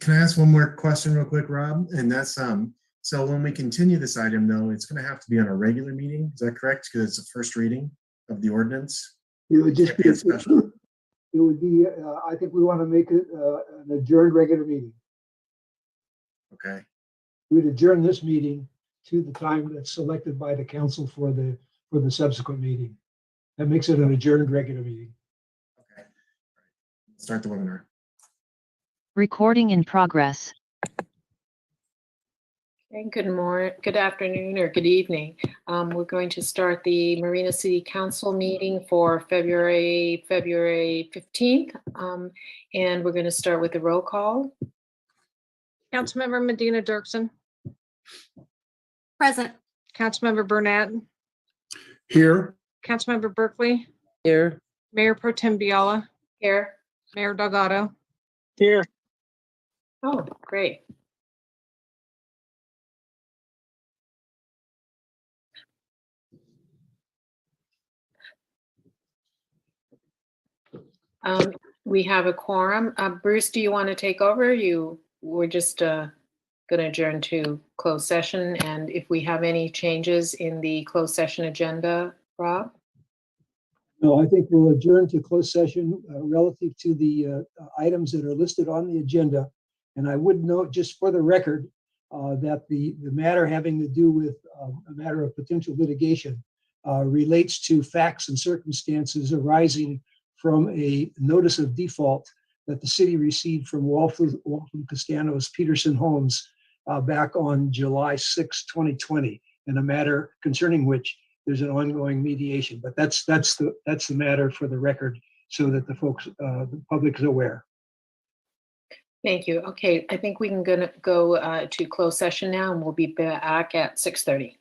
Can I ask one more question real quick, Rob? And that's so when we continue this item, though, it's going to have to be on a regular meeting. Is that correct? Because it's a first reading of the ordinance. It would just be a special. It would be. I think we want to make it an adjourned regular meeting. Okay. We'd adjourn this meeting to the time that's selected by the council for the subsequent meeting. That makes it an adjourned regular meeting. Okay. Start the webinar. Recording in progress. Okay, good morning, good afternoon, or good evening. We're going to start the Marina City Council meeting for February 15th. And we're going to start with the roll call. Councilmember Medina Dirksen. Present. Councilmember Burnett. Here. Councilmember Berkeley. Here. Mayor Pro Tem Biala. Here. Mayor Delgado. Here. Oh, great. We have a quorum. Bruce, do you want to take over? We're just going to adjourn to closed session. And if we have any changes in the closed session agenda, Rob? No, I think we'll adjourn to closed session relative to the items that are listed on the agenda. And I would note, just for the record, that the matter having to do with a matter of potential litigation relates to facts and circumstances arising from a notice of default that the city received from Waltham Castanos Peterson Homes back on July 6, 2020, in a matter concerning which there's an ongoing mediation. But that's the matter for the record, so that the public is aware. Thank you. Okay, I think we can go to closed session now, and we'll be back at 6:30.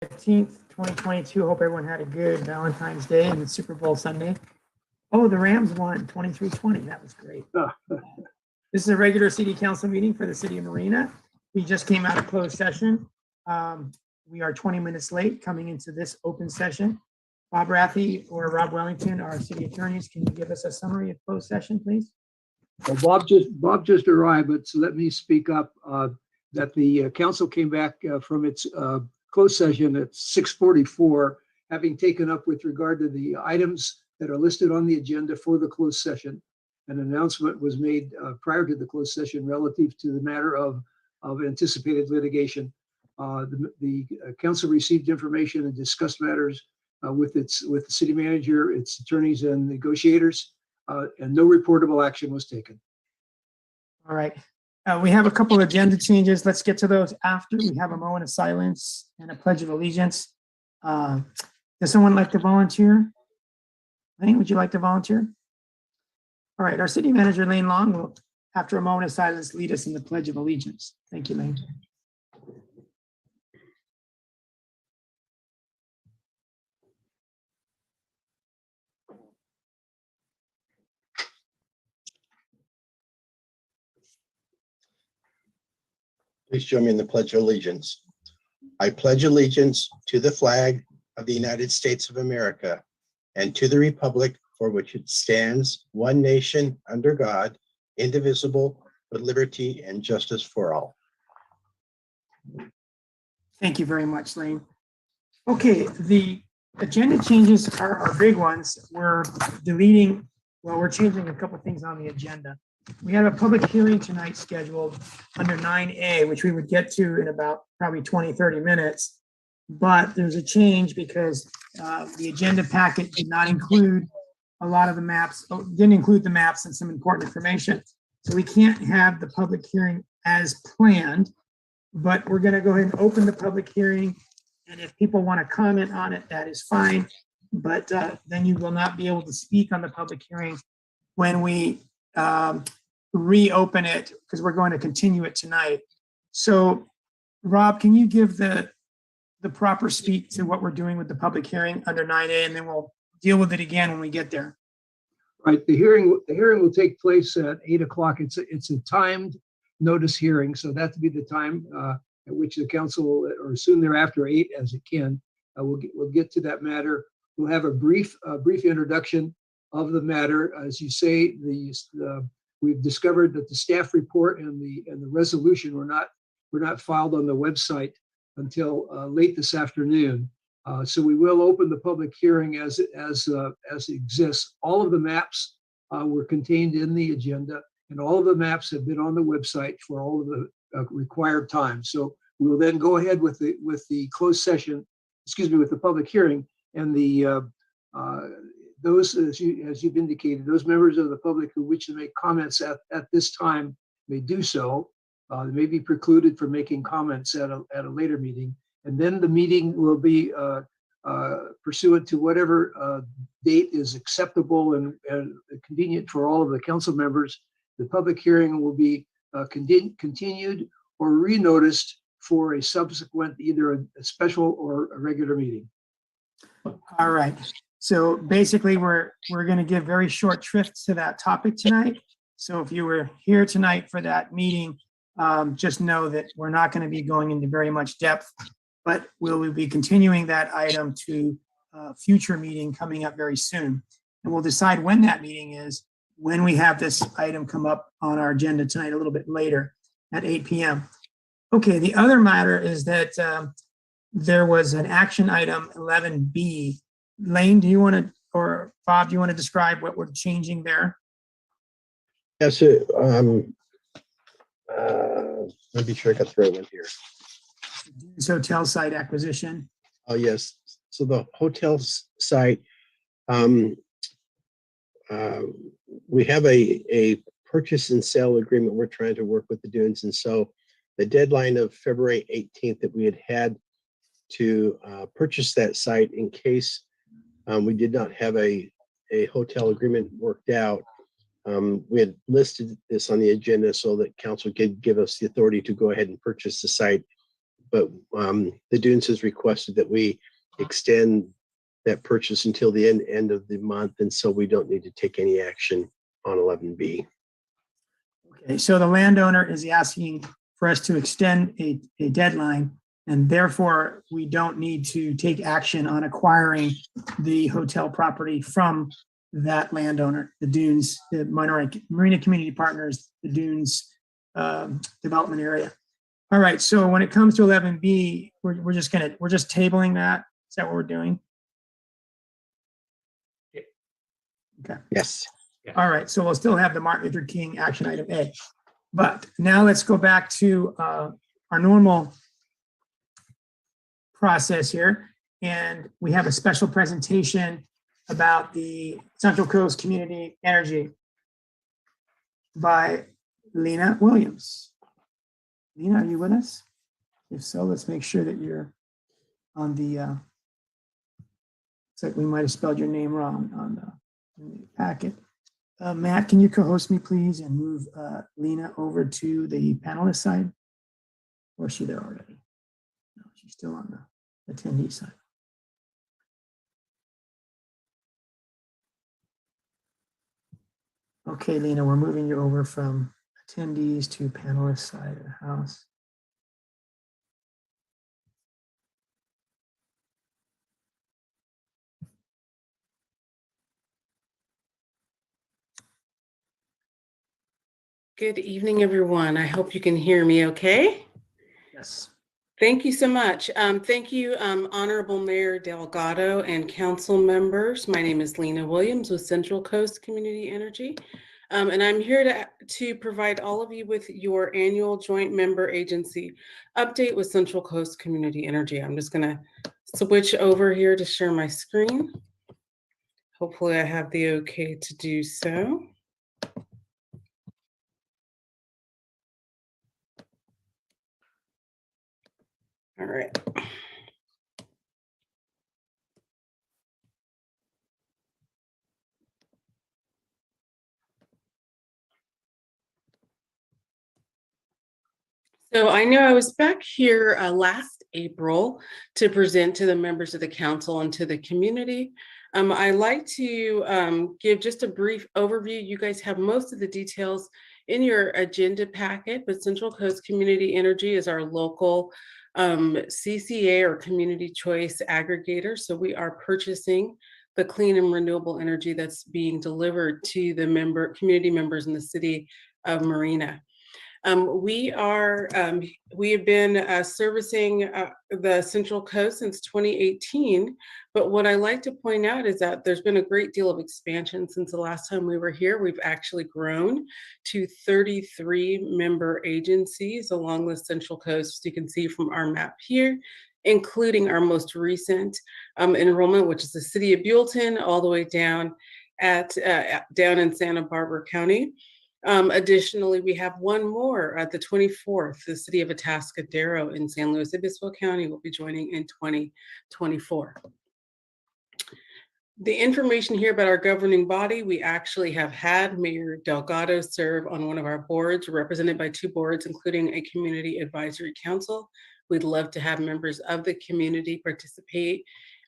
15th, 2022. Hope everyone had a good Valentine's Day and the Super Bowl Sunday. Oh, the Rams won 23-20. That was great. This is a regular city council meeting for the city of Marina. We just came out of closed session. We are 20 minutes late coming into this open session. Bob Rathie or Rob Wellington, our city attorneys, can you give us a summary of closed session, please? Well, Bob just arrived, but so let me speak up that the council came back from its closed session at 6:44, having taken up with regard to the items that are listed on the agenda for the closed session. An announcement was made prior to the closed session relative to the matter of anticipated litigation. The council received information and discussed matters with the city manager, its attorneys and negotiators, and no reportable action was taken. All right. We have a couple of agenda changes. Let's get to those after. We have a moment of silence and a pledge of allegiance. Does someone like to volunteer? Lane, would you like to volunteer? All right. Our city manager, Lane Long, will, after a moment of silence, lead us in the pledge of allegiance. Thank you, Lane. Please join me in the Pledge of Allegiance. I pledge allegiance to the flag of the United States of America and to the republic for which it stands, one nation, under God, indivisible, with liberty and justice for all. Thank you very much, Lane. Okay, the agenda changes are big ones. We're deleting, well, we're changing a couple of things on the agenda. We have a public hearing tonight scheduled under 9A, which we would get to in about probably 20, 30 minutes. But there's a change because the agenda packet did not include a lot of the maps, didn't include the maps and some important information. So we can't have the public hearing as planned, but we're going to go ahead and open the public hearing. And if people want to comment on it, that is fine. But then you will not be able to speak on the public hearing when we reopen it, because we're going to continue it tonight. So Rob, can you give the proper speak to what we're doing with the public hearing under 9A, and then we'll deal with it again when we get there. Right, the hearing will take place at 8 o'clock. It's a timed notice hearing, so that to be the time at which the council, or soon thereafter, 8 as it can, we'll get to that matter. We'll have a brief introduction of the matter. As you say, we've discovered that the staff report and the resolution were not filed on the website until late this afternoon. So we will open the public hearing as it exists. All of the maps were contained in the agenda, and all of the maps have been on the website for all of the required time. So we will then go ahead with the closed session, with the public hearing, and those, as you've indicated, those members of the public who wish to make comments at this time may do so. They may be precluded from making comments at a later meeting. And then the meeting will be pursuant to whatever date is acceptable and convenient for all of the council members. The public hearing will be continued or renoticed for a subsequent, either a special or a regular meeting. All right. So basically, we're going to give very short shrift to that topic tonight. So if you were here tonight for that meeting, just know that we're not going to be going into very much depth, but we'll be continuing that item to a future meeting coming up very soon. And we'll decide when that meeting is, when we have this item come up on our agenda tonight a little bit later at 8 p.m. Okay, the other matter is that there was an action item 11B. Lane, do you want to, or Bob, do you want to describe what we're changing there? Yes, let me be sure I got the right one here. Dunes Hotel site acquisition. Oh, yes. So the hotel site, we have a purchase and sale agreement we're trying to work with the Dunes. And so the deadline of February 18th that we had to purchase that site in case we did not have a hotel agreement worked out. We had listed this on the agenda so that council could give us the authority to go ahead and purchase the site but the Dunes has requested that we extend that purchase until the end of the month, and so we don't need to take any action on 11B. Okay, so the landowner is asking for us to extend a deadline, and therefore we don't need to take action on acquiring the hotel property from that landowner, the Dunes, the Marina Community Partners, the Dunes development area. All right, so when it comes to 11B, we're just tabling that. Is that what we're doing? Okay. Yes. All right, so we'll still have the Martin Luther King action item A. But now let's go back to our normal process here. And we have a special presentation about the Central Coast Community Energy by Lena Williams. Lena, are you with us? If so, let's make sure that you're on the, looks like we might have spelled your name wrong on the packet. Matt, can you co-host me, please, and move Lena over to the panelist side? Or is she there already? No, she's still on the attendee side. Okay, Lena, we're moving you over from attendees to panelist side of the house. Good evening, everyone. I hope you can hear me okay. Yes. Thank you so much. Thank you, Honorable Mayor Delgado and council members. My name is Lena Williams with Central Coast Community Energy. And I'm here to provide all of you with your annual joint member agency update with Central Coast Community Energy. I'm just gonna switch over here to share my screen. Hopefully I have the okay to do so. All right. So I know I was back here last April to present to the members of the council and to the community. I like to give just a brief overview. You guys have most of the details in your agenda packet, but Central Coast Community Energy is our local CCA or community choice aggregator. So we are purchasing the clean and renewable energy that's being delivered to the community members in the city of Marina. We have been servicing the Central Coast since 2018, but what I like to point out is that there's been a great deal of expansion since the last time we were here. We've actually grown to 33 member agencies along the Central Coast. You can see from our map here, including our most recent enrollment, which is the city of Buellton, all the way down down in Santa Barbara County. Additionally, we have one more at the 24th, the city of Atascadero in San Luis Obispo County will be joining in 2024. The information here about our governing body, we actually have had Mayor Delgado serve on one of our boards, represented by 2 boards, including a community advisory council. We'd love to have members of the community participate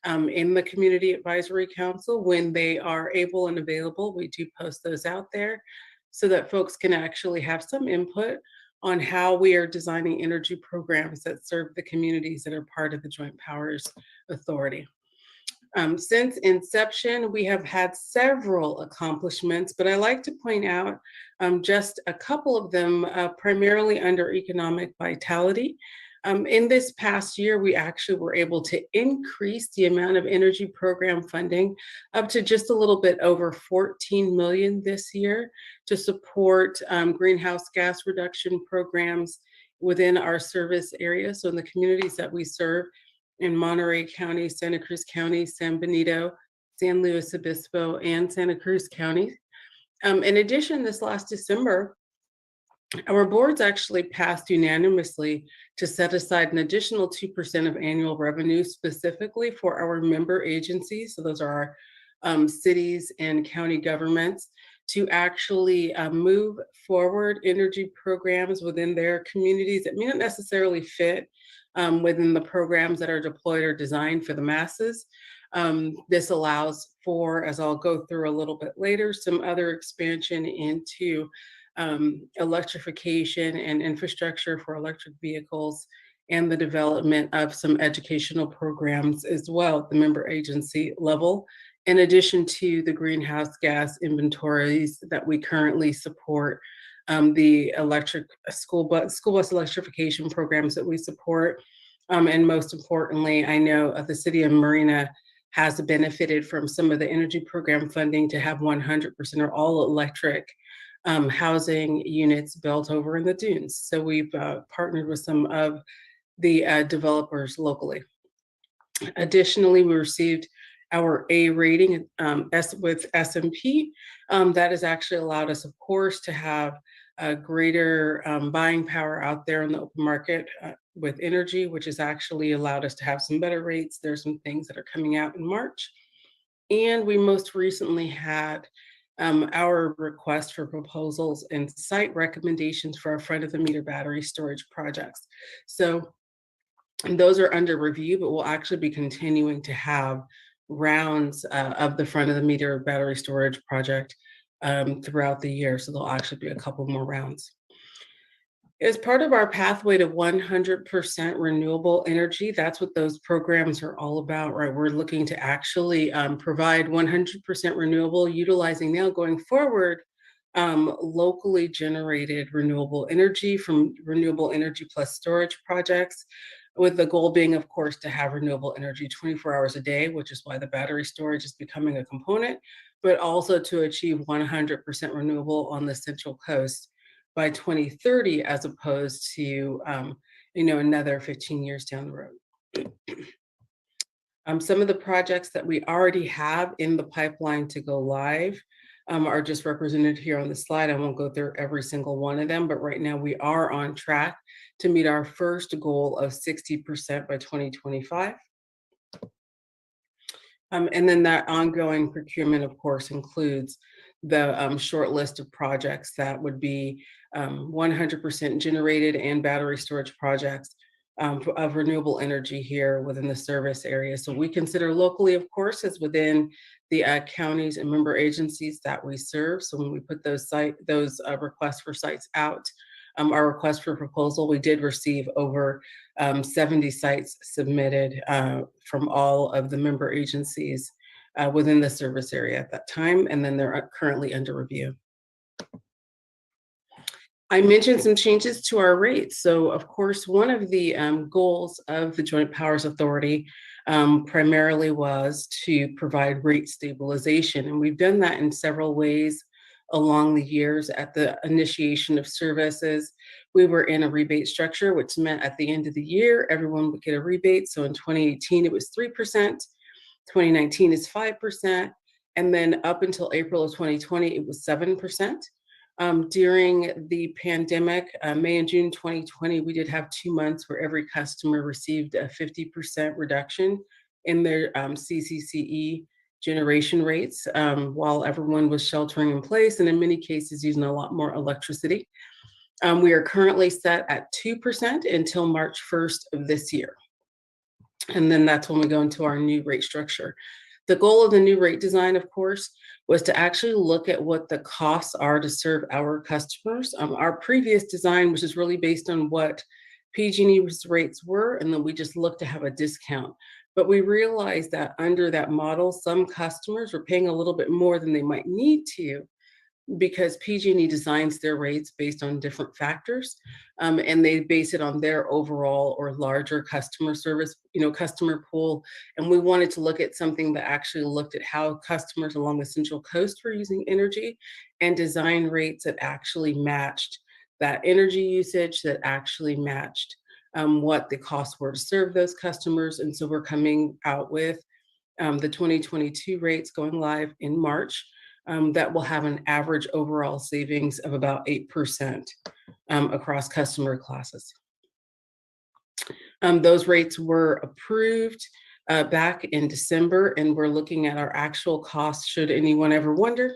in the community advisory council when they are able and available. We do post those out there, so that folks can actually have some input on how we are designing energy programs that serve the communities that are part of the Joint Powers Authority. Since inception, we have had several accomplishments, but I like to point out just a couple of them, primarily under economic vitality. In this past year, we actually were able to increase the amount of energy program funding up to just a little bit over 14 million this year to support greenhouse gas reduction programs within our service area. So in the communities that we serve in Monterey County, Santa Cruz County, San Benito, San Luis Obispo, and Santa Cruz County. In addition, this last December, our boards actually passed unanimously to set aside an additional 2% of annual revenue specifically for our member agencies. So those are our cities and county governments to actually move forward energy programs within their communities that may not necessarily fit within the programs that are deployed or designed for the masses. This allows for, as I'll go through a little bit later, some other expansion into electrification and infrastructure for electric vehicles, and the development of some educational programs as well at the member agency level, in addition to the greenhouse gas inventories that we currently support, the electric school bus electrification programs that we support. And most importantly, I know the city of Marina has benefited from some of the energy program funding to have 100% or all electric housing units built over in the dunes. So we've partnered with some of the developers locally. Additionally, we received our A rating with S&P. That has actually allowed us, of course, to have a greater buying power out there in the open market with energy, which has actually allowed us to have some better rates. There's some things that are coming out in March. And we most recently had our request for proposals and site recommendations for our front of the meter battery storage projects. So those are under review, but we'll actually be continuing to have rounds of the front of the meter battery storage project throughout the year. So there'll actually be a couple more rounds. As part of our pathway to 100% renewable energy, that's what those programs are all about, right? We're looking to actually provide 100% renewable, utilizing now going forward locally generated renewable energy from renewable energy plus storage projects, with the goal being, of course, to have renewable energy 24 hours a day, which is why the battery storage is becoming a component, but also to achieve 100% renewable on the Central Coast by 2030, as opposed to another 15 years down the road. Some of the projects that we already have in the pipeline to go live are just represented here on the slide. I won't go through every single one of them, but right now we are on track to meet our first goal of 60% by 2025. And then that ongoing procurement, of course, includes the short list of projects that would be 100% generated and battery storage projects of renewable energy here within the service area. So we consider locally, of course, as within the counties and member agencies that we serve. So when we put those requests for sites out, our request for proposal, we did receive over 70 sites submitted from all of the member agencies within the service area at that time, and then they're currently under review. I mentioned some changes to our rates. So of course, one of the goals of the Joint Powers Authority primarily was to provide rate stabilization. And we've done that in several ways along the years. At the initiation of services, we were in a rebate structure, which meant at the end of the year, everyone would get a rebate. So in 2018, it was 3%, 2019 is 5%, and then up until April of 2020, it was 7%. During the pandemic, May and June 2020, we did have 2 months where every customer received a 50% reduction in their CCCE generation rates while everyone was sheltering in place, and in many cases using a lot more electricity. We are currently set at 2% until March 1st of this year. And then that's when we go into our new rate structure. The goal of the new rate design, of course, was to actually look at what the costs are to serve our customers. Our previous design, which is really based on what PG&E's rates were, and then we just looked to have a discount. But we realized that under that model, some customers were paying a little bit more than they might need to, because PG&E designs their rates based on different factors, and they base it on their overall or larger customer service, customer pool. And we wanted to look at something that actually looked at how customers along the Central Coast were using energy and design rates that actually matched that energy usage, that actually matched what the costs were to serve those customers. And so we're coming out with the 2022 rates going live in March. That will have an average overall savings of about 8% across customer classes. Those rates were approved back in December, and we're looking at our actual costs, should anyone ever wonder,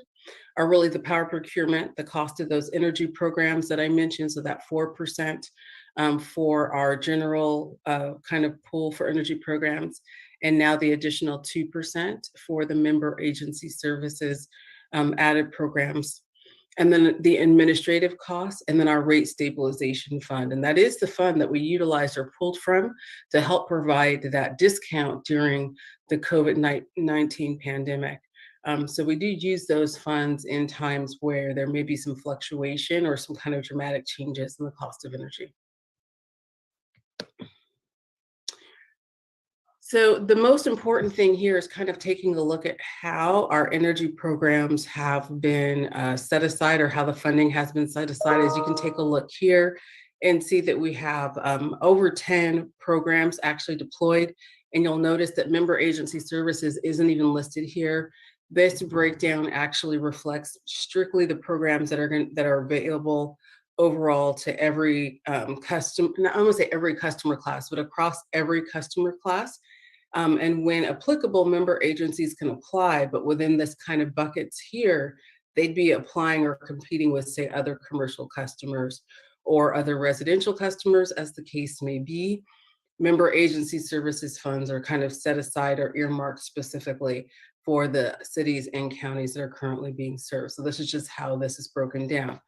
are really the power procurement, the cost of those energy programs that I mentioned, so that 4% for our general kind of pool for energy programs, and now the additional 2% for the member agency services added programs, and then the administrative costs, and then our rate stabilization fund. And that is the fund that we utilized or pulled from to help provide that discount during the COVID-19 pandemic. So we do use those funds in times where there may be some fluctuation or some kind of dramatic changes in the cost of energy. So the most important thing here is kind of taking a look at how our energy programs have been set aside, or how the funding has been set aside. As you can take a look here and see that we have over 10 programs actually deployed. And you'll notice that member agency services isn't even listed here. This breakdown actually reflects strictly the programs that are available overall to every customer, not only say every customer class, but across every customer class. And when applicable, member agencies can apply, but within this kind of buckets here, they'd be applying or competing with, say, other commercial customers or other residential customers, as the case may be. Member agency services funds are kind of set aside or earmarked specifically for the cities and counties that are currently being served. So this is just how this is broken down.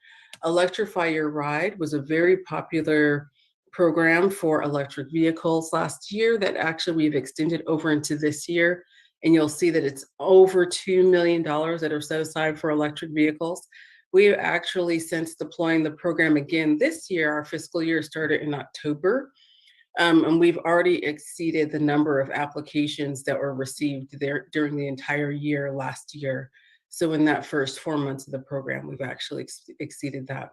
Electrify Your Ride was a very popular program for electric vehicles last year that actually we've extended over into this year. And you'll see that it's over $2 million that are set aside for electric vehicles. We have actually, since deploying the program again this year, our fiscal year started in October, and we've already exceeded the number of applications that were received there during the entire year last year. So in that first 4 months of the program, we've actually exceeded that.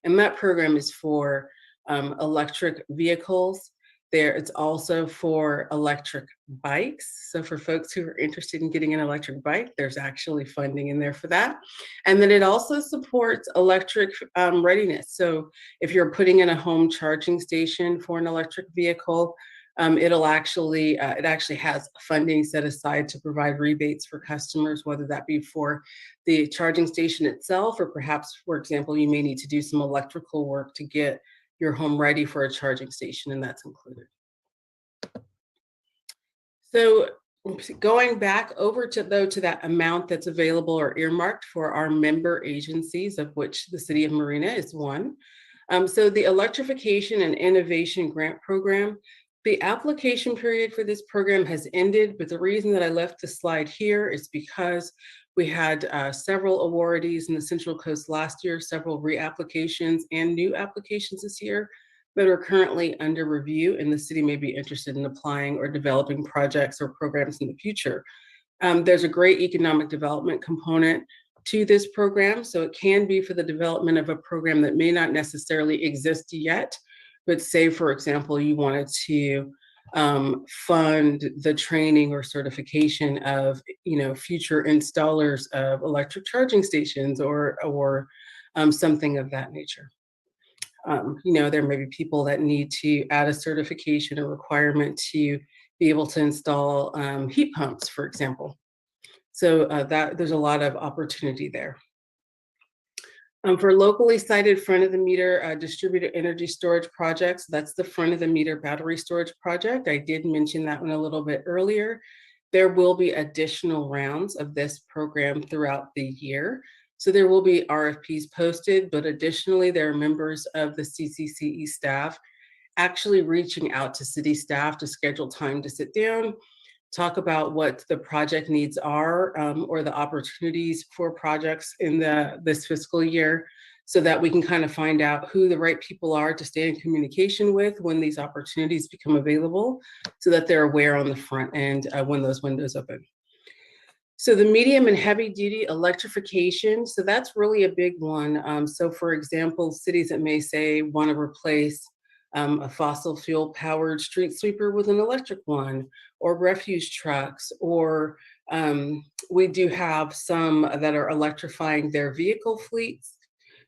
And that program is for electric vehicles. It's also for electric bikes. So for folks who are interested in getting an electric bike, there's actually funding in there for that. And then it also supports electric readiness. So if you're putting in a home charging station for an electric vehicle, it actually has funding set aside to provide rebates for customers, whether that be for the charging station itself, or perhaps, for example, you may need to do some electrical work to get your home ready for a charging station, and that's included. So going back over to that amount that's available or earmarked for our member agencies, of which the City of Marina is one. So the Electrification and Innovation Grant Program, the application period for this program has ended, but the reason that I left the slide here is because we had several awardees in the Central Coast last year, several reapplications and new applications this year that are currently under review, and the city may be interested in applying or developing projects or programs in the future. There's a great economic development component to this program, so it can be for the development of a program that may not necessarily exist yet, but say, for example, you wanted to fund the training or certification of future installers of electric charging stations or something of that nature. There may be people that need to add a certification or requirement to be able to install heat pumps, for example. So that there's a lot of opportunity there. For locally sited front-of-the-meter distributed energy storage projects, that's the front-of-the-meter battery storage project. I did mention that one a little bit earlier. There will be additional rounds of this program throughout the year. So there will be RFPs posted, but additionally, there are members of the CCCE staff actually reaching out to city staff to schedule time to sit down, talk about what the project needs are or the opportunities for projects in this fiscal year, so that we can kind of find out who the right people are to stay in communication with when these opportunities become available, so that they're aware on the front end when those windows open. So the medium and heavy duty electrification, so that's really a big one. So for example, cities that may say want to replace a fossil fuel powered street sweeper with an electric one, or refuse trucks, or we do have some that are electrifying their vehicle fleets.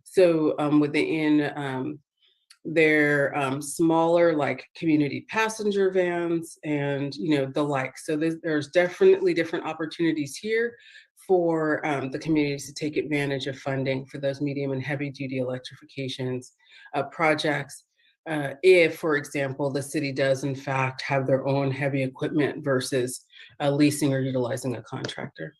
So within their smaller, like community passenger vans and the like. So there's definitely different opportunities here for the communities to take advantage of funding for those medium and heavy duty electrifications projects. if, for example, the city does in fact have their own heavy equipment versus leasing or utilizing a contractor.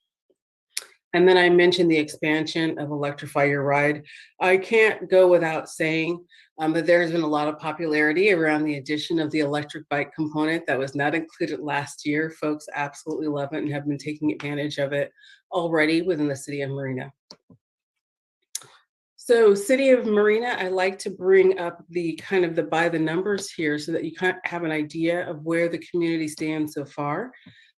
And then I mentioned the expansion of Electrify Your Ride. I can't go without saying that there has been a lot of popularity around the addition of the electric bike component that was not included last year. Folks absolutely love it and have been taking advantage of it already within the city of Marina. So City of Marina, I like to bring up the kind of the by the numbers here so that you kind of have an idea of where the community stands so far.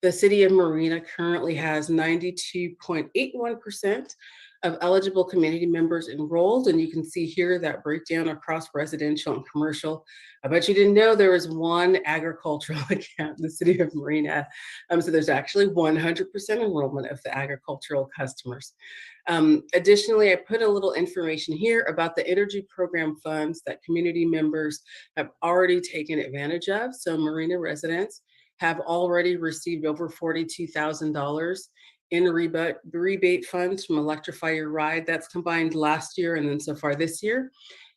The City of Marina currently has 92.81% of eligible community members enrolled. And you can see here that breakdown across residential and commercial. I bet you didn't know there was one agricultural account in the City of Marina. So there's actually 100% enrollment of the agricultural customers. Additionally, I put a little information here about the energy program funds that community members have already taken advantage of. So Marina residents have already received over $42,000 in rebate funds from Electrify Your Ride. That's combined last year and then so far this year.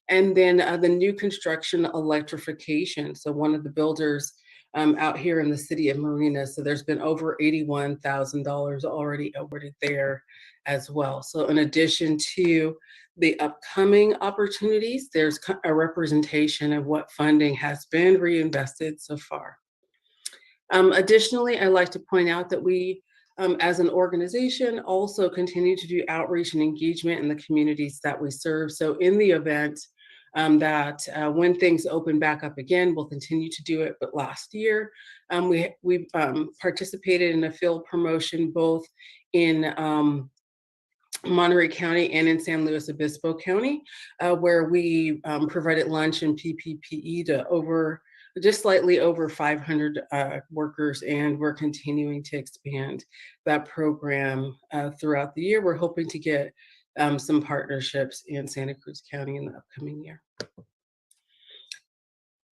And then the new construction electrification. So one of the builders out here in the city of Marina. So there's been over $81,000 already awarded there as well. So in addition to the upcoming opportunities, there's a representation of what funding has been reinvested so far. Additionally, I'd like to point out that we, as an organization, also continue to do outreach and engagement in the communities that we serve. So in the event that when things open back up again, we'll continue to do it. But last year, we participated in a field promotion both in Monterey County and in San Luis Obispo County, where we provided lunch and PPE to just slightly over 500 workers, and we're continuing to expand that program throughout the year. We're hoping to get some partnerships in Santa Cruz County in the upcoming year.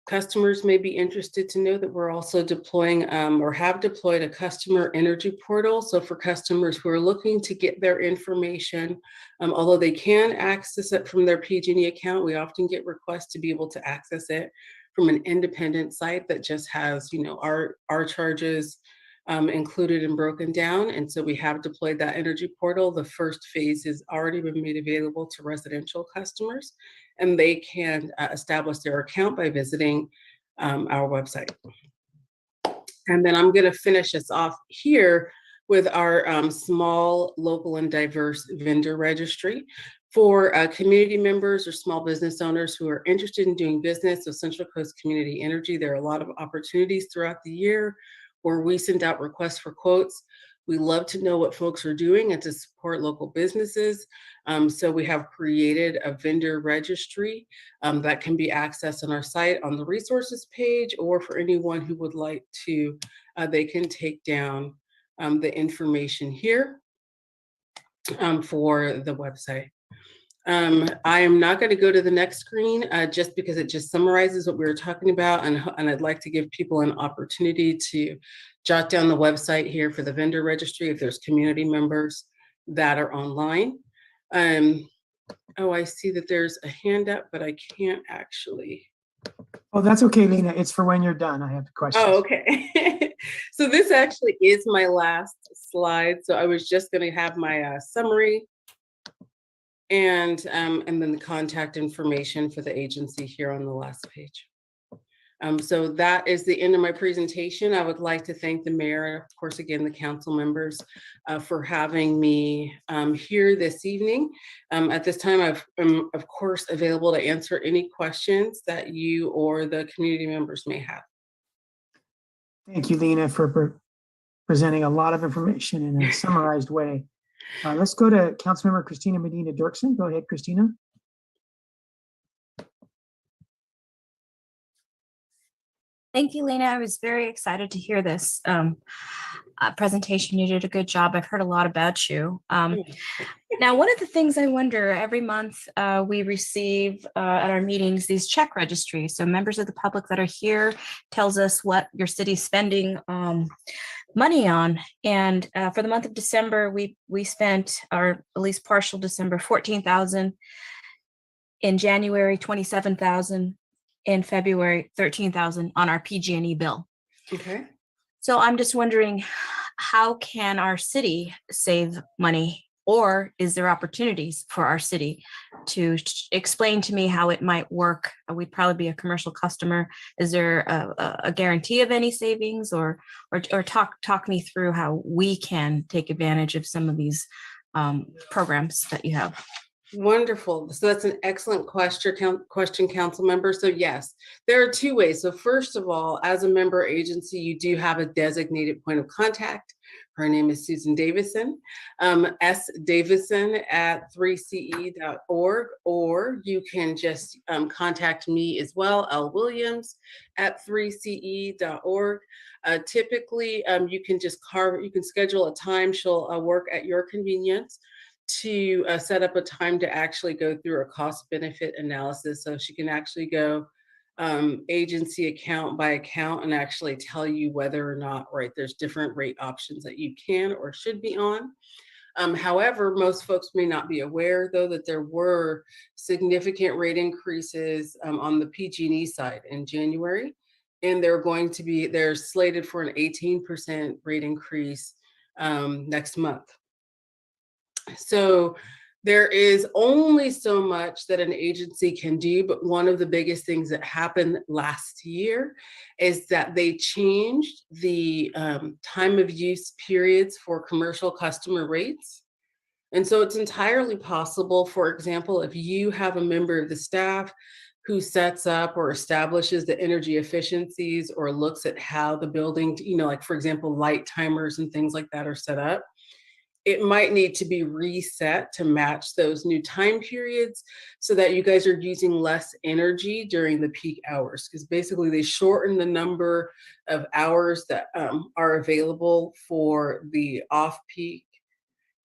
Customers may be interested to know that we're also deploying or have deployed a customer energy portal. So for customers who are looking to get their information, although they can access it from their PG&E account, we often get requests to be able to access it from an independent site that just has, our charges included and broken down. And so we have deployed that energy portal. The first phase has already been made available to residential customers, and they can establish their account by visiting our website. And then I'm going to finish us off here with our small, local, and diverse vendor registry. For community members or small business owners who are interested in doing business with Central Coast Community Energy, there are a lot of opportunities throughout the year where we send out requests for quotes. We love to know what folks are doing and to support local businesses. So we have created a vendor registry that can be accessed on our site on the resources page, or for anyone who would like to, they can take down the information here for the website. I am not going to go to the next screen just because it just summarizes what we were talking about, and I'd like to give people an opportunity to jot down the website here for the vendor registry if there's community members that are online. Oh, I see that there's a hand up, but I can't actually. Oh, that's okay, Lena. It's for when you're done. I have questions. Oh, okay. So this actually is my last slide. So I was just going to have my summary and then the contact information for the agency here on the last page. So that is the end of my presentation. I would like to thank the mayor, of course, again, the council members for having me here this evening. At this time, I'm, of course, available to answer any questions that you or the community members may have. Thank you, Lena, for presenting a lot of information in a summarized way. Let's go to Councilmember Christina Medina Dirksen. Go ahead, Christina. Thank you, Lena. I was very excited to hear this presentation. You did a good job. I've heard a lot about you. Now, one of the things I wonder, every month we receive at our meetings these check registries. So members of the public that are here tells us what your city's spending money on. And for the month of December, we spent, or at least partial December, $14,000. In January, $27,000. in February, 13,000 on our PG&E bill. Okay. So I'm just wondering, how can our city save money? Or is there opportunities for our city to explain to me how it might work? We'd probably be a commercial customer. Is there a guarantee of any savings, or talk me through how we can take advantage of some of these programs that you have? Wonderful. So that's an excellent question, council member. So yes, there are two ways. So first of all, as a member agency, you do have a designated point of contact. Her name is Susan Davison, sdavison@3ce.org, or you can just contact me as well, L. Williams @3ce.org. Typically, you can just you can schedule a time. She'll work at your convenience to set up a time to actually go through a cost benefit analysis. So she can actually go agency account by account and actually tell you whether or not, right, there's different rate options that you can or should be on. However, most folks may not be aware, though, that there were significant rate increases on the PG&E side in January, and they're slated for an 18% rate increase next month. So there is only so much that an agency can do, but one of the biggest things that happened last year is that they changed the time of use periods for commercial customer rates. And so it's entirely possible, for example, if you have a member of the staff who sets up or establishes the energy efficiencies or looks at how the building, like for example, light timers and things like that are set up, it might need to be reset to match those new time periods so that you guys are using less energy during the peak hours, because basically they shorten the number of hours that are available for the off-peak.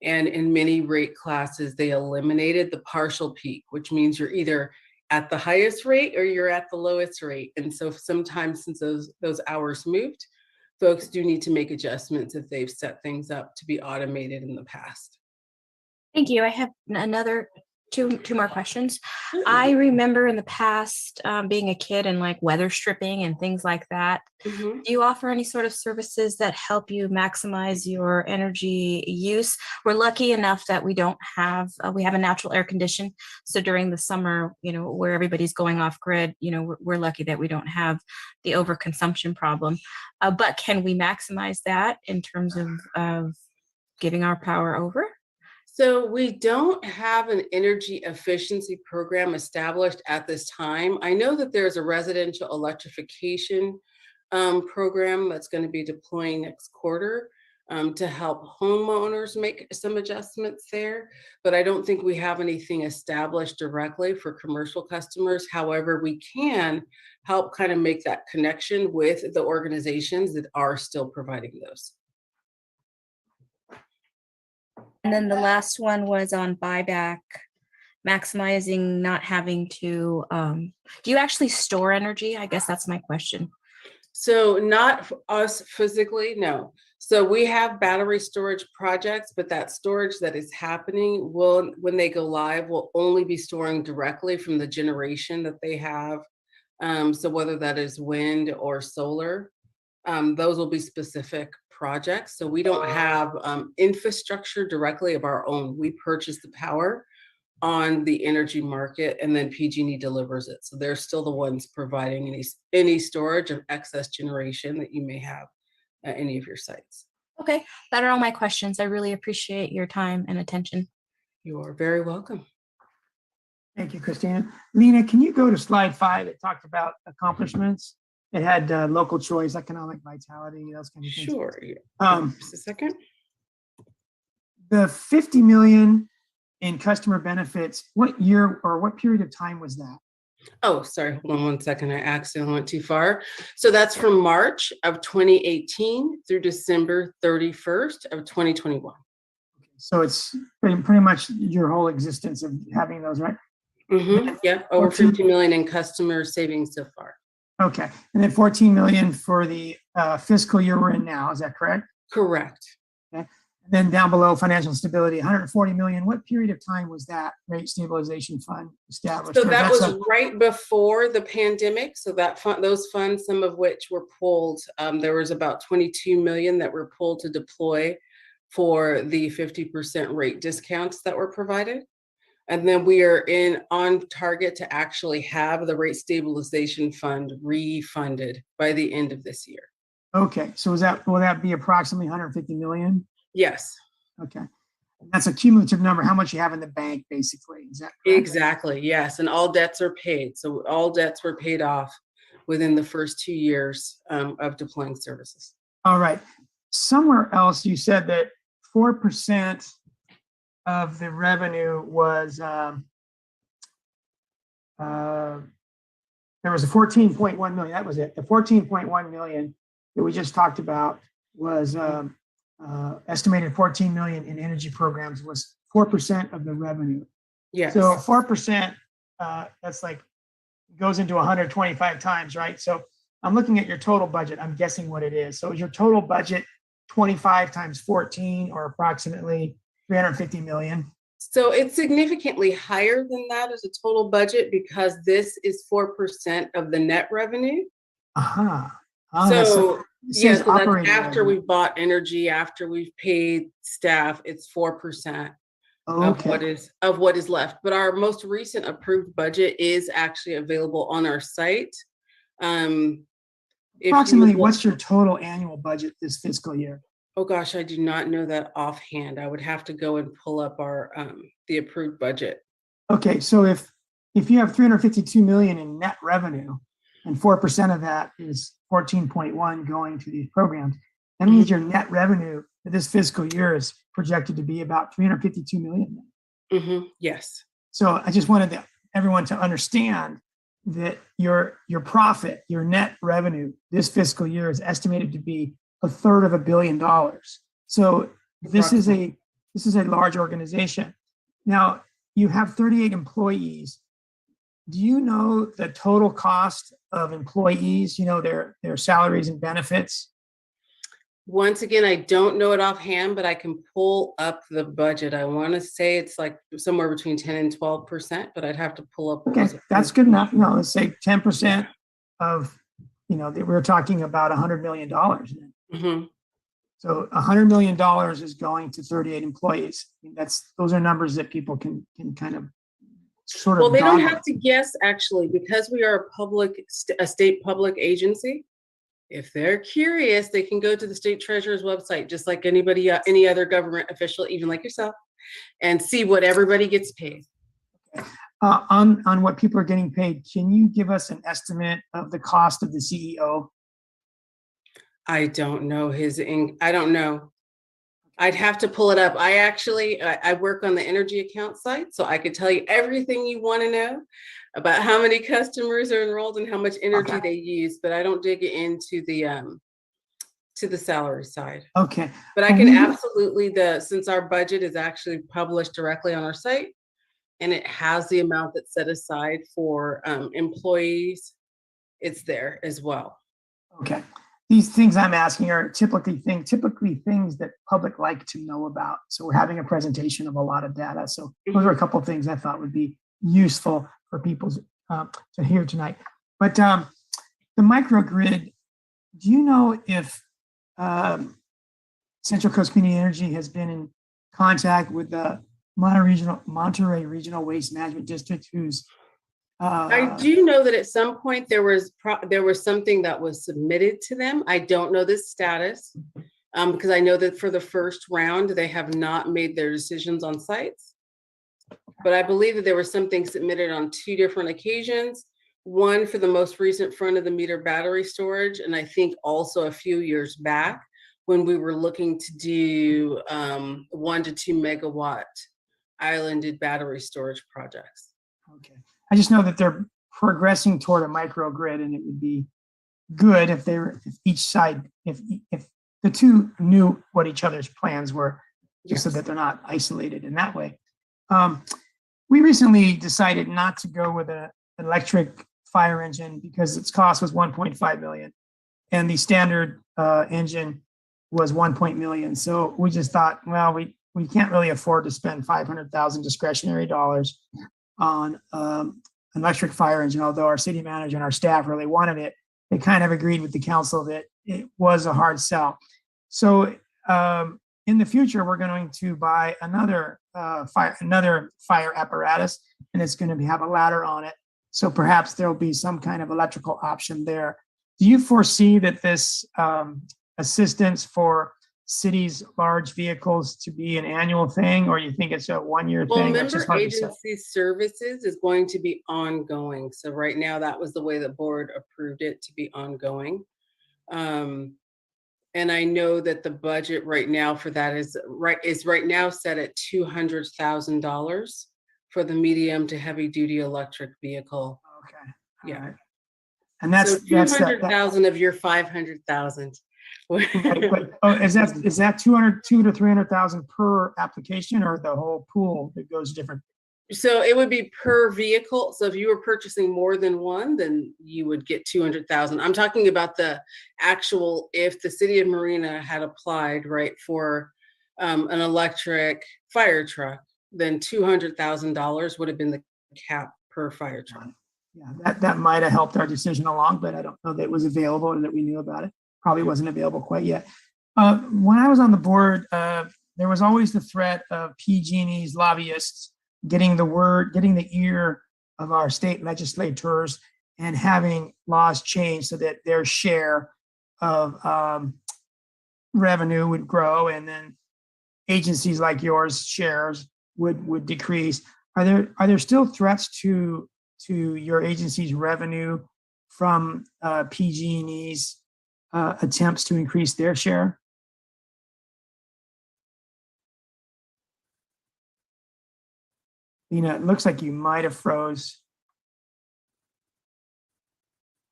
And in many rate classes, they eliminated the partial peak, which means you're either at the highest rate or you're at the lowest rate. And so sometimes, since those hours moved, folks do need to make adjustments if they've set things up to be automated in the past. Thank you. I have another two more questions. I remember in the past being a kid and like weather stripping and things like that. Mhm. Do you offer any sort of services that help you maximize your energy use? We're lucky enough that we don't have, we have a natural air condition. So during the summer, where everybody's going off grid, we're lucky that we don't have the overconsumption problem. But can we maximize that in terms of giving our power over? So we don't have an energy efficiency program established at this time. I know that there's a residential electrification program that's going to be deploying next quarter to help homeowners make some adjustments there, but I don't think we have anything established directly for commercial customers. However, we can help kind of make that connection with the organizations that are still providing those. And then the last one was on buyback, maximizing not having to, do you actually store energy? I guess that's my question. So not us physically, no. So we have battery storage projects, but that storage that is happening will, when they go live, will only be storing directly from the generation that they have. So whether that is wind or solar, those will be specific projects. So we don't have infrastructure directly of our own. We purchase the power on the energy market, and then PG&E delivers it. So they're still the ones providing any storage of excess generation that you may have at any of your sites. Okay, that are all my questions. I really appreciate your time and attention. You are very welcome. Thank you, Christina. Lena, can you go to slide 5? It talked about accomplishments. It had local choice, economic vitality, those kind of things. Sure. Just a second. The 50 million in customer benefits, what year or what period of time was that? Oh, sorry, hold on one second. I accidentally went too far. So that's from March of 2018 through December 31st of 2021. So it's pretty much your whole existence of having those, right? Mm-hmm. Yeah, over 50 million in customer savings so far. Okay, and then 14 million for the fiscal year we're in now, is that correct? Correct. Okay, Then down below, financial stability, 140 million. What period of time was that rate stabilization fund established? So Or that that's was a- right before the pandemic. So that fund, those funds, some of which were pulled, there was about 22 million that were pulled to deploy for the 50% rate discounts that were provided. And then we are on target to actually have the rate stabilization fund refunded by the end of this year. Okay, so will that be approximately 150 million? Yes, Okay. That's a cumulative number, how much you have in the bank, basically. Is that correct? exactly. Yes. And all debts are paid. So all debts were paid off within the first 2 years of deploying services. All right. Somewhere else, you said that 4% of the revenue was, there was a 14.1 million, that was it. The 14.1 million that we just talked about was estimated 14 million in energy programs, was 4% of the revenue. Yes. So 4%, that's like, goes into 125 times, right? So I'm looking at your total budget. I'm guessing what it is. So is your total budget 25 times 14 or approximately 350 million? So it's significantly higher than that as a total budget because this is 4% of the net revenue. Uh-huh. So yeah, says so that's operating after revenue. we've bought energy, after we've paid staff, it's 4% of Okay. what is left. But our most recent approved budget is actually available on our site. If you Approximately, would- what's your total annual budget this fiscal year? Oh gosh, I do not know that offhand. I would have to go and pull up our the approved budget. Okay, so if you have 352 million in net revenue and 4% of that is 14.1 going to these programs, that means your net revenue for this fiscal year is projected to be about 352 million. Yes. So I just wanted everyone to understand that your profit, your net revenue this fiscal year is estimated to be $333 million. So this is a large organization. Now you have 38 employees. Do you know the total cost of employees? You know, their salaries and benefits? Once again, I don't know it offhand, but I can pull up the budget. I want to say it's like somewhere between 10 and 12%, but I'd have to pull up. Okay, that's good enough. No, let's say 10% of, we're talking about $100 million. So $100 million is going to 38 employees. I mean, those are numbers that people can kind of sort of. Well, they don't goggle. have to guess actually, because we are a state public agency. If they're curious, they can go to the state treasurer's website, just like anybody, any other government official, even like yourself, and see what everybody gets paid. On what people are getting paid, can you give us an estimate of the cost of the CEO? I don't know I don't know. I'd have to pull it up. I work on the energy account site, so I could tell you everything you want to know about how many customers are enrolled and how much energy they use, but I don't dig into the salary side. Okay. But I can absolutely, since our budget is actually published directly on our site, and it has the amount that's set aside for employees, it's there as well. Okay. These things I'm asking are typically things that public like to know about. So we're having a presentation of a lot of data. So those are a couple of things I thought would be useful for people to hear tonight. But the microgrid, do you know if Central Coast Community Energy has been in contact with the Monterey Regional Waste Management District, who's I do know that at some point there was something that was submitted to them. I don't know the status because I know that for the first round they have not made their decisions on sites. But I believe that there was something submitted on 2 different occasions. One for the most recent front of the meter battery storage, and I think also a few years back when we were looking to do 1 to 2 megawatt islanded battery storage projects. Okay. I just know that they're progressing toward a microgrid, and it would be good if each side, if the two knew what each other's plans were, just so that they're not isolated in that way. We recently decided not to go with an electric fire engine because its cost was 1.5 million, and the standard engine was 1 million. So we just thought, well, we can't really afford to spend 500,000 discretionary dollars on an electric fire engine, although our city manager and our staff really wanted it. They kind of agreed with the council that it was a hard sell. So in the future, we're going to buy another fire apparatus, and it's going to have a ladder on it. So perhaps there'll be some kind of electrical option there. Do you foresee that this assistance for cities' large vehicles to be an annual thing, or you think it's a one-year Well, thing? That's just member hard to say. agency services is going to be ongoing. So right now, that was the way the board approved it to be ongoing. And I know that the budget right now for that is right now set at $200,000 for the medium to heavy duty electric vehicle. Okay. Yeah. All right. And that's So 200,000 of your 500,000. But, is that 200 to 300,000 per application, or the whole pool that goes different? So it would be per vehicle. So if you were purchasing more than one, then you would get 200,000. I'm talking about the actual, if the city of Marina had applied, right, for an electric fire truck, then $200,000 would have been the cap per fire truck. Yeah, that might have helped our decision along, but I don't know that it was available or that we knew about it. Probably wasn't available quite yet. When I was on the board, there was always the threat of PG&E's lobbyists getting the ear of our state legislators and having laws changed so that their share of revenue would grow, and then agencies like yours shares would decrease. Are there still threats to your agency's revenue from PG&E's attempts to increase their share? Lena, it looks like you might have froze,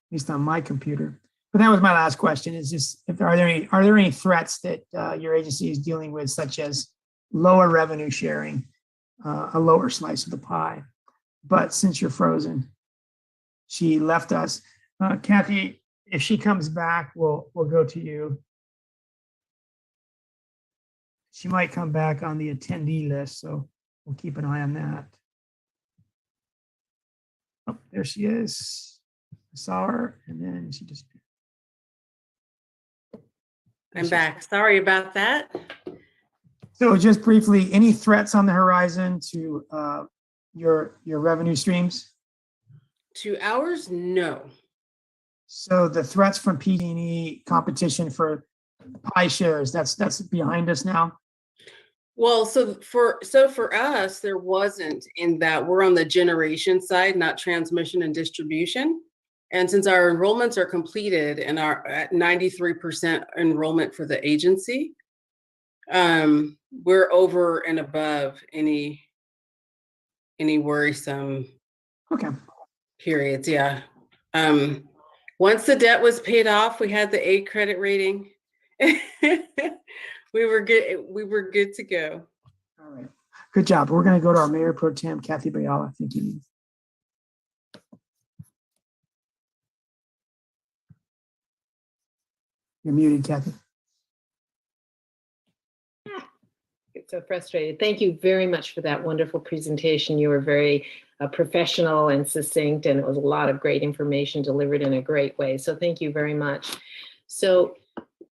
at least on my computer. But that was my last question, is just, are there any threats that your agency is dealing with, such as lower revenue sharing, a lower slice of the pie? But since you're frozen, she left us. Kathy, if she comes back, we'll go to you. She might come back on the attendee list, so we'll keep an eye on that. Oh, there she is. I saw her, and then she disappeared. I'm back. Sorry about that. So just briefly, any threats on the horizon to your revenue streams? To ours, no. So the threats from PG&E competition for pie shares, that's behind us now? Well, so for us, there wasn't, in that we're on the generation side, not transmission and distribution. And since our enrollments are completed and are at 93% enrollment for the agency, we're over and above any worrisome periods. Yeah. Once the debt was paid off, we had the A credit rating. We were good to go. All right. Good job. We're going to go to our Mayor Pro Tem, Kathy Bayala. Thank you. You're muted, Kathy. Get so frustrated. Thank you very much for that wonderful presentation. You were very professional and succinct, and it was a lot of great information delivered in a great way. So thank you very much. So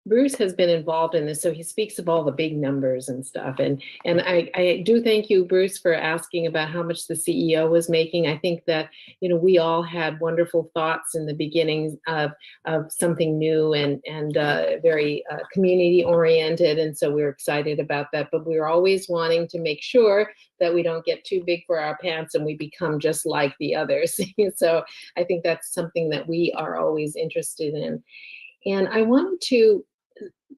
Bruce has been involved in this, so he speaks of all the big numbers and stuff. And I do thank you, Bruce, for asking about how much the CEO was making. I think that, you know, we all had wonderful thoughts in the beginning of something new and very community oriented. And so we're excited about that. But we're always wanting to make sure that we don't get too big for our pants and we become just like the others. So I think that's something that we are always interested in. And I wanted to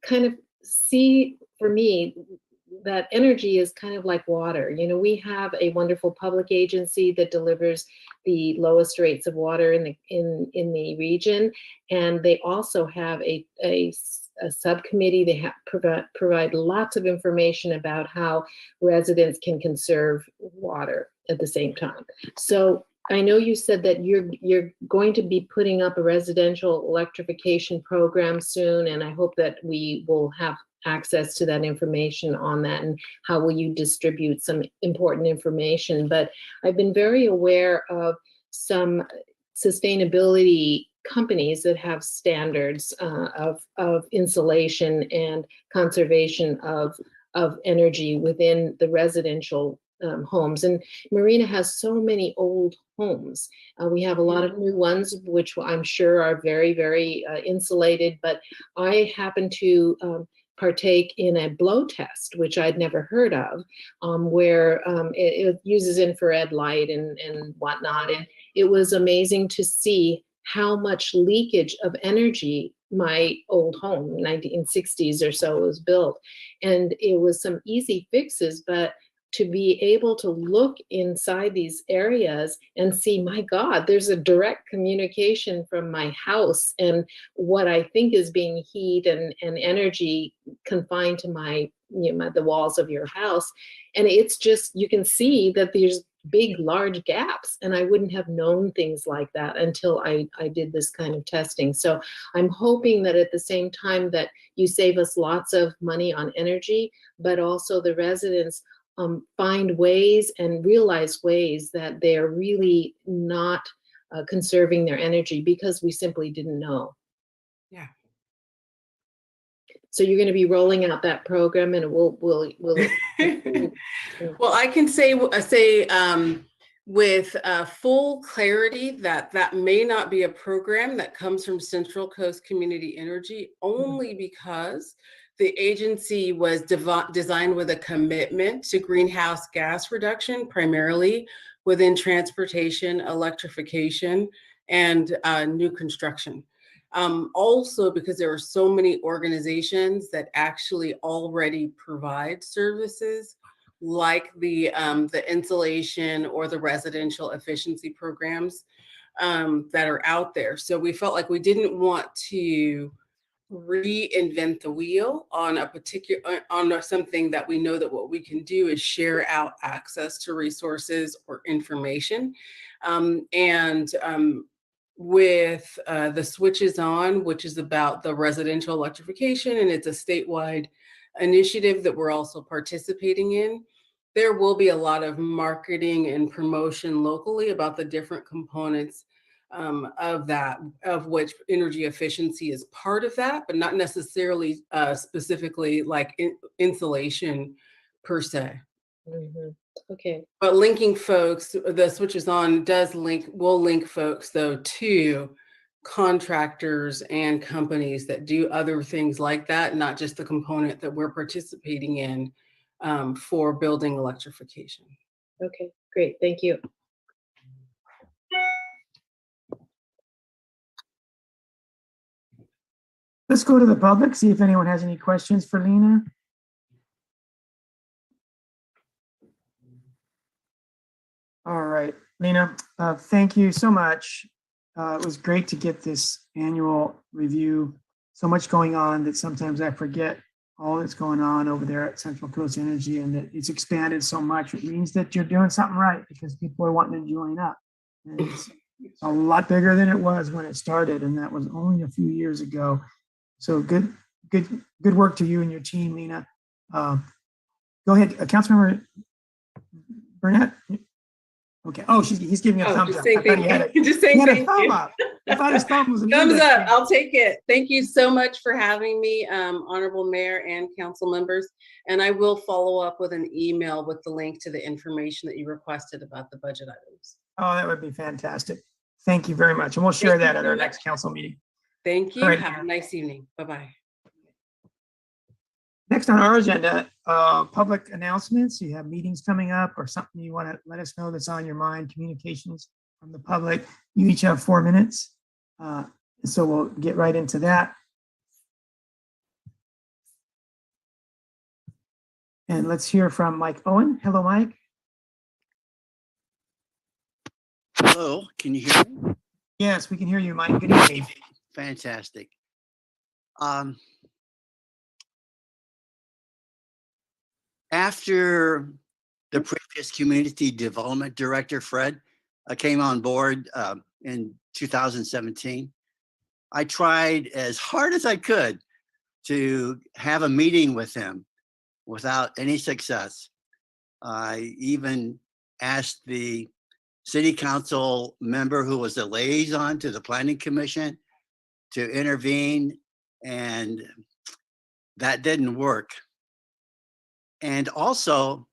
kind of see, for me, that energy is kind of like water. You know, we have a wonderful public agency that delivers the lowest rates of water in the region, and they also have a subcommittee. They provide lots of information about how residents can conserve water at the same time. So I know you said that you're going to be putting up a residential electrification program soon, and I hope that we will have access to that information on that, and how will you distribute some important information. But I've been very aware of some sustainability companies that have standards of insulation and conservation of energy within the residential homes. And Marina has so many old homes. We have a lot of new ones, which I'm sure are very, very insulated, but I happen to partake in a blow test, which I'd never heard of, where it uses infrared light and whatnot. And it was amazing to see how much leakage of energy my old home, 1960s or so, was built. And it was some easy fixes, but to be able to look inside these areas and see, my God, there's a direct communication from my house and what I think is being heat and energy confined to my, the walls of your house. And it's just, you can see that there's big, large gaps. And I wouldn't have known things like that until I did this kind of testing. So I'm hoping that at the same time that you save us lots of money on energy, but also the residents find ways and realize ways that they are really not conserving their energy because we simply didn't know. Yeah. So you're going to be rolling out that program, and will Well, I can say with full clarity that may not be a program that comes from Central Coast Community Energy, only because the agency was designed with a commitment to greenhouse gas reduction, primarily within transportation, electrification, and new construction. Also, because there are so many organizations that actually already provide services like the insulation or the residential efficiency programs that are out there. So we felt like we didn't want to reinvent the wheel on a particular on something that we know that what we can do is share out access to resources or information. With the Switches On, which is about the residential electrification, and it's a statewide initiative that we're also participating in, there will be a lot of marketing and promotion locally about the different components of that, of which energy efficiency is part of that, but not necessarily specifically like insulation per se. Mm-hmm. Okay. But linking folks, the Switches On will link folks though to contractors and companies that do other things like that, not just the component that we're participating in for building electrification. Okay, great. Thank you. Let's go to the public, see if anyone has any questions for Lena. All right, Lena, thank you so much. It was great to get this annual review. So much going on that sometimes I forget all that's going on over there at Central Coast Energy, and that it's expanded so much. It means that you're doing something right because people are wanting to join up. And it's a lot bigger than it was when it started, and that was only a few years ago. So good work to you and your team, Lena. Go ahead, Councilmember Burnett. Okay. Oh, he's giving a thumbs up. Just saying thank you. Up. I thought his thumb was a thumbs up. I'll take it. Thank you so much for having me, Honorable Mayor and council members. And I will follow up with an email with the link to the information that you requested about the budget items. Oh, that would be fantastic. Thank you very much. And we'll share that at our next council meeting. Thank you. Right. Have a nice evening. Bye-bye. Next on our agenda, public announcements. You have meetings coming up or something you want to let us know that's on your mind, communications from the public. You each have 4 minutes. So we'll get right into that. And let's hear from Mike Owen. Hello, Mike. Hello, can you hear me? Yes, we can hear you, Mike. Good evening. Fantastic. After the previous community development director, Fred, came on board in 2017, I tried as hard as I could to have a meeting with him without any success. I even asked the city council member who was the liaison to the planning commission to intervene, and that didn't work. And also,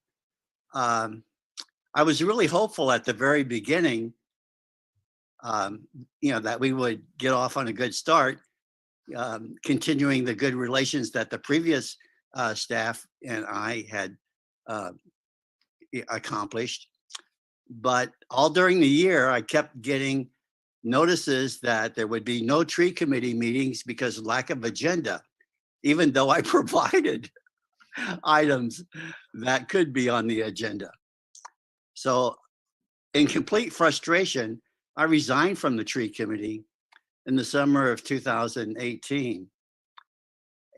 I was really hopeful at the very beginning, that we would get off on a good start, continuing the good relations that the previous staff and I had accomplished. But all during the year, I kept getting notices that there would be no tree committee meetings because of lack of agenda, even though I provided items that could be on the agenda. So in complete frustration, I resigned from the tree committee in the summer of 2018.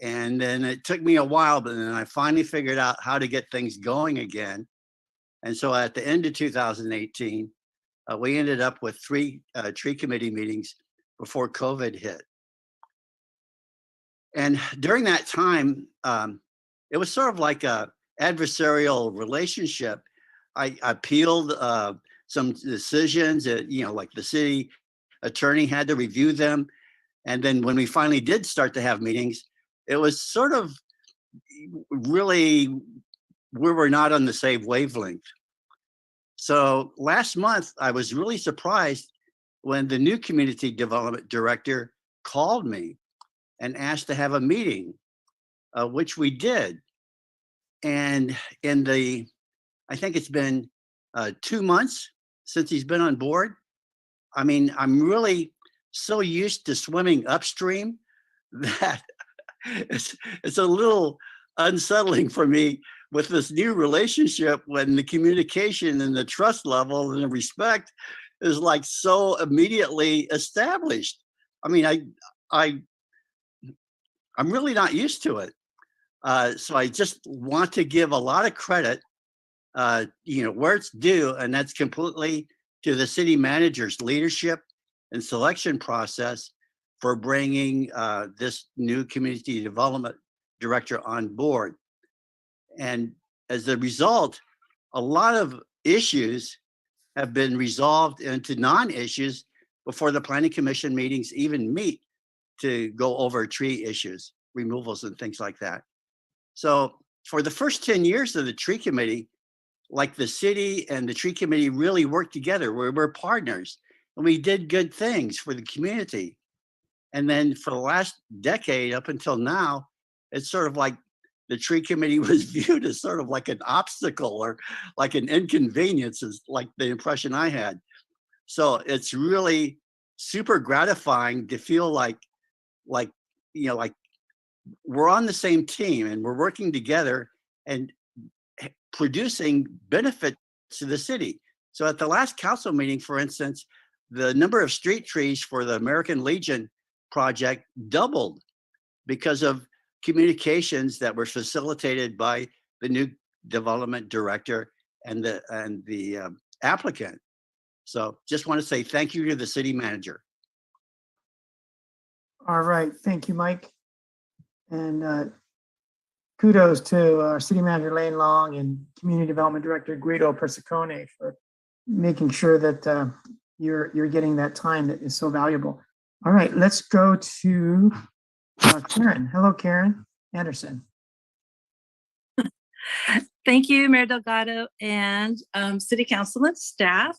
And then it took me a while, but then I finally figured out how to get things going again. And so at the end of 2018, we ended up with 3 tree committee meetings before COVID hit. And during that time, it was sort of like a adversarial relationship. I appealed some decisions that, like the city attorney had to review them. And then when we finally did start to have meetings, it was sort of really, we were not on the same wavelength. So last month, I was really surprised when the new community development director called me and asked to have a meeting, which we did. And I think it's been 2 months since he's been on board. I mean, I'm really so used to swimming upstream that it's a little unsettling for me with this new relationship when the communication and the trust level and the respect is like so immediately established. I mean, I'm really not used to it. So I just want to give a lot of credit, where it's due, and that's completely to the city manager's leadership and selection process for bringing this new community development director on board. And as a result, a lot of issues have been resolved into non-issues before the planning commission meetings even meet to go over tree issues, removals and things like that. So for the first 10 years of the tree committee, like the city and the tree committee really worked together. We're partners and we did good things for the community. And then for the last decade up until now, it's sort of like the tree committee was viewed as sort of like an obstacle or like an inconvenience, is like the impression I had. So it's really super gratifying to feel like we're on the same team and we're working together and producing benefits to the city. So at the last council meeting, for instance, the number of street trees for the American Legion project doubled because of communications that were facilitated by the new development director and the applicant. So just want to say thank you to the city manager. All right, thank you, Mike. And kudos to our city manager, Lane Long, and community development director, Guido Persicone, for making sure that you're getting that time that is so valuable. All right, let's go to Karen. Hello, Karen Anderson. Thank you, Mayor Delgado and City Council and staff.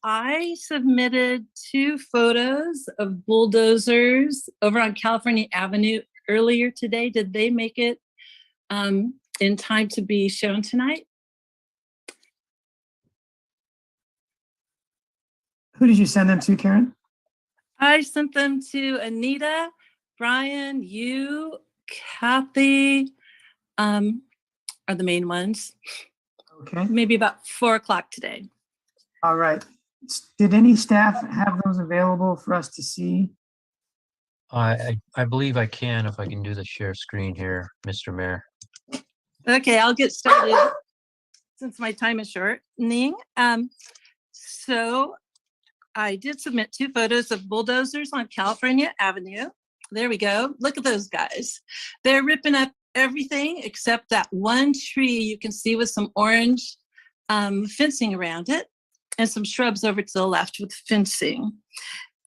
I submitted 2 photos of bulldozers over on California Avenue earlier today. Did they make it in time to be shown tonight? Who did you send them to, Karen? I sent them to Anita, Brian, you, Kathy, are the main ones. Okay. Maybe about 4 o'clock today. All right. Did any staff have those available for us to see? I believe I can if I can do the share screen here, Mr. Mayor. Okay, I'll get started since my time is shortening. So I did submit 2 photos of bulldozers on California Avenue. There we go. Look at those guys. They're ripping up everything except that one tree you can see with some orange fencing around it and some shrubs over to the left with fencing.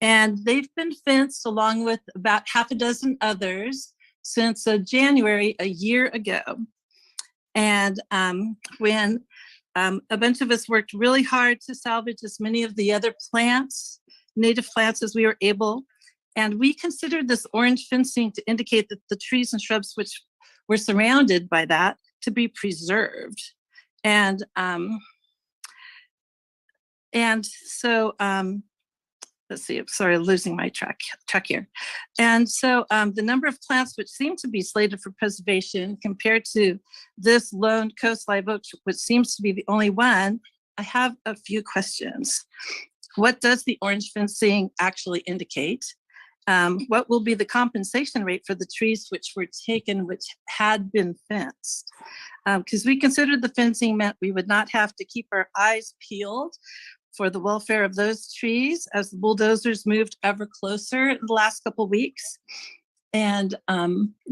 And they've been fenced along with about half a dozen others since January a year ago. And when a bunch of us worked really hard to salvage as many of the other plants, native plants, as we were able. And we considered this orange fencing to indicate that the trees and shrubs which were surrounded by that to be preserved. And so, let's see, I'm sorry, losing my track here. And so the number of plants which seem to be slated for preservation compared to this lone coast live oak, which seems to be the only one, I have a few questions. What does the orange fencing actually indicate? What will be the compensation rate for the trees which were taken, which had been fenced? Because we considered the fencing meant we would not have to keep our eyes peeled for the welfare of those trees as the bulldozers moved ever closer in the last couple of weeks. And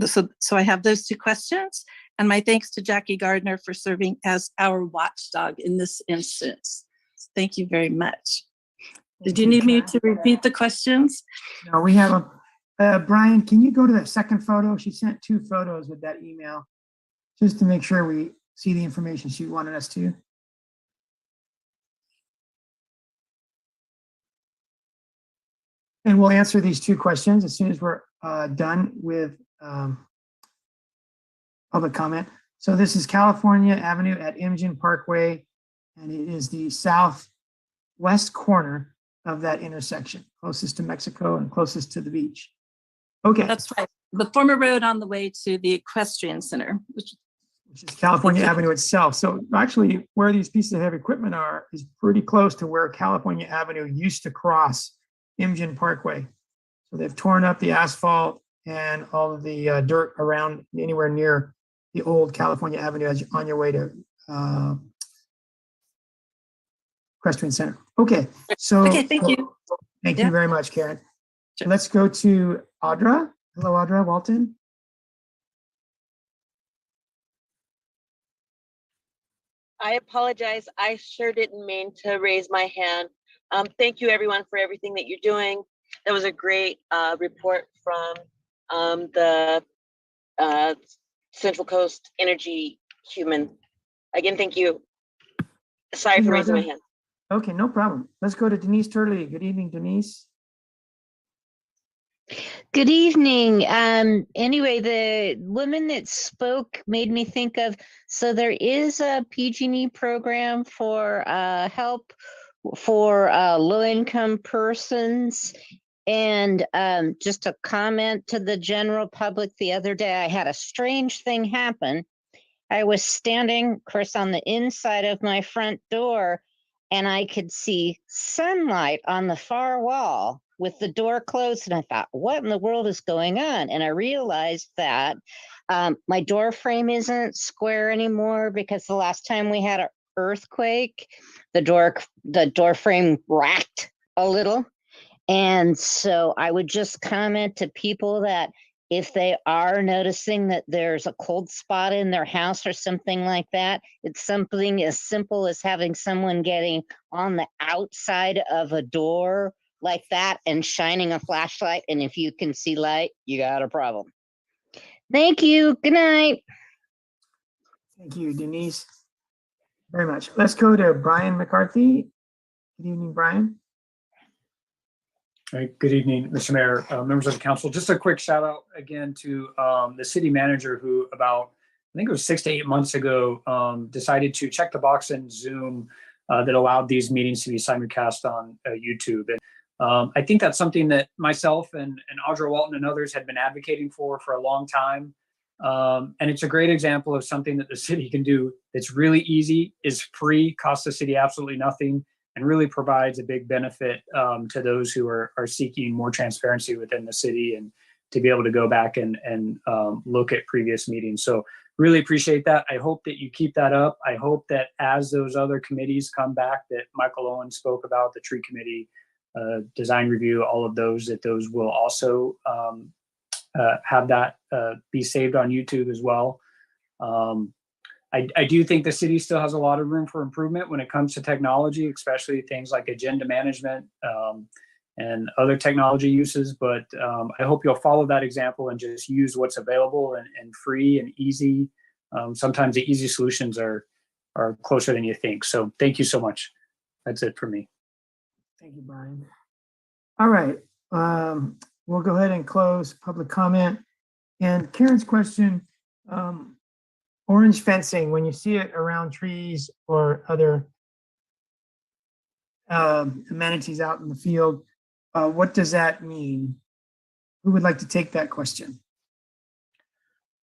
so I have those 2 questions. And my thanks to Jackie Gardner for serving as our watchdog in this instance. Thank you very much. Did you need me to repeat the questions? No, we have Brian, can you go to that second photo? She sent 2 photos with that email, just to make sure we see the information she wanted us to. And we'll answer these 2 questions as soon as we're done with public comment. So this is California Avenue at Imogen Parkway, and it is the southwest corner of that intersection, closest to Mexico and closest to the beach. Okay. That's right. The former road on the way to the equestrian center, which is California Avenue itself. So actually where these pieces of heavy equipment are is pretty close to where California Avenue used to cross Imogen Parkway. So they've torn up the asphalt and all of the dirt around anywhere near the old California Avenue as you're on your way to Equestrian Center. Okay, so okay, thank you. Thank you very much, Karen. Sure. Let's go to Audra. Hello, Audra Walton. I apologize. I sure didn't mean to raise my hand. Thank you, everyone, for everything that you're doing. That was a great report from the Central Coast Energy Human. Again, thank you. Sorry for raising my hand. Okay, no problem. Let's go to Denise Turley. Good evening, Denise. Good evening. Anyway, the woman that spoke made me think of, so there is a PG&E program for help for low-income persons. And just a comment to the general public, the other day I had a strange thing happen. I was standing, of course, on the inside of my front door, and I could see sunlight on the far wall with the door closed. And I thought, what in the world is going on? And I realized that my door frame isn't square anymore because the last time we had an earthquake, the door frame racked a little. And so I would just comment to people that if they are noticing that there's a cold spot in their house or something like that, it's something as simple as having someone getting on the outside of a door like that and shining a flashlight. And if you can see light, you got a problem. Thank you. Good night. Thank you, Denise, very much. Let's go to Brian McCarthy. Good evening, Brian. All right, good evening, Mr. Mayor, members of the council. Just a quick shout out again to the city manager who about, I think it was 6 to 8 months ago, decided to check the box in Zoom that allowed these meetings to be simulcast on YouTube. And I think that's something that myself and Audra Walton and others had been advocating for a long time. And it's a great example of something that the city can do that's really easy, is free, costs the city absolutely nothing, and really provides a big benefit to those who are seeking more transparency within the city and to be able to go back and look at previous meetings. So really appreciate that. I hope that you keep that up. I hope that as those other committees come back that Michael Owen spoke about, the tree committee, design review, all of those, that those will also have that be saved on YouTube as well. I do think the city still has a lot of room for improvement when it comes to technology, especially things like agenda management and other technology uses. But I hope you'll follow that example and just use what's available and free and easy. Sometimes the easy solutions are closer than you think. So thank you so much. That's it for me. Thank you, Brian. All right, we'll go ahead and close public comment. And Karen's question, orange fencing, when you see it around trees or other amenities out in the field, what does that mean? Who would like to take that question?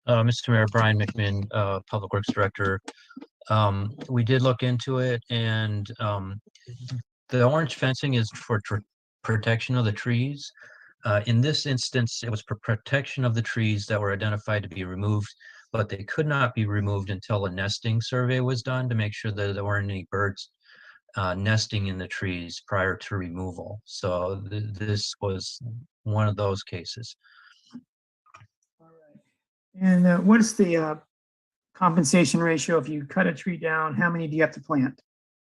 Mr. Mayor, Brian McMinn, Public Works Director. We did look into it, and the orange fencing is for protection of the trees. In this instance, it was for protection of the trees that were identified to be removed, but they could not be removed until a nesting survey was done to make sure that there weren't any birds nesting in the trees prior to removal. So this was one of those cases. And what is the compensation ratio if you cut a tree down? How many do you have to plant?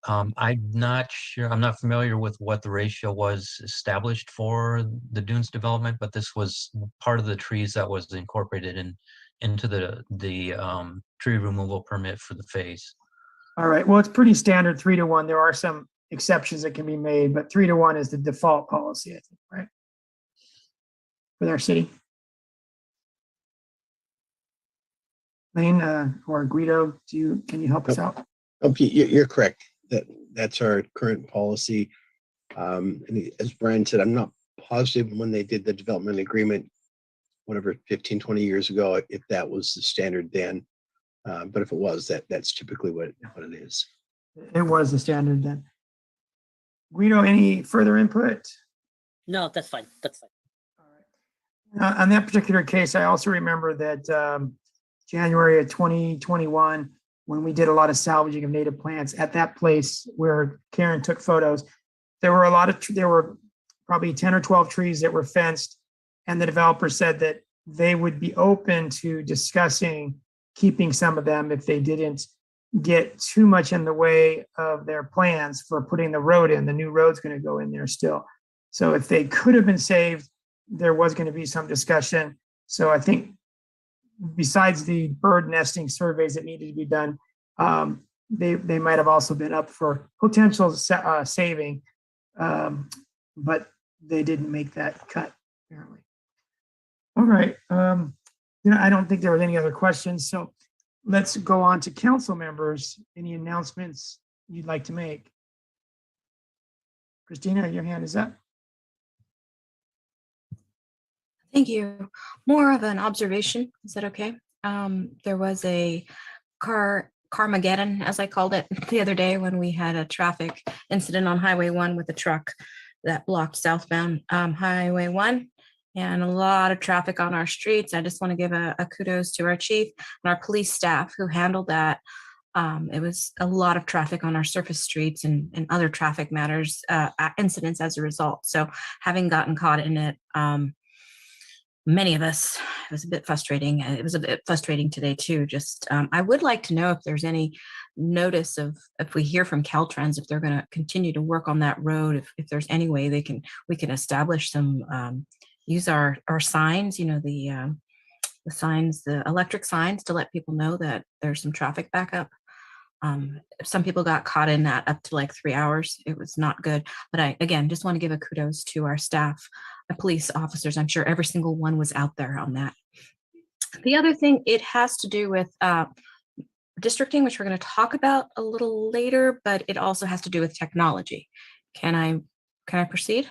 I'm not sure. I'm not familiar with what the ratio was established for the dunes development, but this was part of the trees that was incorporated into the tree removal permit for the phase. All right. Well, it's pretty standard 3-to-1. There are some exceptions that can be made, but 3-to-1 is the default policy, I think, right? With our city. Lane or Guido, can you help us out? You're correct. That's our current policy. And as Brian said, I'm not positive when they did the development agreement, whatever, 15, 20 years ago, if that was the standard then. But if it was, that's typically what it is. It was the standard then. Guido, any further input? No, that's fine. That's fine. On that particular case, I also remember that January of 2021, when we did a lot of salvaging of native plants at that place where Karen took photos, there were probably 10 or 12 trees that were fenced, and the developer said that they would be open to discussing keeping some of them if they didn't get too much in the way of their plans for putting the road in. The new road's going to go in there still. So if they could have been saved, there was going to be some discussion. So I think besides the bird nesting surveys that needed to be done, they might have also been up for potential saving, but they didn't make that cut, apparently. All right. I don't think there was any other questions. So let's go on to council members. Any announcements you'd like to make? Christina, your hand is up. Thank you. More of an observation. Is that okay? There was a Carmageddon, as I called it, the other day when we had a traffic incident on Highway 1 with a truck that blocked southbound Highway 1, and a lot of traffic on our streets. I just want to give a kudos to our chief and our police staff who handled that. It was a lot of traffic on our surface streets and other traffic matters, incidents as a result. So having gotten caught in it, many of us, it was a bit frustrating. It was a bit frustrating today too. Just, I would like to know if there's any notice of, if we hear from Caltrans, if they're going to continue to work on that road, if there's any way we can establish some, use our signs, the signs, the electric signs, to let people know that there's some traffic backup. Some people got caught in that up to like 3 hours. It was not good. But I, again, just want to give a kudos to our staff, the police officers. I'm sure every single one was out there on that. The other thing, it has to do with districting, which we're going to talk about a little later, but it also has to do with technology. Can I proceed?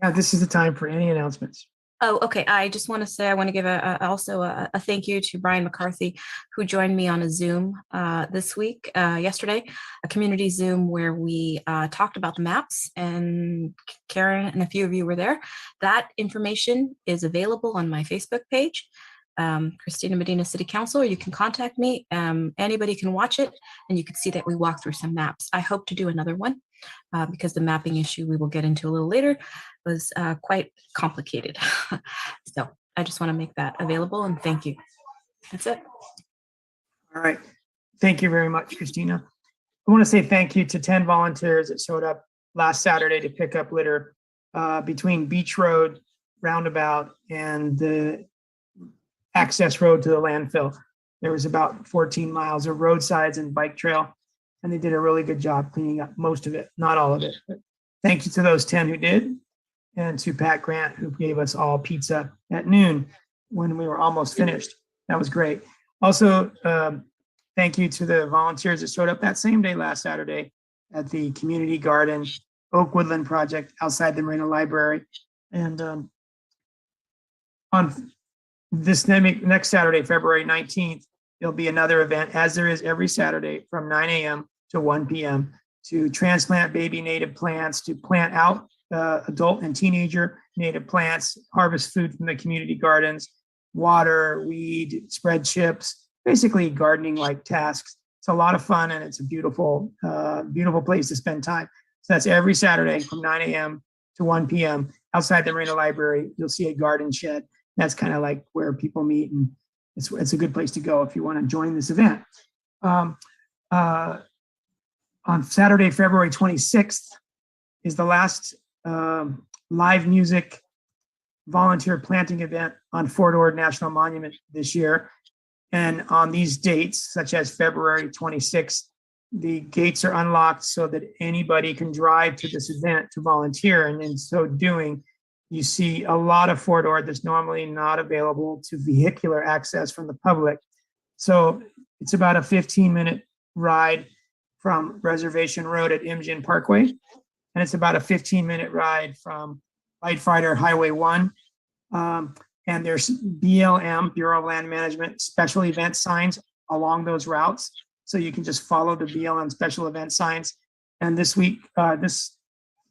Yeah, this is the time for any announcements. Oh, okay. I just want to say I want to give also a thank you to Brian McCarthy, who joined me on a Zoom yesterday, a community Zoom where we talked about the maps, and Karen and a few of you were there. That information is available on my Facebook page. Christina Medina City Council, or you can contact me. Anybody can watch it, and you can see that we walk through some maps. I hope to do another one because the mapping issue we will get into a little later was quite complicated. So I just want to make that available, and thank you. That's it. All right. Thank you very much, Christina. I want to say thank you to 10 volunteers that showed up last Saturday to pick up litter between Beach Road roundabout and the access road to the landfill. There was about 14 miles of roadsides and bike trail, and they did a really good job cleaning up most of it, not all of it. But thank you to those 10 who did, and to Pat Grant, who gave us all pizza at noon when we were almost finished. That was great. Also, thank you to the volunteers that showed up that same day last Saturday at the community garden Oak Woodland project outside the Marina Library. And on this next Saturday, February 19th, there'll be another event, as there is every Saturday, from 9 a.m. to 1 p.m. to transplant baby native plants, to plant out adult and teenager native plants, harvest food from the community gardens, water, weed, spread chips, basically gardening like tasks. It's a lot of fun, and it's a beautiful, beautiful place to spend time. So that's every Saturday from 9 a.m. to 1 p.m. outside the Marina Library. You'll see a garden shed. That's kind of like where people meet, and it's a good place to go if you want to join this event. On Saturday, February 26th is the last live music volunteer planting event on Fort Ord National Monument this year. And on these dates, such as February 26th, the gates are unlocked so that anybody can drive to this event to volunteer. And in so doing, you see a lot of Fort Ord that's normally not available to vehicular access from the public. So it's about a 15-minute ride from Reservation Road at Imjin Parkway. And it's about a 15-minute ride from Light Fighter Highway 1. And there's BLM, Bureau of Land Management, special event signs along those routes. So you can just follow the BLM special event signs. And this week, this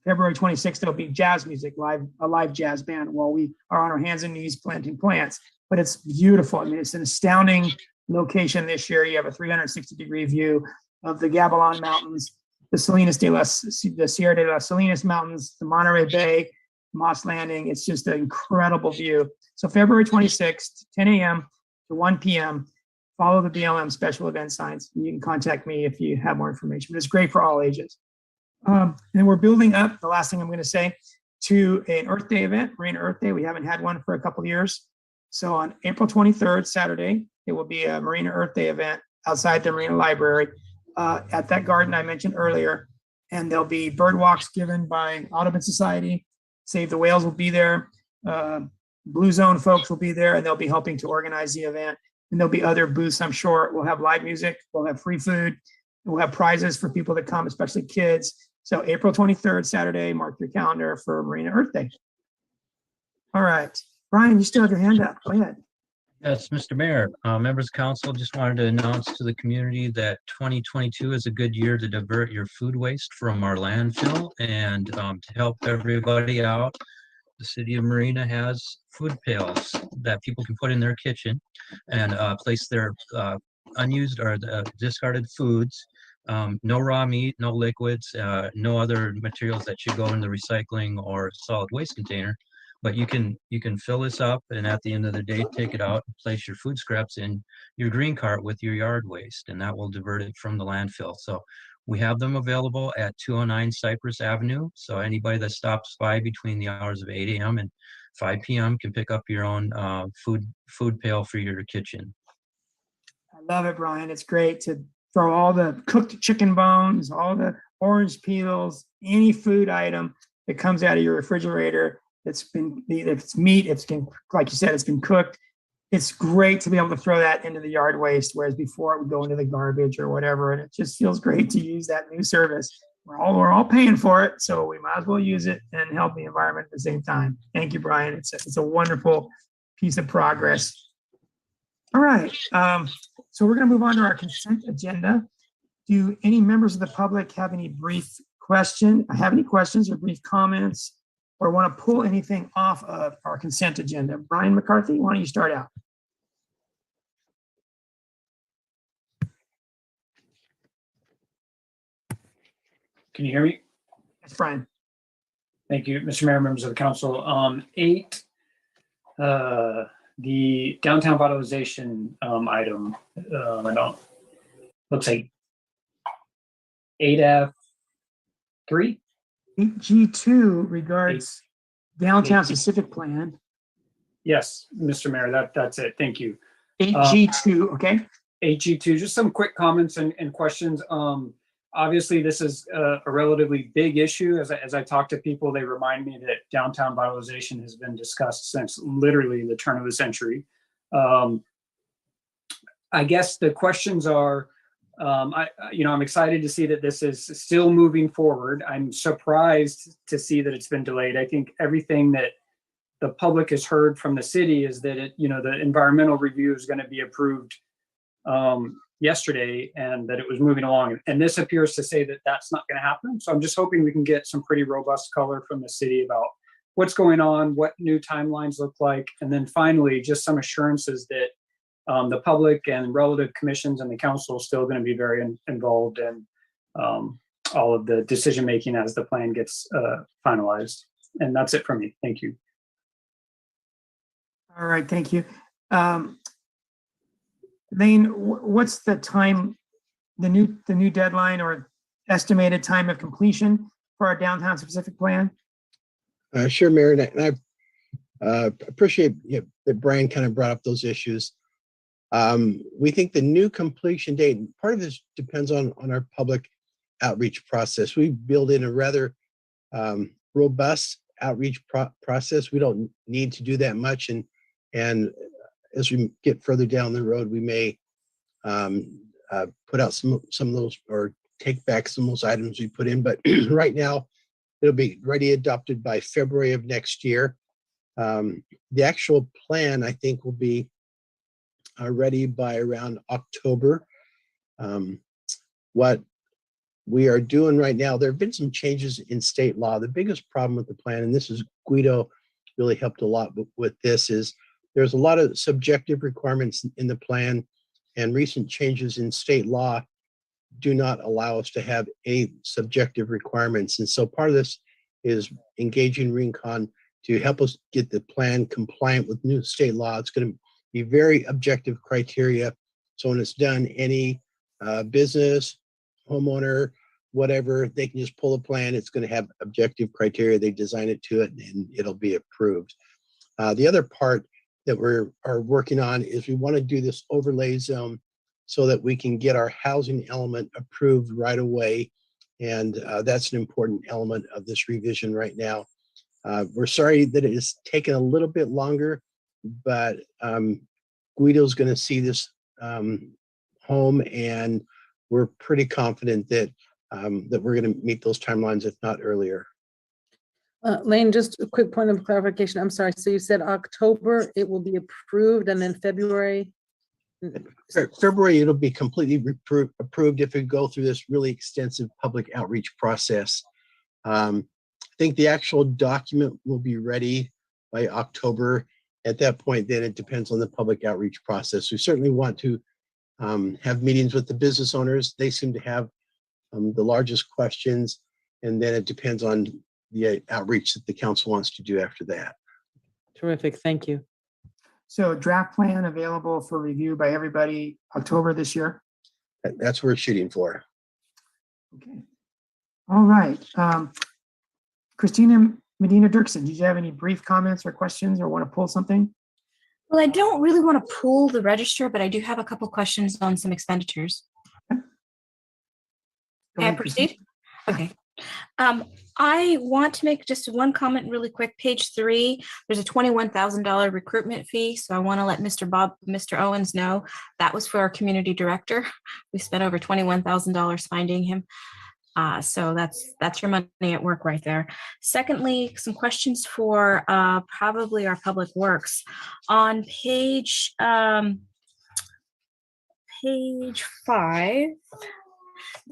February 26th, there'll be jazz music, a live jazz band while we are on our hands and knees planting plants. But it's beautiful. I mean, it's an astounding location this year. You have a 360-degree view of the Gabilan Mountains, the Sierra de las Salinas Mountains, the Monterey Bay, Moss Landing. It's just an incredible view. So February 26th, 10 a.m. to 1 p.m., follow the BLM special event signs. You can contact me if you have more information, but it's great for all ages. And we're building up, the last thing I'm going to say, to an Earth Day event, Marina Earth Day. We haven't had one for a couple of years. So on April 23rd, Saturday, it will be a Marina Earth Day event outside the Marina Library at that garden I mentioned earlier. And there'll be bird walks given by Audubon Society. Save the Whales will be there. Blue Zone folks will be there, and they'll be helping to organize the event. And there'll be other booths, I'm sure. We'll have live music. We'll have free food. We'll have prizes for people that come, especially kids. So April 23rd, Saturday, mark your calendar for Marina Earth Day. All right. Brian, you still have your hand up. Go ahead. Yes, Mr. Mayor, members of council, just wanted to announce to the community that 2022 is a good year to divert your food waste from our landfill, and to help everybody out, the city of Marina has food pails that people can put in their kitchen and place their unused or discarded foods. No raw meat, no liquids, no other materials that should go in the recycling or solid waste container. But you can fill this up, and at the end of the day, take it out and place your food scraps in your green cart with your yard waste, and that will divert it from the landfill. So we have them available at 209 Cypress Avenue. So anybody that stops by between the hours of 8 a.m. and 5 p.m. can pick up your own food pail for your kitchen. I love it, Brian. It's great to throw all the cooked chicken bones, all the orange peels, any food item that comes out of your refrigerator. If it's meat, it's been, like you said, it's been cooked. It's great to be able to throw that into the yard waste, whereas before it would go into the garbage or whatever. And it just feels great to use that new service. We're all paying for it, so we might as well use it and help the environment at the same time. Thank you, Brian. It's a wonderful piece of progress. All right, so we're going to move on to our consent agenda. Do any members of the public have any questions or brief comments, or want to pull anything off of our consent agenda? Brian McCarthy, why don't you start out? Can you hear me? That's Brian. Thank you, Mr. Mayor, members of the council. 8, the downtown vitalization item, I don't, looks like 8F3. G2 regards downtown specific plan. Yes, Mr. Mayor, that's it. Thank you. 8G2, okay? 8G2, just some quick comments and questions. Obviously, this is a relatively big issue. As I talk to people, they remind me that downtown vitalization has been discussed since literally the turn of the century. I guess the questions are, I'm excited to see that this is still moving forward. I'm surprised to see that it's been delayed. I think everything that the public has heard from the city is that the environmental review is going to be approved yesterday, and that it was moving along. And this appears to say that that's not going to happen. So I'm just hoping we can get some pretty robust color from the city about what's going on, what new timelines look like, and then finally, just some assurances that the public and relative commissions and the council are still going to be very involved in all of the decision making as the plan gets finalized. And that's it from me. Thank you. All right, thank you. Lane, what's the time, the new deadline or estimated time of completion for our downtown specific plan? Sure, Mayor, and I appreciate that Brian kind of brought up those issues. We think the new completion date, and part of this depends on our public outreach process. We build in a rather robust outreach process. We don't need to do that much, and as we get further down the road, we may put out some of those or take back some of those items we put in. But right now, it'll be ready adopted by February of next year. The actual plan, I think, will be ready by around October. What we are doing right now, there have been some changes in state law. The biggest problem with the plan, and this is Guido really helped a lot with this, is there's a lot of subjective requirements in the plan, and recent changes in state law do not allow us to have subjective requirements. And so part of this is engaging Rincon to help us get the plan compliant with new state law. It's going to be very objective criteria. So when it's done, any business, homeowner, whatever, they can just pull a plan. It's going to have objective criteria. They design it to it, and it'll be approved. The other part that we are working on is we want to do this overlay zone so that we can get our housing element approved right away. And that's an important element of this revision right now. We're sorry that it has taken a little bit longer, but Guido's going to see this home, and we're pretty confident that that we're going to meet those timelines, if not earlier. Lane, just a quick point of clarification. I'm sorry. So you said October, it will be approved, and then February? February, it'll be completely approved if we go through this really extensive public outreach process. I think the actual document will be ready by October. At that point, then it depends on the public outreach process. We certainly want to have meetings with the business owners. They seem to have the largest questions, and then it depends on the outreach that the council wants to do after that. Terrific. Thank you. So draft plan available for review by everybody October this year? That's what we're shooting for. Okay. All right. Christina Medina Dirksen, did you have any brief comments or questions or want to pull something? Well, I don't really want to pull the register, but I do have a couple questions on some expenditures. May I proceed? Okay. I want to make just one comment really quick. Page 3, there's a $21,000 recruitment fee. So I want to let Mr. Owens know that was for our community director. We spent over $21,000 finding him. So that's your money at work right there. Secondly, some questions for probably our public works. On page 5,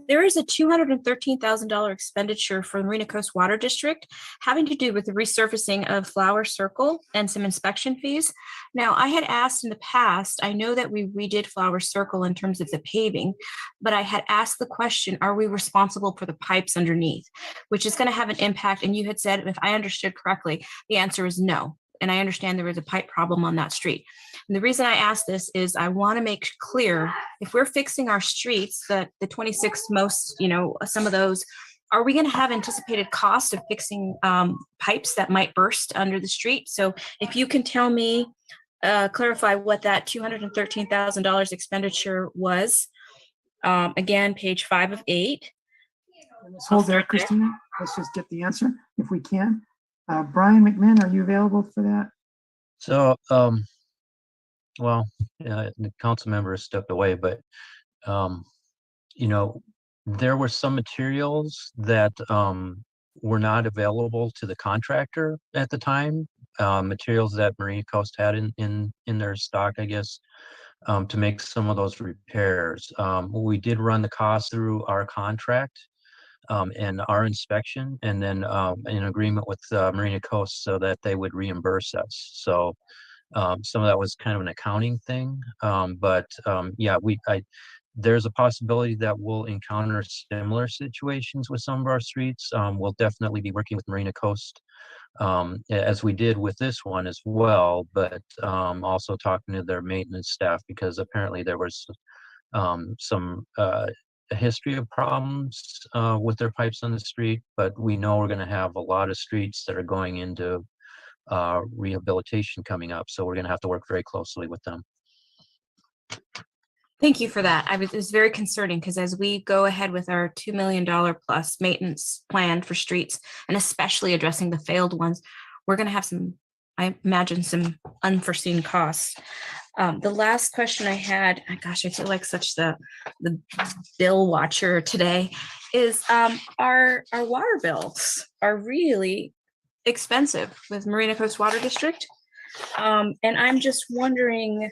There is a $213,000 expenditure for the Marina Coast Water District having to do with the resurfacing of Flower Circle and some inspection fees. Now, I had asked in the past, I know that we redid Flower Circle in terms of the paving, but I had asked the question, are we responsible for the pipes underneath, which is going to have an impact? And you had said, if I understood correctly, the answer is no. And I understand there was a pipe problem on that street. And the reason I ask this is I want to make clear, if we're fixing our streets, the 26 most, some of those, are we going to have anticipated cost of fixing pipes that might burst under the street? So if you can tell me, clarify what that $213,000 expenditure was. Again, page 5 of 8. Let's hold there, Christina. Let's just get the answer if we can. Brian McMahon, are you available for that? So, well, the council member has stepped away, but, there were some materials that were not available to the contractor at the time, materials that Marina Coast had in their stock, I guess, to make some of those repairs. We did run the cost through our contract and our inspection, and then in agreement with Marina Coast so that they would reimburse us. So some of that was kind of an accounting thing, but yeah, there's a possibility that we'll encounter similar situations with some of our streets. We'll definitely be working with Marina Coast as we did with this one as well, but also talking to their maintenance staff, because apparently there was some a history of problems with their pipes on the street, but we know we're going to have a lot of streets that are going into rehabilitation coming up, so we're going to have to work very closely with them. Thank you for that. It was very concerning, because as we go ahead with our $2 million plus maintenance plan for streets, and especially addressing the failed ones, we're going to have some, I imagine, some unforeseen costs. The last question I had, gosh, I feel like such the bill watcher today, is our water bills are really expensive with Marina Coast Water District. And I'm just wondering,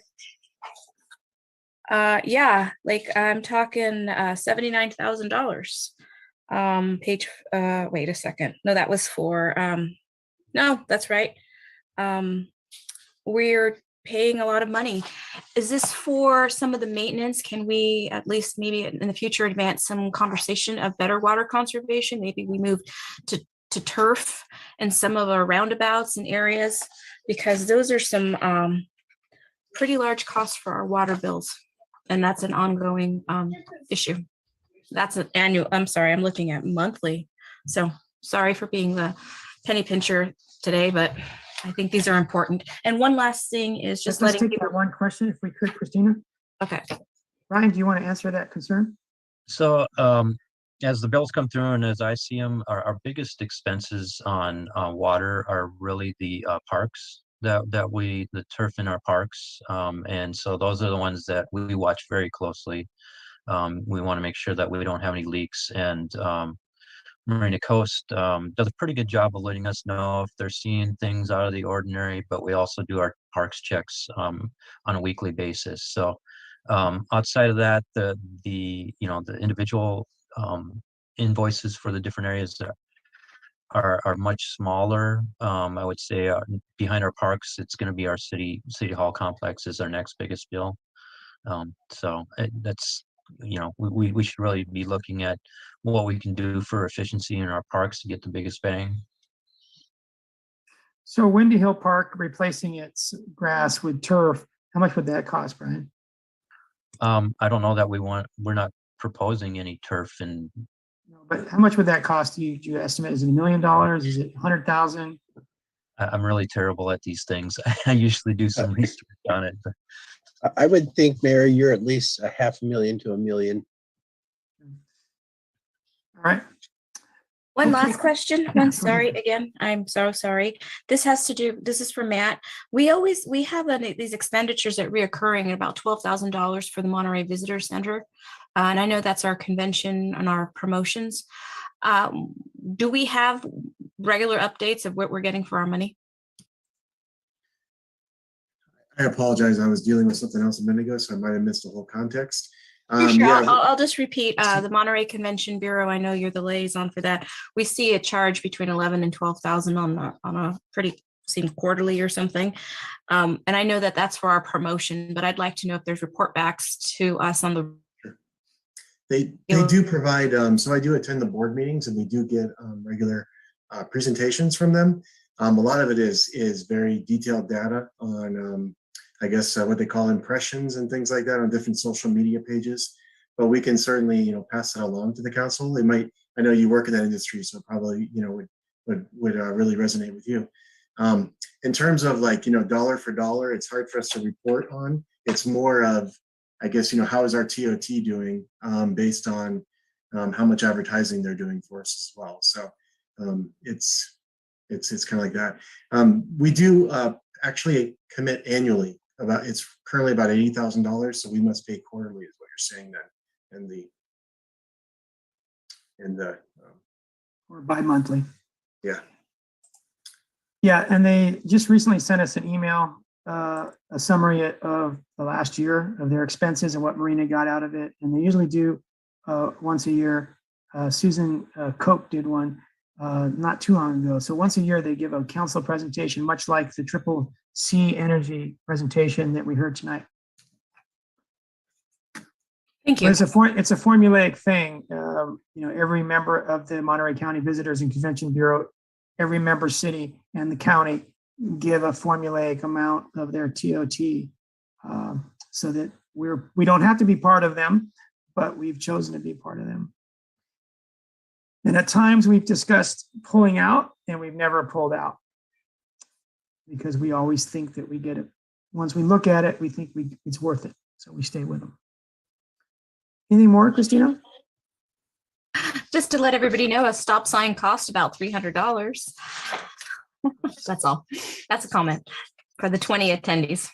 yeah, like I'm talking $79,000. Page, wait a second. No, that was for, no, that's right. We're paying a lot of money. Is this for some of the maintenance? Can we at least maybe in the future advance some conversation of better water conservation? Maybe we move to turf and some of our roundabouts and areas, because those are some pretty large costs for our water bills. And that's an ongoing issue. That's an annual, I'm sorry, I'm looking at monthly. So sorry for being the penny pincher today, but I think these are important. And one last thing is just Let's letting take people. that one question if we could, Christina. Okay. Ryan, do you want to answer that concern? So as the bills come through and as I see them, our biggest expenses on water are really the parks the turf in our parks. And so those are the ones that we watch very closely. We want to make sure that we don't have any leaks, and Marina Coast does a pretty good job of letting us know if they're seeing things out of the ordinary, but we also do our parks checks on a weekly basis. So outside of that, the individual invoices for the different areas that are much smaller. I would say behind our parks, it's going to be our city hall complex is our next biggest bill. So that's, we should really be looking at what we can do for efficiency in our parks to get the biggest bang. So Windy Hill Park replacing its grass with turf, how much would that cost, Brian? I don't know that we're not proposing any turf, and but how much would that cost you? Do you estimate? Is it $1 million? Is it 100,000? I'm really terrible at these things. I usually do some research on it. But I would think, Mayor, you're at least $500,000 to $1 million. All right. One last question. Sorry, again, I'm so sorry. This is for Matt. We have these expenditures that reoccurring at about $12,000 for the Monterey Visitor Center. And I know that's our convention and our promotions. Do we have regular updates of what we're getting for our money? I apologize. I was dealing with something else a minute ago, so I might have missed the whole context. Sure, Yeah, I'll just repeat, the Monterey Convention Bureau, I know you're the liaison for that. We see a charge between 11 and 12,000 on a pretty, seems quarterly or something. And I know that that's for our promotion, but I'd like to know if there's report backs to us on the. they do provide, so I do attend the board meetings and we do get regular presentations from them. A lot of it is very detailed data on, I guess, what they call impressions and things like that on different social media pages. But we can certainly, pass that along to the council. It might, I know you work in that industry, so probably, would really resonate with you. In terms of like, dollar for dollar, it's hard for us to report on. It's more of, I guess, how is our TOT doing based on how much advertising they're doing for us as well. So it's kind of like that. We do actually commit annually. It's currently about $80,000, so we must pay quarterly, is what you're saying then, Or bi-monthly. Yeah. Yeah, and they just recently sent us an email, a summary of the last year of their expenses and what Marina got out of it. And they usually do once a year. Susan Koch did one not too long ago. So once a year, they give a council presentation, much like the Triple C Energy presentation that we heard tonight. Thank you. It's a formulaic thing. Every member of the Monterey County Visitors and Convention Bureau, every member city and the county give a formulaic amount of their TOT, so that we don't have to be part of them, but we've chosen to be part of them. And at times we've discussed pulling out, and we've never pulled out because we always think that we get it. Once we look at it, we think it's worth it, so we stay with them. Anything more, Christina? Just to let everybody know, a stop sign cost about $300. That's all. That's a comment for the 20 attendees.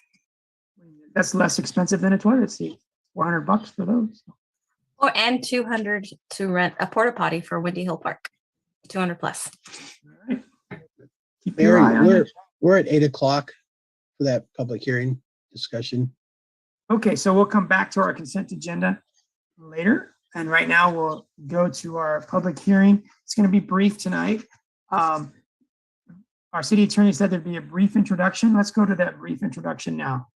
That's less expensive than a toilet seat. $400 for those. Oh, and 200 to rent a porta potty for Windy Hill Park. 200 plus. Keep your eye on it. We're at 8 o'clock for that public hearing discussion. Okay, so we'll come back to our consent agenda later. And right now we'll go to our public hearing. It's going to be brief tonight. Our city attorney said there'd be a brief introduction. Let's go to that brief introduction now.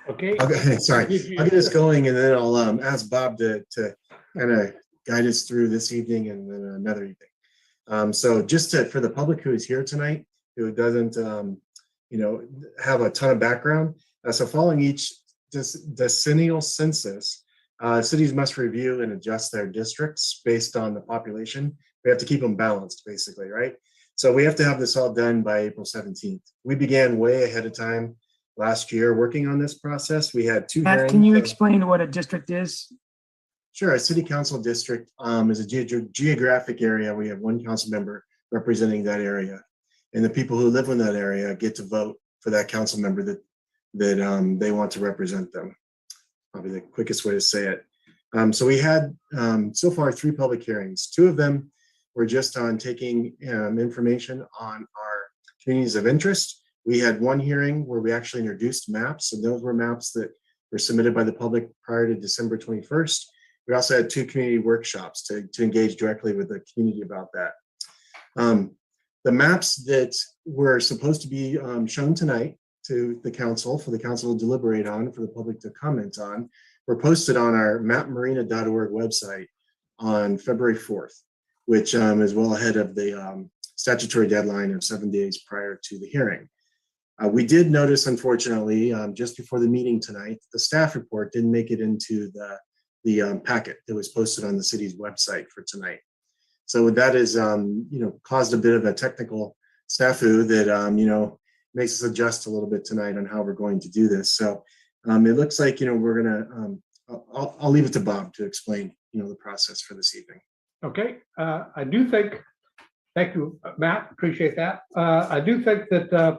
Okay, sorry. I'll get us going and then I'll ask Bob to kind of guide us through this evening and then another evening. So just for the public who is here tonight, who doesn't have a ton of background. So following each decennial census, cities must review and adjust their districts based on the population. We have to keep them balanced, basically, right? So we have to have this all done by April 17th. We began way ahead of time last year working on this process. We had two Matt, can you explain what a district is? Sure. A city council district is a geographic area. We have one council member representing that area. And the people who live in that area get to vote for that council member that they want to represent them. Probably the quickest way to say it. So we had so far 3 public hearings. 2 of them were just on taking information on our communities of interest. We had one hearing where we actually introduced maps, and those were maps that were submitted by the public prior to December 21st. We also had 2 community workshops to engage directly with the community about that. The maps that were supposed to be shown tonight to the council, for the council to deliberate on, for the public to comment on, were posted on our mapmarina.org website on February 4th, which is well ahead of the statutory deadline of 7 days prior to the hearing. We did notice, unfortunately, just before the meeting tonight, the staff report didn't make it into the packet that was posted on the city's website for tonight. So that is, caused a bit of a technical snafu that, makes us adjust a little bit tonight on how we're going to do this. So it looks like, we're gonna, I'll leave it to Bob to explain, the process for this evening. Okay, I do think, thank you, Matt, appreciate that. I do think that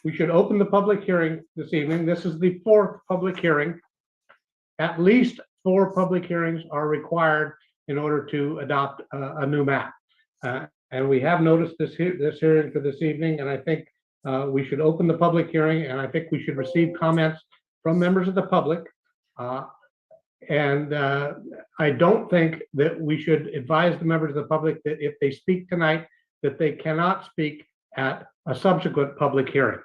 we should open the public hearing this evening. This is the 4th public hearing. At least 4 public hearings are required in order to adopt a new map. And we have noticed this hearing for this evening, and I think we should open the public hearing, and I think we should receive comments from members of the public. And I don't think that we should advise the members of the public that if they speak tonight, that they cannot speak at a subsequent public hearing.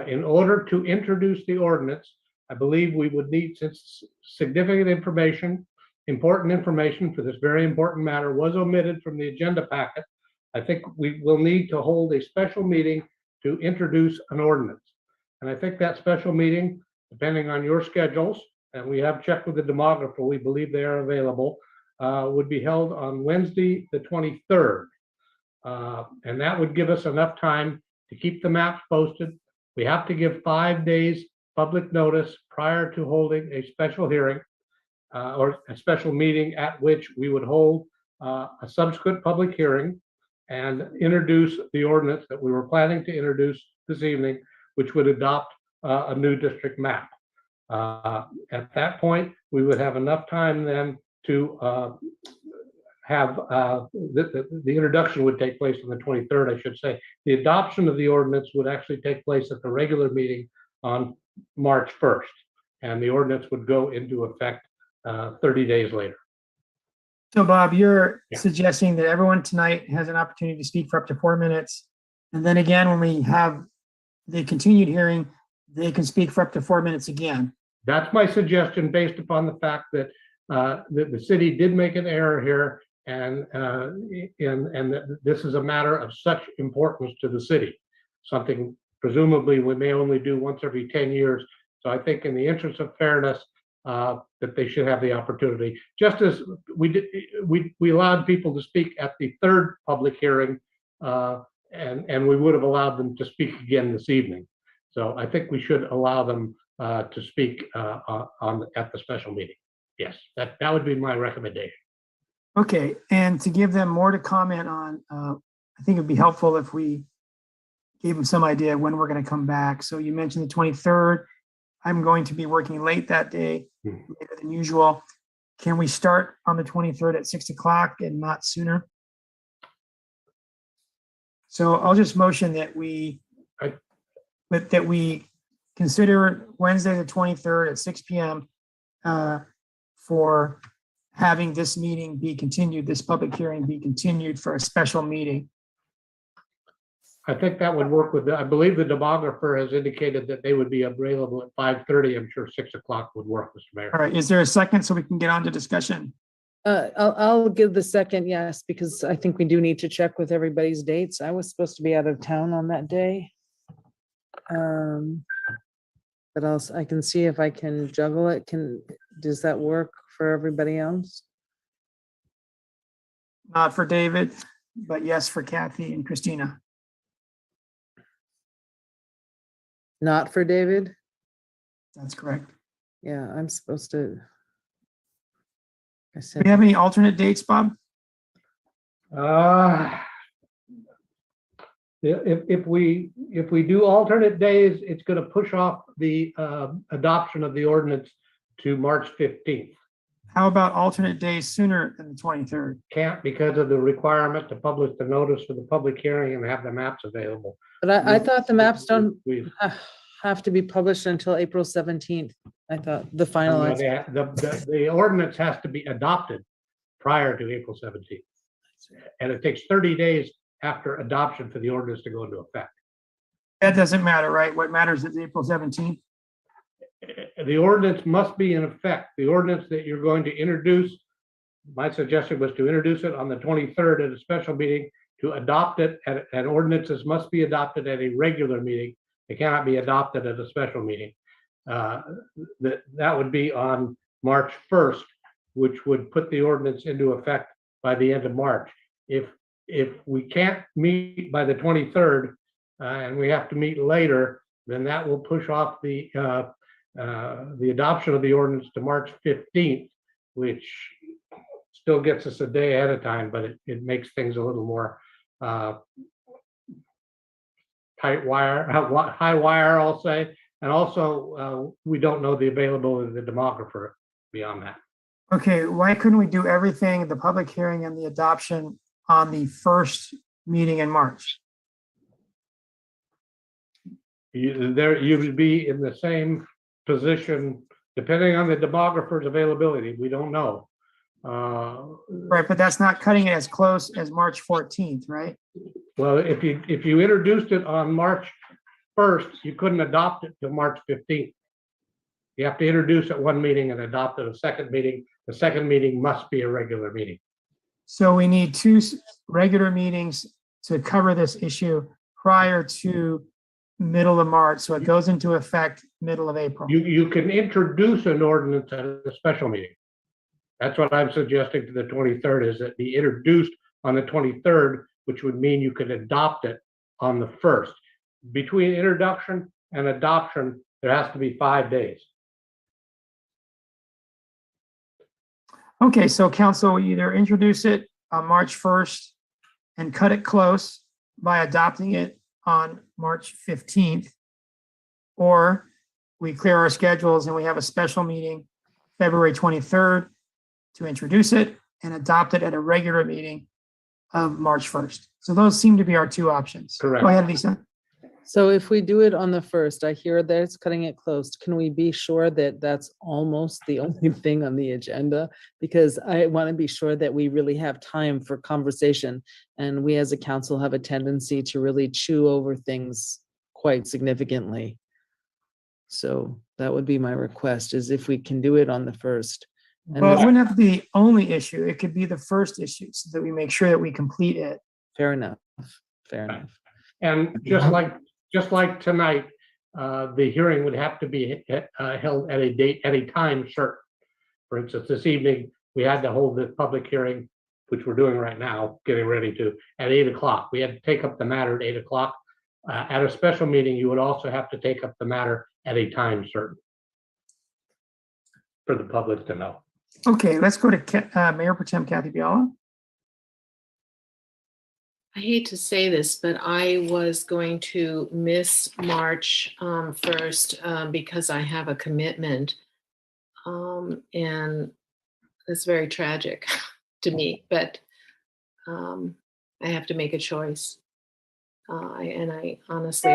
In order to introduce the ordinance, I believe we would need, since significant information, important information for this very important matter was omitted from the agenda packet, I think we will need to hold a special meeting to introduce an ordinance. And I think that special meeting, depending on your schedules, and we have checked with the demographer, we believe they are available, would be held on Wednesday, the 23rd. And that would give us enough time to keep the maps posted. We have to give 5 days public notice prior to holding a special hearing or a special meeting at which we would hold a subsequent public hearing and introduce the ordinance that we were planning to introduce this evening, which would adopt a new district map. At that point, we would have enough time then to have the introduction would take place on the 23rd, I should say. The adoption of the ordinance would actually take place at the regular meeting on March 1st, and the ordinance would go into effect 30 days later. So Bob, you're Yeah. suggesting that everyone tonight has an opportunity to speak for up to 4 minutes. And then again, when we have the continued hearing, they can speak for up to 4 minutes again. That's my suggestion based upon the fact that the city did make an error here, and that this is a matter of such importance to the city. Something presumably we may only do once every 10 years. So I think in the interest of fairness, that they should have the opportunity. Just as we allowed people to speak at the third public hearing, and we would have allowed them to speak again this evening. So I think we should allow them to speak at the special meeting. Yes, that would be my recommendation. Okay, and to give them more to comment on, I think it'd be helpful if we gave them some idea when we're going to come back. So you mentioned the 23rd. I'm going to be working late that day, later than usual. Can we start on the 23rd at 6 o'clock and not sooner? So I'll just motion that we consider Wednesday, the 23rd at 6 p.m. For having this meeting be continued, this public hearing be continued for a special meeting. I think that would work with, I believe the demographer has indicated that they would be available at 5:30. I'm sure 6 o'clock would work, Mr. Mayor. All right, is there a second so we can get on to discussion? I'll give the second, yes, because I think we do need to check with everybody's dates. I was supposed to be out of town on that day. But else I can see if I can juggle it. Does that work for everybody else? Not for David, but yes for Kathy and Christina. Not for David? That's correct. Yeah, I'm supposed to. Do we have any alternate dates, Bob? If we do alternate days, it's going to push off the adoption of the ordinance to March 15th. How about alternate days sooner than the 23rd? Can't, because of the requirement to publish the notice for the public hearing and have the maps available. But I thought the maps don't have to be published until April 17th. I thought the final. The ordinance has to be adopted prior to April 17th. And it takes 30 days after adoption for the ordinance to go into effect. That doesn't matter, right? What matters is April 17th. The ordinance must be in effect. The ordinance that you're going to introduce, my suggestion was to introduce it on the 23rd at a special meeting, to adopt it, and ordinances must be adopted at a regular meeting. They cannot be adopted at a special meeting. That would be on March 1st, which would put the ordinance into effect by the end of March. If we can't meet by the 23rd and we have to meet later, then that will push off the adoption of the ordinance to March 15th, which still gets us a day ahead of time, but it makes things a little more tight wire, high wire, I'll say. And also, we don't know the availability of the demographer beyond that. Okay, why couldn't we do everything, the public hearing and the adoption on the first meeting in March? You would be in the same position, depending on the demographer's availability. We don't know. Right, but that's not cutting it as close as March 14th, right? Well, if you introduced it on March 1st, you couldn't adopt it till March 15th. You have to introduce at one meeting and adopt at a second meeting. The second meeting must be a regular meeting. So we need two regular meetings to cover this issue prior to middle of March. So it goes into effect middle of April. You can introduce an ordinance at a special meeting. That's what I'm suggesting to the 23rd, is that be introduced on the 23rd, which would mean you could adopt it on the 1st. Between introduction and adoption, there has to be 5 days. Okay, so council will either introduce it on March 1st and cut it close by adopting it on March 15th, or we clear our schedules and we have a special meeting February 23rd to introduce it and adopt it at a regular meeting of March 1st. So those seem to be our two options. Correct. Go ahead, Lisa. So if we do it on the 1st, I hear that it's cutting it close. Can we be sure that that's almost the only thing on the agenda? Because I want to be sure that we really have time for conversation. And we as a council have a tendency to really chew over things quite significantly. So that would be my request, is if we can do it on the 1st. And Well, it this- wouldn't have to be the only issue. It could be the first issue so that we make sure that we complete it. Fair enough. Fair enough. And just like tonight, the hearing would have to be held at a date, at a time certain. For instance, this evening, we had to hold the public hearing, which we're doing right now, getting ready to, at 8 o'clock. We had to take up the matter at 8 o'clock. At a special meeting, you would also have to take up the matter at a time certain for the public to know. Okay, let's go to Mayor Pro Tem Kathy Biala. I hate to say this, but I was going to miss March 1st because I have a commitment. And it's very tragic to me, but I have to make a choice. I honestly,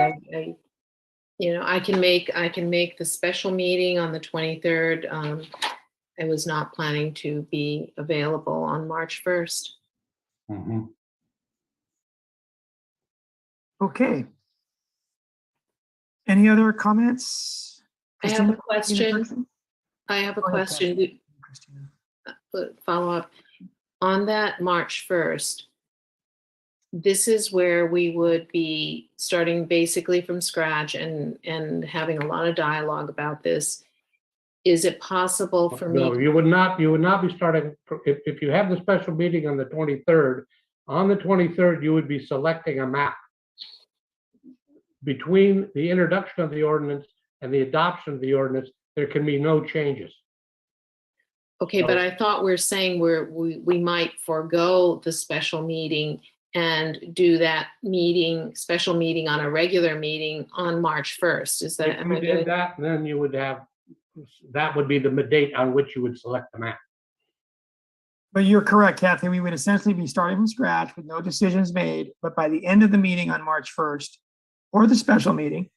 I can make the special meeting on the 23rd. I was not planning to be available on March 1st. Okay. Any other comments? I have a Christina? question. I have a Go ahead, question. Follow up. On that March 1st, this is where we would be starting basically from scratch and having a lot of dialogue about this. Is it possible for me? No, you would not be starting, if you have the special meeting on the 23rd, on the 23rd, you would be selecting a map. Between the introduction of the ordinance and the adoption of the ordinance, there can be no changes. Okay, but I thought we're saying we might forego the special meeting and do that special meeting on a regular meeting on March 1st. Is that? If you did that, then you would have, that would be the date on which you would select the map. But you're correct, Kathy. We would essentially be starting from scratch with no decisions made. But by the end of the meeting on March 1st, or the special meeting,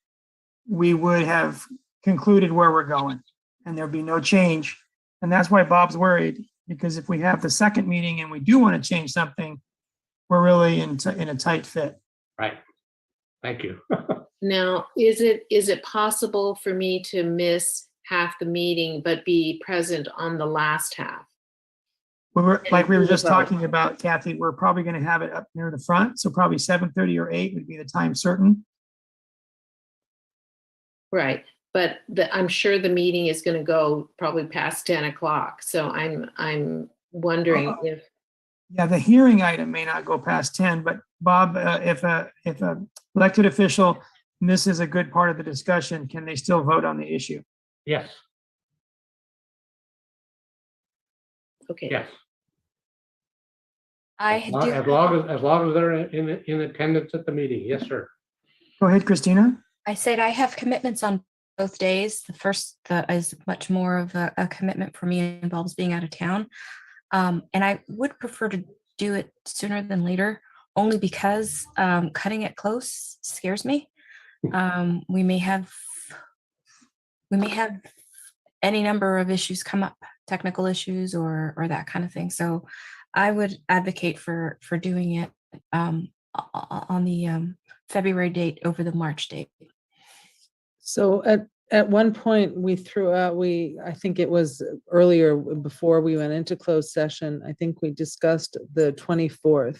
we would have concluded where we're going and there'd be no change. And that's why Bob's worried, because if we have the second meeting and we do want to change something, we're really in a tight fit. Right. Thank you. Now, is it possible for me to miss half the meeting but be present on the last half? We were just talking about, Kathy, we're probably going to have it up near the front. So probably 7:30 or 8 would be the time certain. Right, but I'm sure the meeting is going to go probably past 10 o'clock. So I'm wondering if. Yeah, the hearing item may not go past 10, but Bob, if a elected official misses a good part of the discussion, can they still vote on the issue? Yes. Okay. Yes. I do. As long as they're in attendance at the meeting. Yes, sir. Go ahead, Christina. I said I have commitments on both days. The first is much more of a commitment for me, involves being out of town. And I would prefer to do it sooner than later, only because cutting it close scares me. We may have any number of issues come up, technical issues or that kind of thing. So I would advocate for doing it on the February date over the March date. So at one point we threw out, I think it was earlier before we went into closed session, I think we discussed the 24th.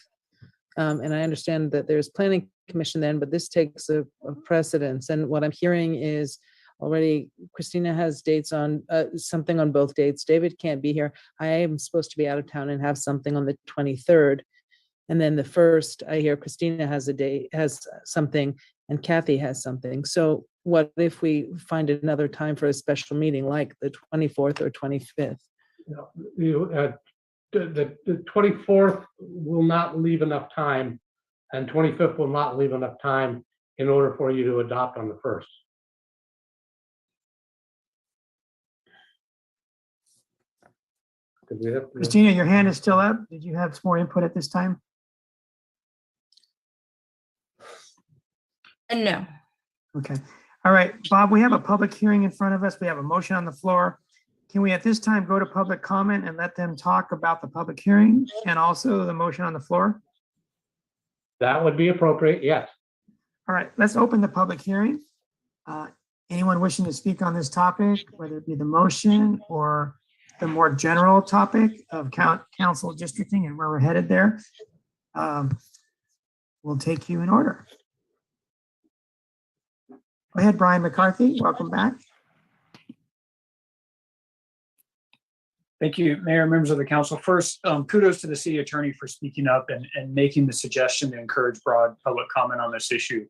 And I understand that there's planning commission then, but this takes a precedence. And what I'm hearing is already Christina has dates on something on both dates. David can't be here. I am supposed to be out of town and have something on the 23rd. And then the 1st, I hear Christina has a date, has something, and Kathy has something. So what if we find another time for a special meeting, like the 24th or 25th? The 24th will not leave enough time, and 25th will not leave enough time in order for you to adopt on the 1st. Christina, your hand is still up. Did you have more input at this time? No. Okay. All right, Bob, we have a public hearing in front of us. We have a motion on the floor. Can we at this time go to public comment and let them talk about the public hearing and also the motion on the floor? That would be appropriate, yes. All right, let's open the public hearing. Anyone wishing to speak on this topic, whether it be the motion or the more general topic of council districting and where we're headed there, we'll take you in order. Go ahead, Brian McCarthy. Welcome back. Thank you, Mayor, members of the council. First, kudos to the city attorney for speaking up and making the suggestion to encourage broad public comment on this issue.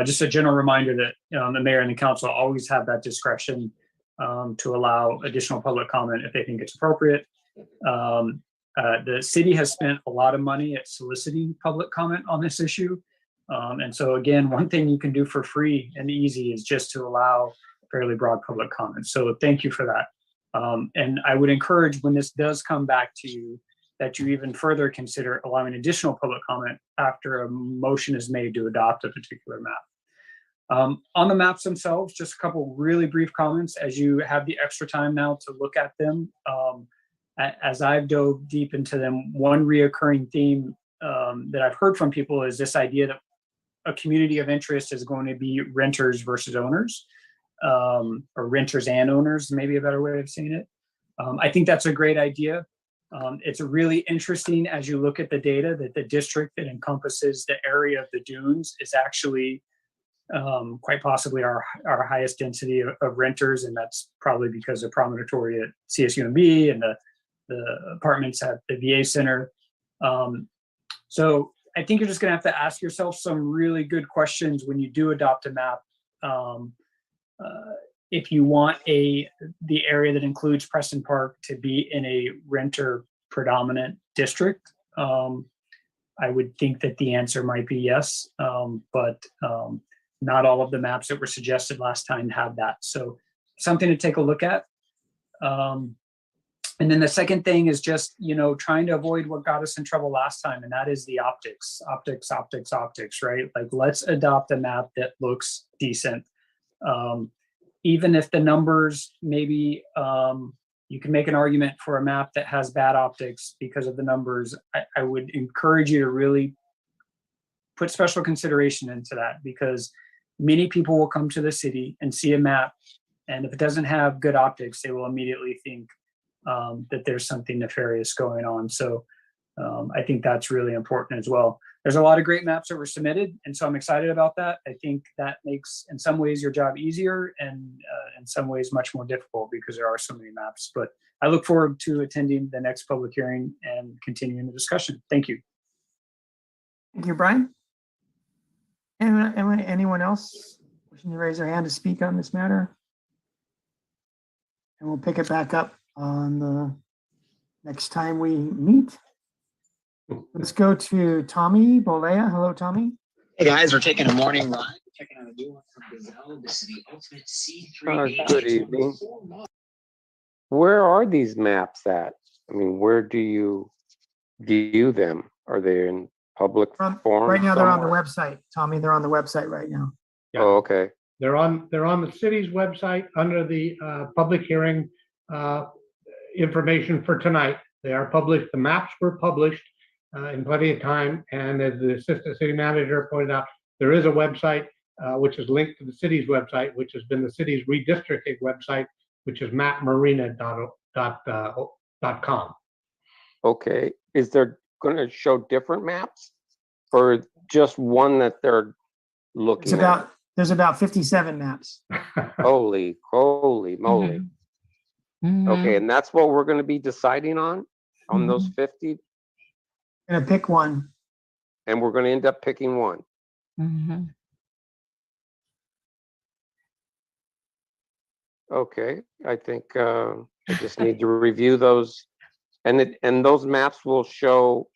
Just a general reminder that the mayor and the council always have that discretion to allow additional public comment if they think it's appropriate. The city has spent a lot of money at soliciting public comment on this issue. And so again, one thing you can do for free and easy is just to allow fairly broad public comment. So thank you for that. And I would encourage when this does come back to you, that you even further consider allowing additional public comment after a motion is made to adopt a particular map. On the maps themselves, just a couple really brief comments as you have the extra time now to look at them. As I've dove deep into them, one reoccurring theme that I've heard from people is this idea that a community of interest is going to be renters versus owners. Or renters and owners, maybe a better way of saying it. I think that's a great idea. It's really interesting as you look at the data that the district that encompasses the area of the dunes is actually quite possibly our highest density of renters, and that's probably because of promontory at CSUMB and the apartments at the VA Center. So I think you're just going to have to ask yourself some really good questions when you do adopt a map. If you want the area that includes Preston Park to be in a renter predominant district, I would think that the answer might be yes, but not all of the maps that were suggested last time have that. So something to take a look at. And then the second thing is just, trying to avoid what got us in trouble last time, and that is the optics, right? Like, let's adopt a map that looks decent. Even if the numbers, maybe you can make an argument for a map that has bad optics because of the numbers. I would encourage you to really put special consideration into that, because many people will come to the city and see a map, and if it doesn't have good optics, they will immediately think that there's something nefarious going on. So I think that's really important as well. There's a lot of great maps that were submitted, and so I'm excited about that. I think that makes, in some ways, your job easier, and in some ways much more difficult because there are so many maps. But I look forward to attending the next public hearing and continuing the discussion. Thank you. Thank you, Brian. Anyone else wishing to raise their hand to speak on this matter? And we'll pick it back up on the next time we meet. Let's go to Tommy Bolea. Hello, Tommy. Hey guys, we're taking a morning ride. Checking out a new one from Gazelle. This is the ultimate C3. Good evening. Where are these maps at? I mean, where do you view them? Are they in public forum? Right now, they're on the website, Tommy. They're on the website right now. Oh, okay. They're on the city's website under the public hearing information for tonight. They are published. The maps were published in plenty of time. And as the assistant city manager pointed out, there is a website which is linked to the city's website, which has been the city's redistricting website, which is mapmarina.com. Okay. Is there going to show different maps or just one that they're looking at? There's about 57 maps. Holy moly. Okay, and that's what we're going to be deciding on those 50, Gonna pick one. and we're going to end up picking one. Okay, I think I just need to review those, and those maps will show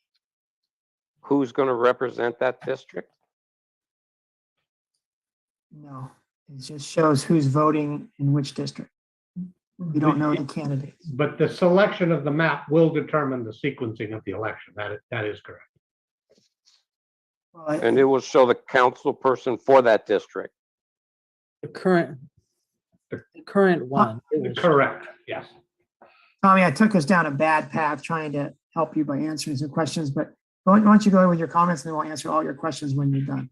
who's going to represent that district. No, it just shows who's voting in which district. We don't know the candidates. But the selection of the map will determine the sequencing of the election. That is correct. And it will show the council person for that district. The current one. Correct, yes. Tommy, I took us down a bad path trying to help you by answering some questions, but why don't you go with your comments and then we'll answer all your questions when you're done.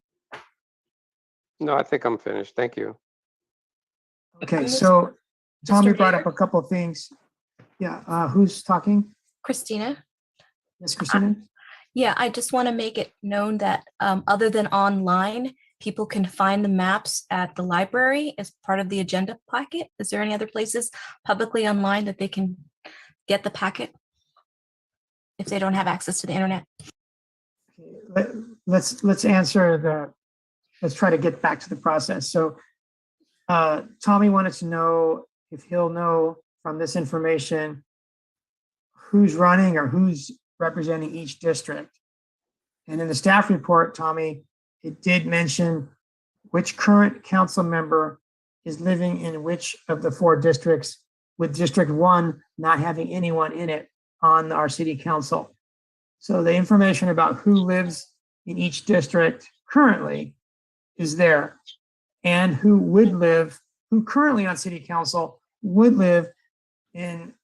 No, I think I'm finished. Thank you. Okay, so Tommy brought up a couple of things. Yeah, who's talking? Christina. Yes, Christina. Yeah, I just want to make it known that other than online, people can find the maps at the library as part of the agenda packet. Is there any other places publicly online that they can get the packet if they don't have access to the internet? Let's answer let's try to get back to the process. So Tommy wanted to know if he'll know from this information who's running or who's representing each district. And in the staff report, Tommy, it did mention which current council member is living in which of the 4 districts, with District 1 not having anyone in it on our city council. So the information about who lives in each district currently is there, and who currently on city council would live in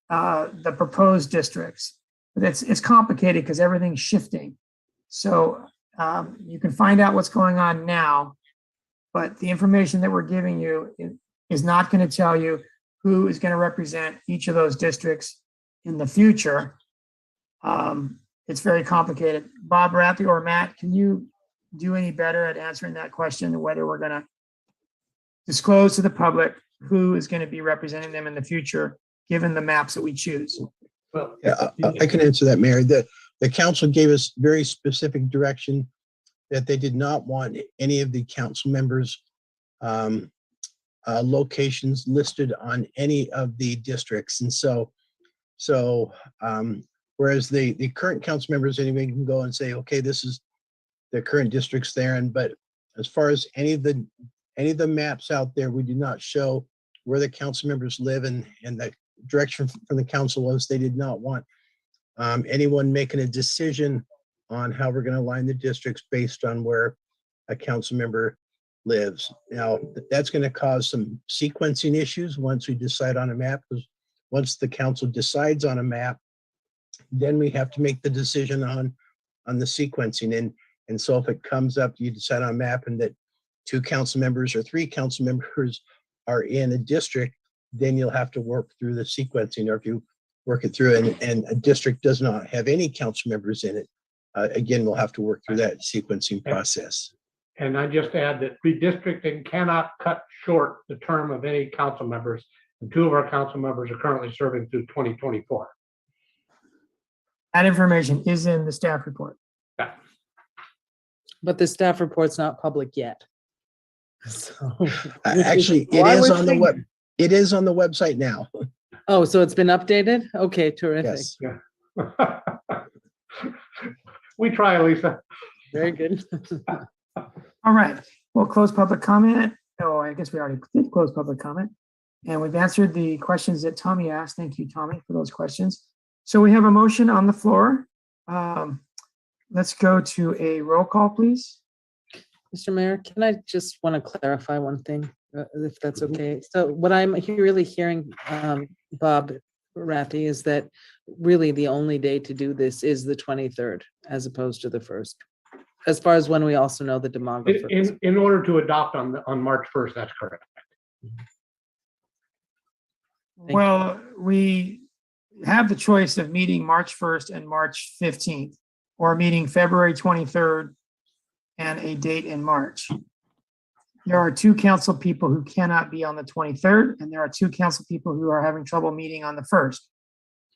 the proposed districts. But it's complicated because everything's shifting. So you can find out what's going on now, but the information that we're giving you is not going to tell you who is going to represent each of those districts in the future. It's very complicated. Bob Rathie or Matt, can you do any better at answering that question, whether we're going to disclose to the public who is going to be representing them in the future, given the maps that we choose? Well, yeah, I can answer that, Mayor. The council gave us very specific direction that they did not want any of the council members' locations listed on any of the districts. And so whereas the current council members anyway can go and say, okay, this is the current districts there. But as far as any of the maps out there, we do not show where the council members live, and the direction from the council was they did not want anyone making a decision on how we're going to align the districts based on where a council member lives. Now, that's going to cause some sequencing issues once we decide on a map, because once the council decides on a map, then we have to make the decision on the sequencing. And so if it comes up, you decide on a map and that 2 council members or 3 council members are in a district, then you'll have to work through the sequencing. Or if you work it through and a district does not have any council members in it, again, we'll have to work through that sequencing process. And I just add that redistricting cannot cut short the term of any council members. And 2 of our council members are currently serving through 2024. That information is in the staff report. Yeah. But the staff report's not public yet. So actually, it is on the web. It is on the website now. Oh, so it's been updated? Okay, terrific. Yes. Yeah. We try, Lisa. Very good. All right, we'll close public comment. Oh, I guess we already did close public comment. And we've answered the questions that Tommy asked. Thank you, Tommy, for those questions. So we have a motion on the floor. Let's go to a roll call, please. Mr. Mayor, can I just want to clarify one thing, if that's okay? So what I'm really hearing, Bob Rafi, is that really the only day to do this is the 23rd, as opposed to the 1st. As far as when we also know the demographer. In order to adopt on March 1st, that's correct. Well, we have the choice of meeting March 1st and March 15th, or meeting February 23rd and a date in March. There are 2 council people who cannot be on the 23rd, and there are 2 council people who are having trouble meeting on the 1st.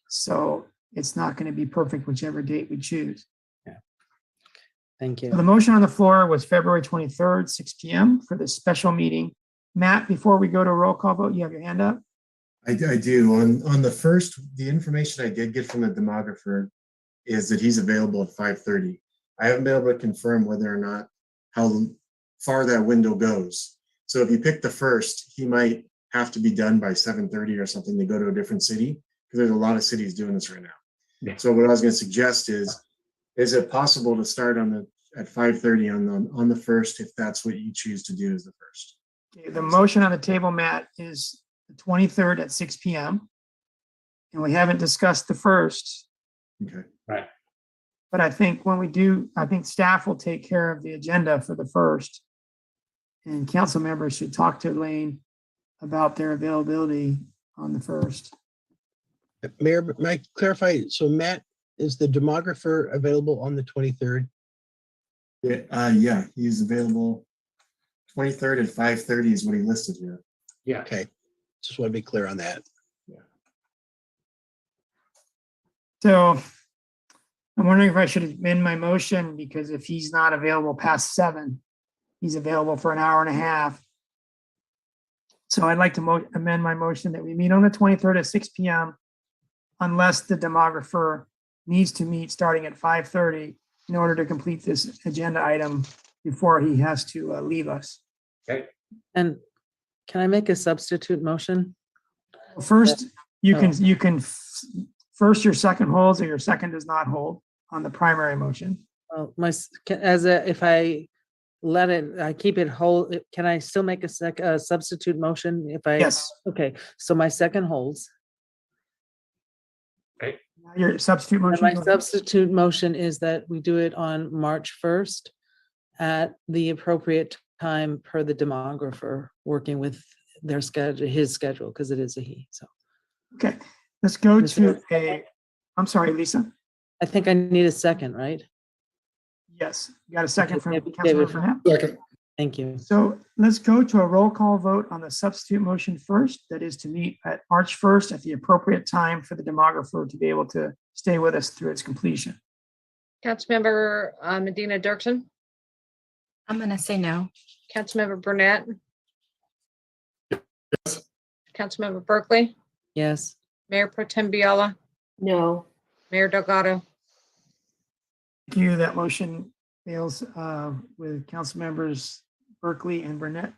So it's not going to be perfect whichever date we choose. Thank you. So the motion on the floor was February 23rd, 6 p.m. for this special meeting. Matt, before we go to a roll call vote, you have your hand up? I do. On the first, the information I did get from the demographer is that he's available at 5:30. I haven't been able to confirm whether or not how far that window goes. So if you pick the first, he might have to be done by 7:30 or something to go to a different city, because there's a lot of cities doing this right now. Yeah. So what I was going to suggest is it possible to start at 5:30 on the first, if that's what you choose to do as the first? Okay, the motion on the table, Matt, is the 23rd at 6 p.m. And we haven't discussed the first. Okay. Right. But I think when we do, I think staff will take care of the agenda for the first. And council members should talk to Elaine about their availability on the first. Mayor, may I clarify? So Matt, is the demographer available on the 23rd? Yeah, he's available 23rd at 5:30 is what he listed here. Yeah. Okay. Just want to be clear on that. So I'm wondering if I should amend my motion, because if he's not available past 7, he's available for an hour and a half. So I'd like to amend my motion that we meet on the 23rd at 6 p.m. unless the demographer needs to meet starting at 5:30 in order to complete this agenda item before he has to leave us. Okay. And can I make a substitute motion? First, you can first your second holds or your second does not hold on the primary motion. Well, if I let it, I keep it whole, can I still make a substitute motion if I? Yes. Okay, so my second holds. Okay. Now your substitute And motion. my substitute motion is that we do it on March 1st at the appropriate time per the demographer, working with their schedule, his schedule, because it is a he, so. Okay, let's go Is there to I'm sorry, Lisa. I think I need a second, right? Yes, you got a second from David. Councilmember Burnett? Second. Thank you. So let's go to a roll call vote on the substitute motion first. That is to meet at March 1st at the appropriate time for the demographer to be able to stay with us through its completion. Councilmember Medina Dirksen, I'm gonna say no. Councilmember Burnett. Councilmember Berkeley, Yes. Mayor Pro Tem Biella, No. Mayor Delgado. Thank you. That motion fails with council members Berkeley and Burnett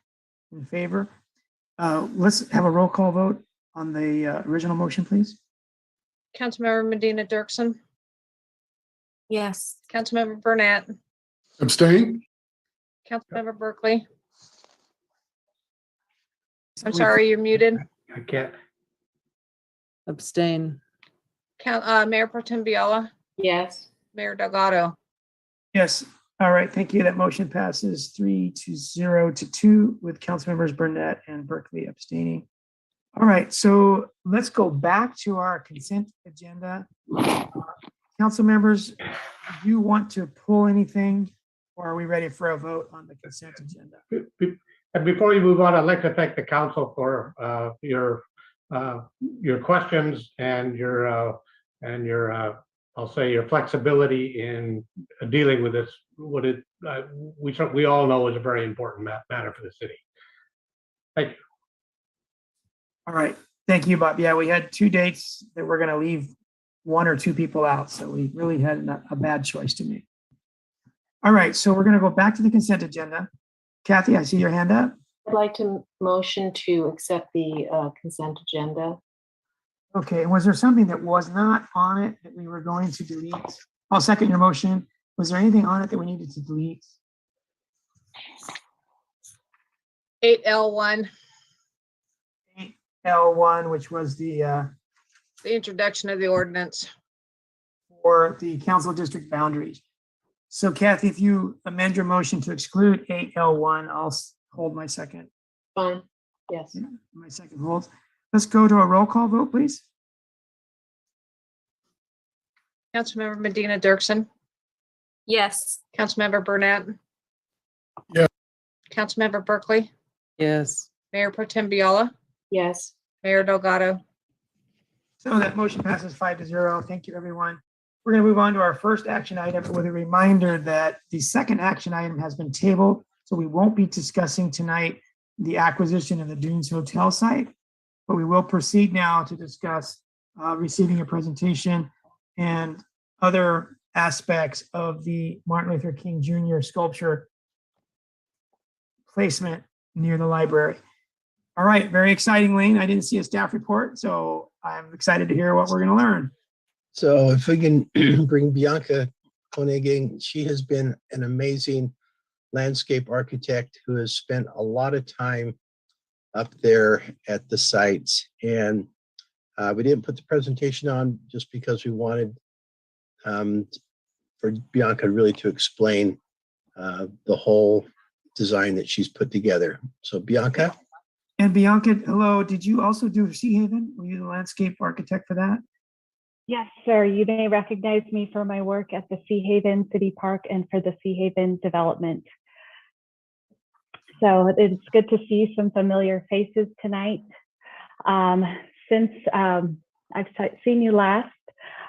in favor. Let's have a roll call vote on the original motion, please. Councilmember Medina Dirksen, Yes. Councilmember Burnett, Abstain? Councilmember Berkeley. I'm sorry, you're muted. I can't. Abstain. Mayor Pro Tem Biella, Yes. Mayor Delgado. Yes. All right. Thank you. That motion passes 3-0 to 2 with council members Burnett and Berkeley abstaining. All right. So let's go back to our consent agenda. Council members, do you want to pull anything, or are we ready for a vote on the consent agenda? And before you move on, I'd like to thank the council for your questions and your I'll say your flexibility in dealing with this. We all know is a very important matter for the city. Thank you. All right. Thank you, Bob. Yeah, we had 2 dates that we're going to leave 1 or 2 people out, so we really had a bad choice to make. All right, so we're going to go back to the consent agenda. Kathy, I see your hand up. I'd like to motion to accept the consent agenda. Okay, was there something that was not on it that we were going to delete? I'll second your motion. Was there anything on it that we needed to delete? 8L1, L1, which was the introduction of the ordinance. for the council district boundaries. So Kathy, if you amend your motion to exclude 8L1, I'll hold my second. Fine, yes. My second holds. Let's go to a roll call vote, please. Councilmember Medina Dirksen, Yes. Councilmember Burnett. Yeah. Councilmember Berkeley, Yes. Mayor Pro Tem Viola, Yes. Mayor Delgado. So that motion passes 5-0. Thank you, everyone. We're going to move on to our first action item with a reminder that the second action item has been tabled. So we won't be discussing tonight the acquisition of the Dunes Hotel site, but we will proceed now to discuss receiving a presentation and other aspects of the Martin Luther King Jr. sculpture placement near the library. All right, very exciting, Lane. I didn't see a staff report, so I'm excited to hear what we're going to learn. So if we can bring Bianca Koenig in, she has been an amazing landscape architect who has spent a lot of time up there at the sites. And we didn't put the presentation on just because we wanted for Bianca really to explain the whole design that she's put together. So Bianca? And Bianca, hello, did you also do Sea Haven? Were you the landscape architect for that? Yes, sir. You may recognize me for my work at the Sea Haven City Park and for the Sea Haven development. So it's good to see some familiar faces tonight. Since I've seen you last,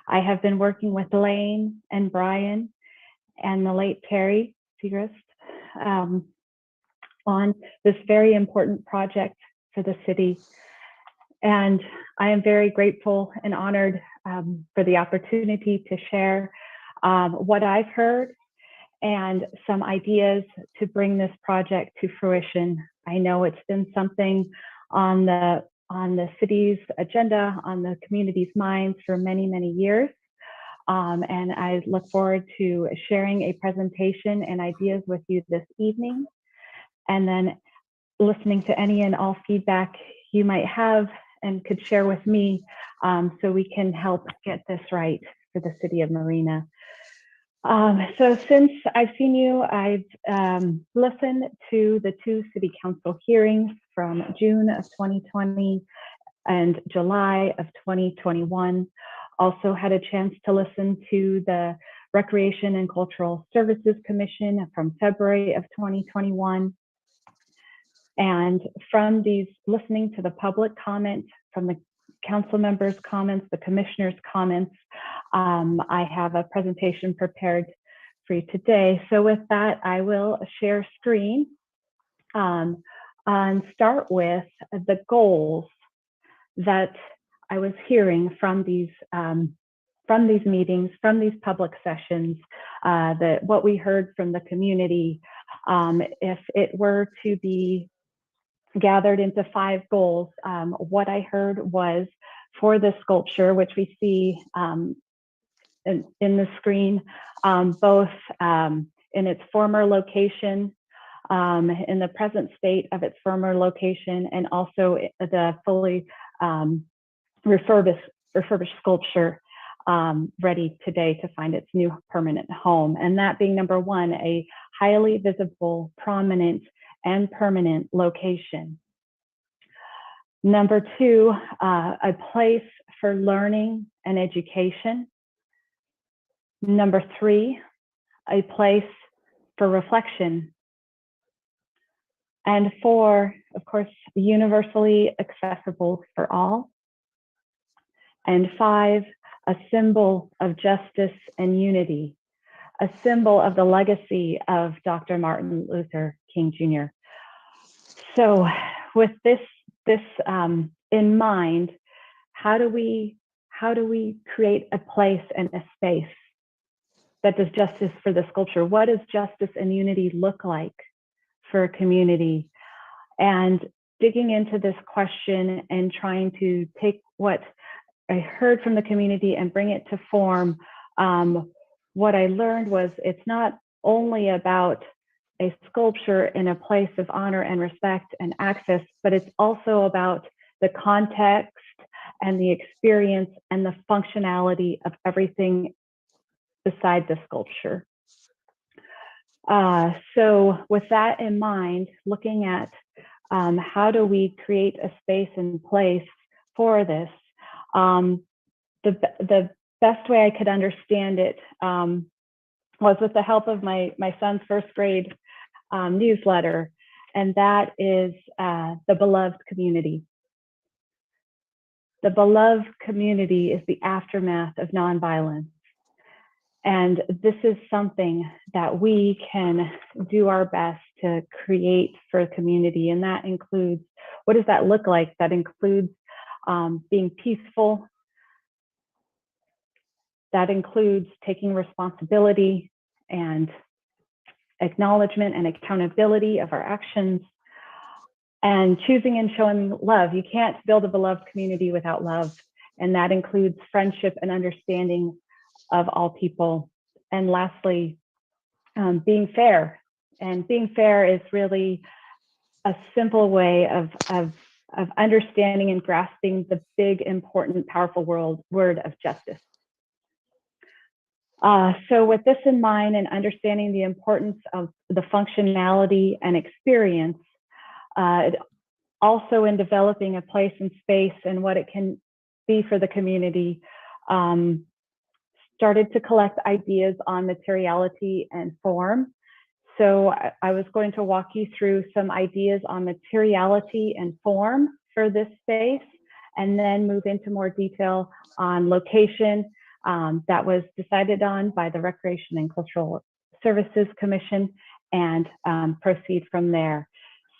I have been working with Lane and Brian and the late Terry Segrist on this very important project for the city. And I am very grateful and honored for the opportunity to share what I've heard and some ideas to bring this project to fruition. I know it's been something on the city's agenda, on the community's minds for many, many years. And I look forward to sharing a presentation and ideas with you this evening, and then listening to any and all feedback you might have and could share with me so we can help get this right for the city of Marina. So since I've seen you, I've listened to the two city council hearings from June of 2020 and July of 2021. Also had a chance to listen to the Recreation and Cultural Services Commission from February of 2021. And from these, listening to the public comment, from the council members' comments, the commissioners' comments, I have a presentation prepared for you today. So with that, I will share screen and start with the goals that I was hearing from these meetings, from these public sessions, what we heard from the community. If it were to be gathered into 5 goals, what I heard was for the sculpture, which we see in the screen, both in its former location, in the present state of its former location, and also the fully refurbished sculpture ready today to find its new permanent home. And that being number 1, a highly visible, prominent, and permanent location. Number 2, a place for learning and education. Number 3, a place for reflection. And 4, of course, universally accessible for all. And 5, a symbol of justice and unity, a symbol of the legacy of Dr. Martin Luther King Jr. So with this in mind, how do we create a place and a space that does justice for the sculpture? What does justice and unity look like for a community? And digging into this question and trying to take what I heard from the community and bring it to form, what I learned was it's not only about a sculpture in a place of honor and respect and access, but it's also about the context and the experience and the functionality of everything beside the sculpture. So with that in mind, looking at how do we create a space and place for this, the best way I could understand it was with the help of my son's first grade newsletter, and that is the beloved community. The beloved community is the aftermath of nonviolence. And this is something that we can do our best to create for the community. And that includes, what does that look like? That includes being peaceful. That includes taking responsibility and acknowledgement and accountability of our actions, and choosing and showing love. You can't build a beloved community without love. And that includes friendship and understanding of all people. And lastly, being fair. And being fair is really a simple way of understanding and grasping the big, important, powerful word of justice. So with this in mind and understanding the importance of the functionality and experience, also in developing a place and space and what it can be for the community, started to collect ideas on materiality and form. So I was going to walk you through some ideas on materiality and form for this space, and then move into more detail on location that was decided on by the Recreation and Cultural Services Commission, and proceed from there.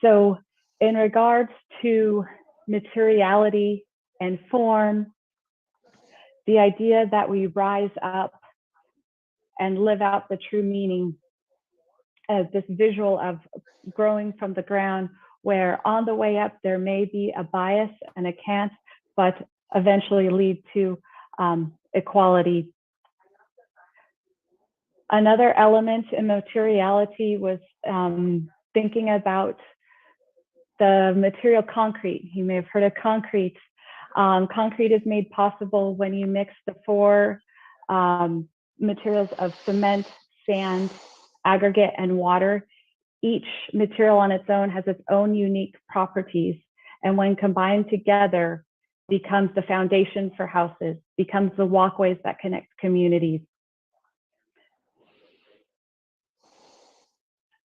So in regards to materiality and form, the idea that we rise up and live out the true meaning of this visual of growing from the ground, where on the way up there may be a bias and a cant, but eventually lead to equality. Another element in materiality was thinking about the material concrete. You may have heard of concrete. Concrete is made possible when you mix the four materials of cement, sand, aggregate, and water. Each material on its own has its own unique properties, and when combined together, becomes the foundation for houses, becomes the walkways that connect communities.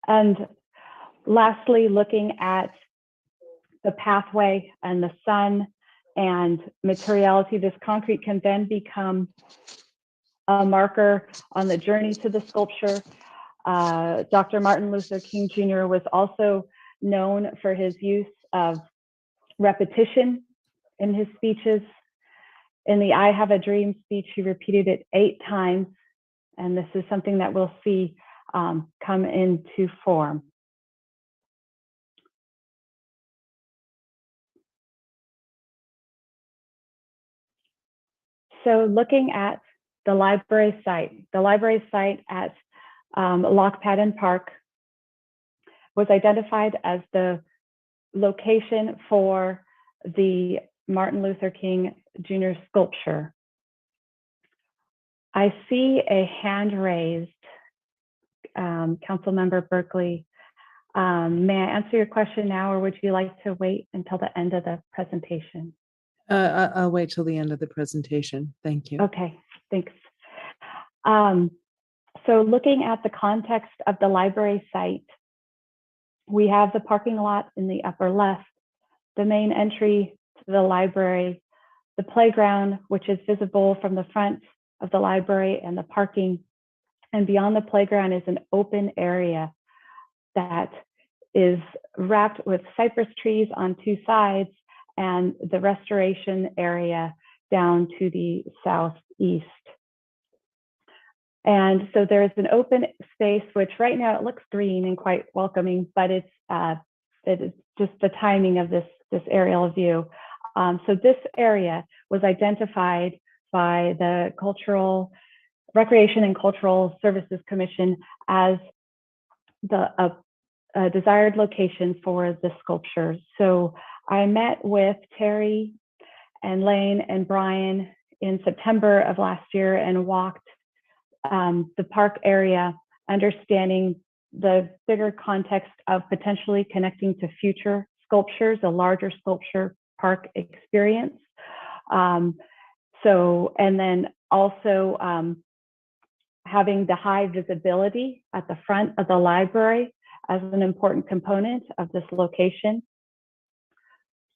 And lastly, looking at the pathway and the sun and materiality, this concrete can then become a marker on the journey to the sculpture. Dr. Martin Luther King Jr. was also known for his use of repetition in his speeches. In the I Have a Dream speech, he repeated it 8 times, and this is something that we'll see come into form. So looking at the library site at Loch Padden Park was identified as the location for the Martin Luther King Jr. sculpture. I see a hand raised, Councilmember Berkeley. May I answer your question now, or would you like to wait until the end of the presentation? I'll wait till the end of the presentation. Thank you. Okay, thanks. So looking at the context of the library site, we have the parking lot in the upper left, the main entry to the library, the playground, which is visible from the front of the library, and the parking. And beyond the playground is an open area that is wrapped with cypress trees on 2 sides, and the restoration area down to the southeast. And so there's an open space, which right now it looks green and quite welcoming, but it is just the timing of this aerial view. So this area was identified by the Recreation and Cultural Services Commission as a desired location for the sculpture. So I met with Terry and Lane and Brian in September of last year and walked the park area, understanding the bigger context of potentially connecting to future sculptures, a larger sculpture park experience. And then also having the high visibility at the front of the library as an important component of this location.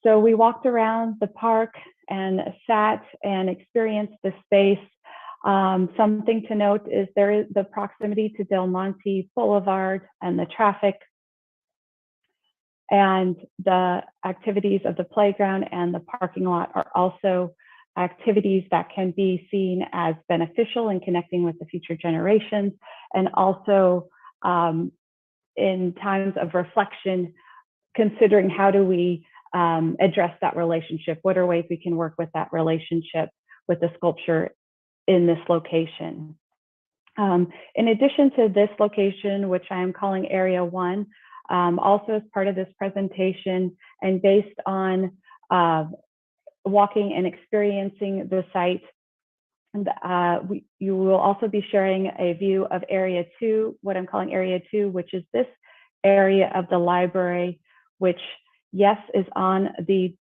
So we walked around the park and sat and experienced the space. Something to note is there is the proximity to Del Monte Boulevard and the traffic and the activities of the playground and the parking lot are also activities that can be seen as beneficial in connecting with the future generations, and also in times of reflection, considering how do we address that relationship? What are ways we can work with that relationship with the sculpture in this location? In addition to this location, which I am calling Area 1, also as part of this presentation and based on walking and experiencing the site, you will also be sharing a view of Area 2, what I'm calling Area 2, which is this area of the library, which, yes, is on the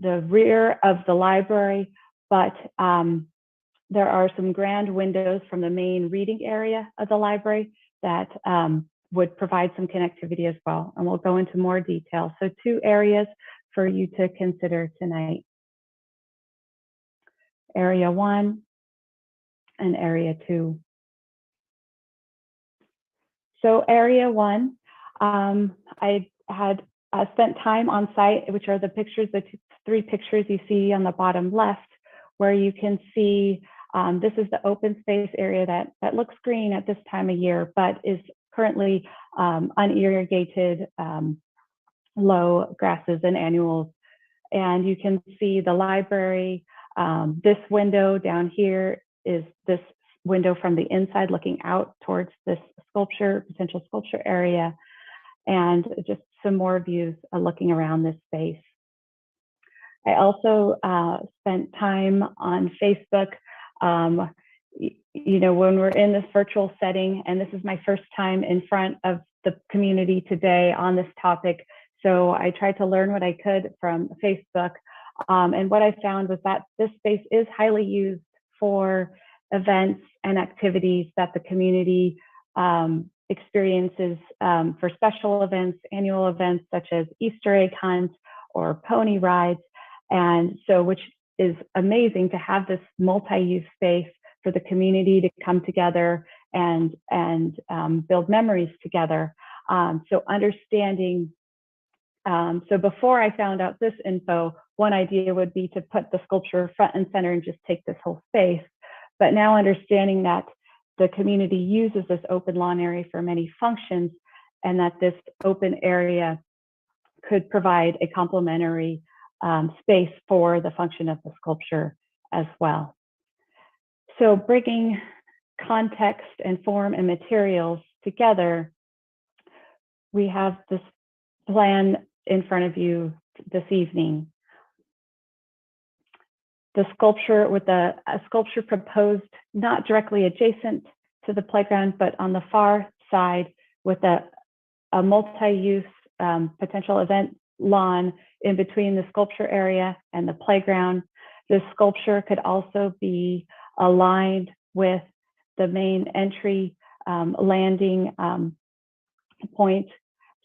rear of the library, but there are some grand windows from the main reading area of the library that would provide some connectivity as well. And we'll go into more detail. So 2 areas for you to consider tonight. Area 1 and Area 2. So Area 1, I had spent time on site, which are the pictures, the 3 pictures you see on the bottom left, where you can see this is the open space area that looks green at this time of year, but is currently unirrigated low grasses and annuals. And you can see the library. This window down here is this window from the inside looking out towards this sculpture, potential sculpture area, and just some more views looking around this space. I also spent time on Facebook. You know, when we're in this virtual setting, and this is my first time in front of the community today on this topic, so I tried to learn what I could from Facebook. And what I found was that this space is highly used for events and activities that the community experiences for special events, annual events such as Easter egg hunts or pony rides. And so, which is amazing to have this multi-use space for the community to come together and build memories together. So understanding, so before I found out this info, one idea would be to put the sculpture front and center and just take this whole space. But now understanding that the community uses this open lawn area for many functions, and that this open area could provide a complementary space for the function of the sculpture as well. So bringing context and form and materials together, we have this plan in front of you this evening. The sculpture with a sculpture proposed not directly adjacent to the playground, but on the far side with a multi-use potential event lawn in between the sculpture area and the playground. The sculpture could also be aligned with the main entry landing point.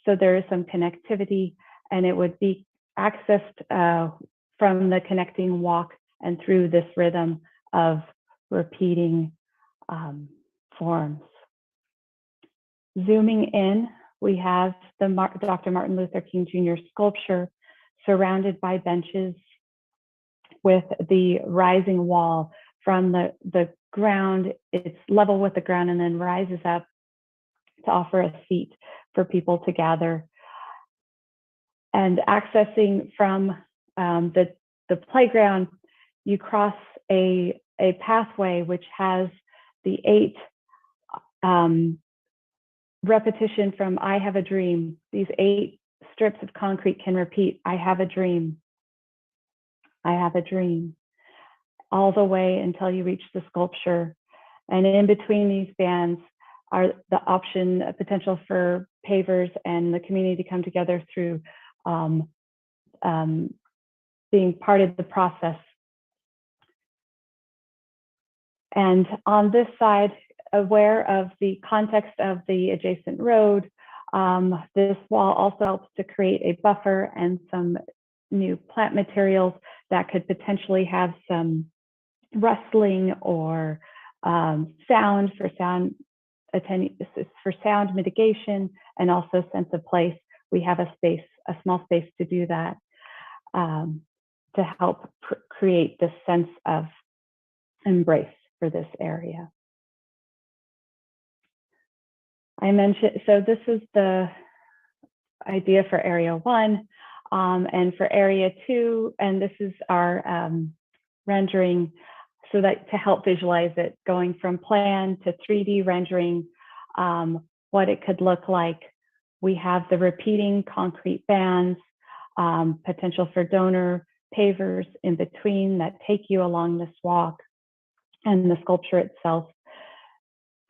So there is some connectivity, and it would be accessed from the connecting walk and through this rhythm of repeating forms. Zooming in, we have the Dr. Martin Luther King Jr. sculpture surrounded by benches with the rising wall from the ground. It's level with the ground and then rises up to offer a seat for people to gather. And accessing from the playground, you cross a pathway which has the 8 repetition from I have a dream. These 8 strips of concrete can repeat, I have a dream. I have a dream, all the way until you reach the sculpture. And in between these bands are the option, potential for pavers and the community to come together through being part of the process. And on this side, aware of the context of the adjacent road, this wall also helps to create a buffer and some new plant materials that could potentially have some rustling or sound for sound mitigation, and also sense of place. We have a small space to do that, to help create this sense of embrace for this area. I mentioned, so this is the idea for area 1, and for area 2, and this is our rendering, so that to help visualize it, going from plan to 3D rendering, what it could look like. We have the repeating concrete bands, potential for donor pavers in between that take you along this walk, and the sculpture itself.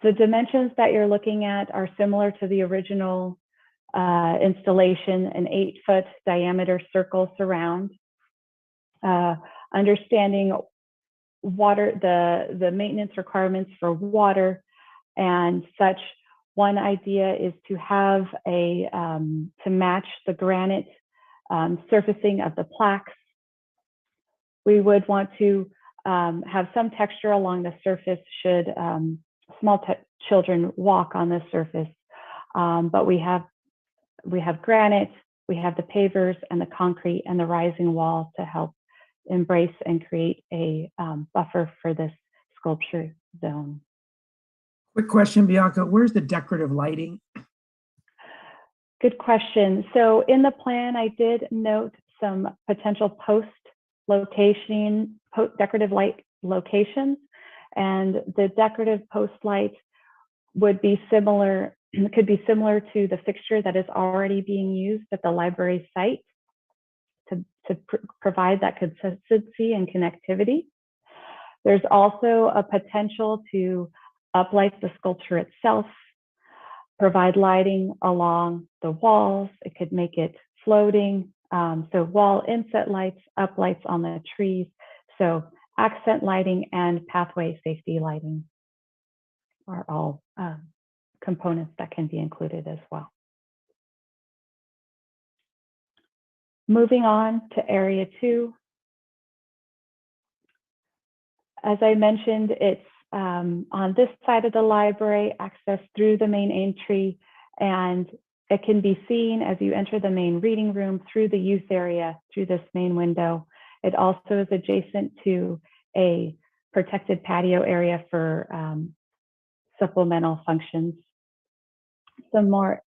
The dimensions that you're looking at are similar to the original installation, an 8-foot diameter circle surround. Understanding water, the maintenance requirements for water and such. One idea is to have to match the granite surfacing of the plaques. We would want to have some texture along the surface should small children walk on the surface. But we have granite, we have the pavers and the concrete and the rising wall to help embrace and create a buffer for this sculpture zone. Quick question, Bianca, where's the decorative lighting? Good question. So in the plan, I did note some potential decorative light locations, and the decorative post light would be similar, could be similar to the fixture that is already being used at the library site to provide that consistency and connectivity. There's also a potential to uplight the sculpture itself, provide lighting along the walls. It could make it floating. So wall inset lights, uplights on the trees. So accent lighting and pathway safety lighting are all components that can be included as well. Moving on to area 2. As I mentioned, it's on this side of the library, access through the main entry, and it can be seen as you enter the main reading room through the youth area, through this main window. It also is adjacent to a protected patio area for supplemental functions. Some more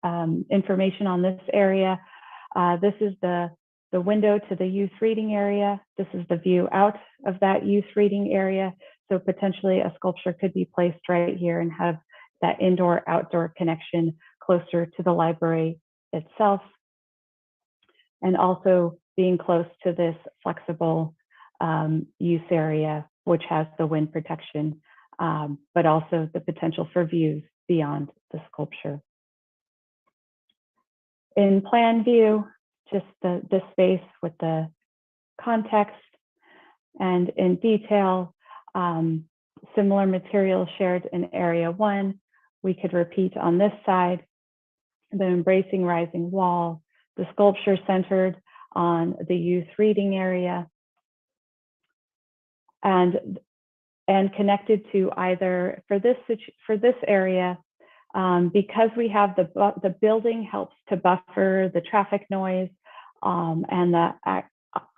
information on this area. This is the window to the youth reading area. This is the view out of that youth reading area. So potentially a sculpture could be placed right here and have that indoor-outdoor connection closer to the library itself. And also being close to this flexible use area, which has the wind protection, but also the potential for views beyond the sculpture. In plan view, just the space with the context, and in detail, similar material shared in area 1. We could repeat on this side, the embracing rising wall, the sculpture centered on the youth reading area, and connected to either, for this area, because we have the building helps to buffer the traffic noise and the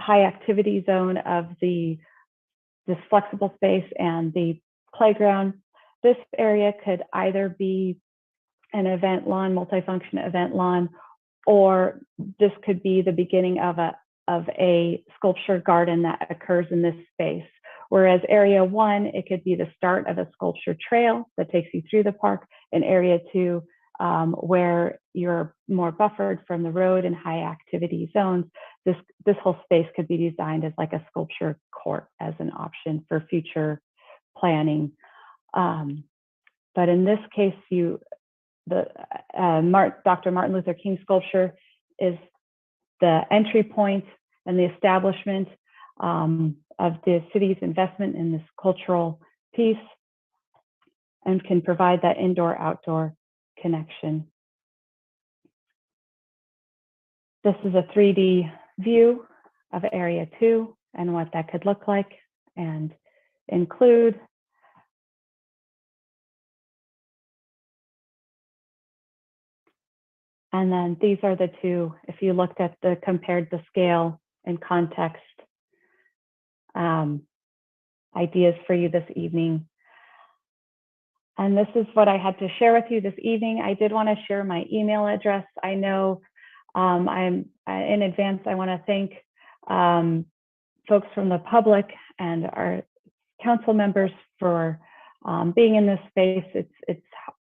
high activity zone of this flexible space and the playground. This area could either be an event lawn, multifunction event lawn, or this could be the beginning of a sculpture garden that occurs in this space. Whereas area 1, it could be the start of a sculpture trail that takes you through the park, and area 2, where you're more buffered from the road and high activity zones, this whole space could be designed as like a sculpture court as an option for future planning. But in this case, Dr. Martin Luther King sculpture is the entry point and the establishment of the city's investment in this cultural piece, and can provide that indoor-outdoor connection. This is a 3D view of Area 2 and what that could look like and include. And then these are the two, if you looked at compared the scale and context, ideas for you this evening. And this is what I had to share with you this evening. I did want to share my email address. I know in advance, I want to thank folks from the public and our council members for being in this space.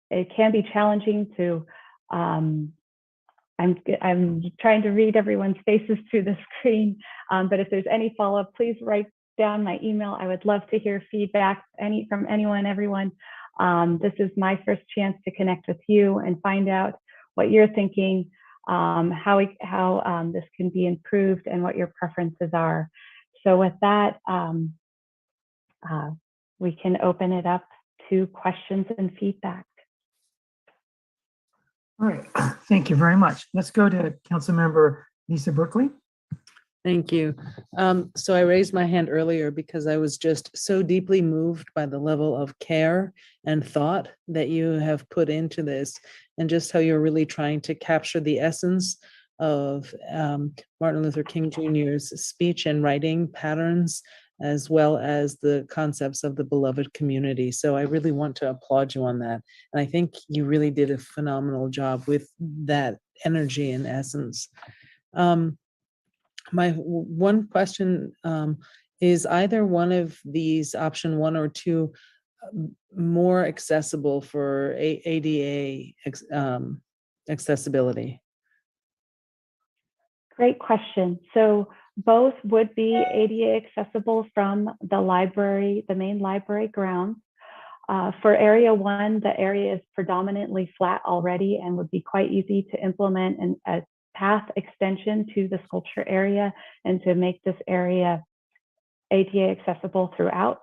It can be challenging to, I'm trying to read everyone's faces through the screen, but if there's any follow-up, please write down my email. I would love to hear feedback from anyone, everyone. This is my first chance to connect with you and find out what you're thinking, how this can be improved, and what your preferences are. So with that, we can open it up to questions and feedback. All right, thank you very much. Let's go to Councilmember Lisa Berkeley. Thank you. So I raised my hand earlier because I was just so deeply moved by the level of care and thought that you have put into this, and just how you're really trying to capture the essence of Martin Luther King Jr.'s speech and writing patterns, as well as the concepts of the beloved community. So I really want to applaud you on that. And I think you really did a phenomenal job with that energy and essence. My one question is either one of these, option 1 or 2, more accessible for ADA accessibility? Great question. So both would be ADA accessible from the library, the main library grounds. For Area 1, the area is predominantly flat already and would be quite easy to implement a path extension to the sculpture area and to make this area ADA accessible throughout.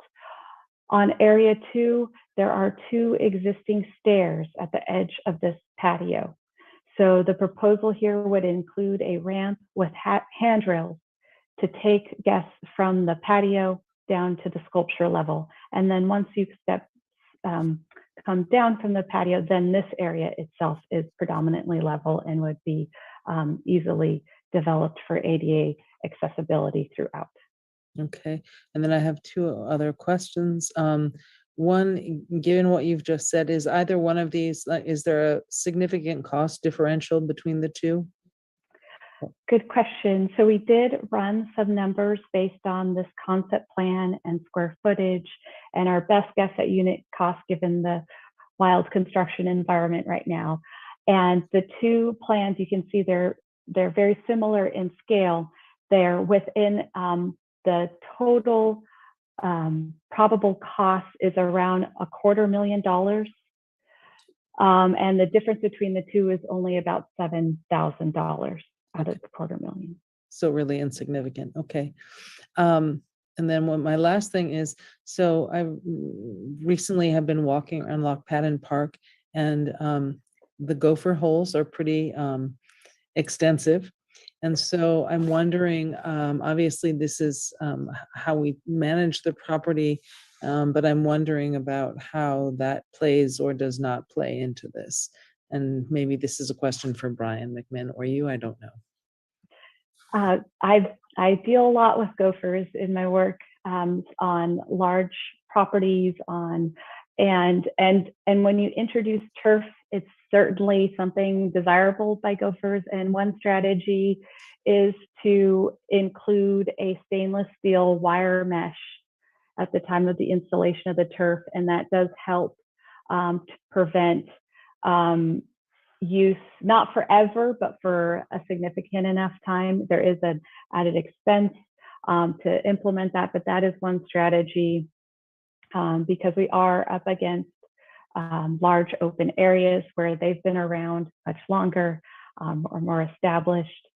On Area 2, there are 2 existing stairs at the edge of this patio. So the proposal here would include a ramp with handrails to take guests from the patio down to the sculpture level. And then once you come down from the patio, then this area itself is predominantly level and would be easily developed for ADA accessibility throughout. Okay, and then I have 2 other questions. One, given what you've just said, is either one of these, is there a significant cost differential between the 2? Good question. So we did run some numbers based on this concept plan and square footage, and our best guess at unit cost given the wild construction environment right now. And the 2 plans, you can see they're very similar in scale. They're within the total probable cost is around $250,000. And the difference between the 2 is only about $7,000 out of the $250,000. So really insignificant. Okay. And then what my last thing is, so I recently have been walking around Loch Padden Park, and the gopher holes are pretty extensive. And so I'm wondering, obviously this is how we manage the property, but I'm wondering about how that plays or does not play into this. And maybe this is a question for Brian McMinn or you, I don't know. I deal a lot with gophers in my work on large properties, and when you introduce turf, it's certainly something desirable by gophers. And one strategy is to include a stainless steel wire mesh at the time of the installation of the turf, and that does help to prevent use, not forever, but for a significant enough time. There is an added expense to implement that, but that is one strategy because we are up against large open areas where they've been around much longer or more established.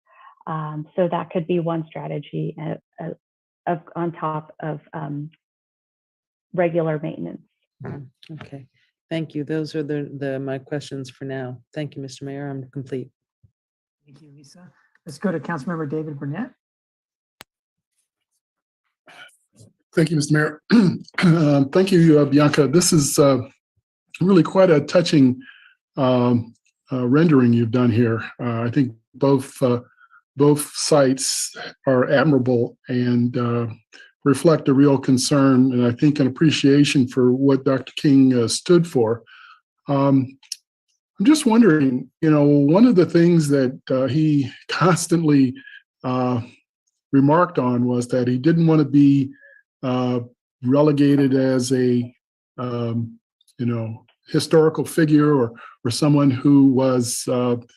So that could be one strategy on top of regular maintenance. Okay, thank you. Those are my questions for now. Thank you, Mr. Mayor. I'm complete. Thank you, Lisa. Let's go to Councilmember David Burnett. Thank you, Mr. Mayor. Thank you, Bianca. This is really quite a touching rendering you've done here. I think both sites are admirable and reflect a real concern, and I think an appreciation for what Dr. King stood for. I'm just wondering, one of the things that he constantly remarked on was that he didn't want to be relegated as a historical figure or someone who was sort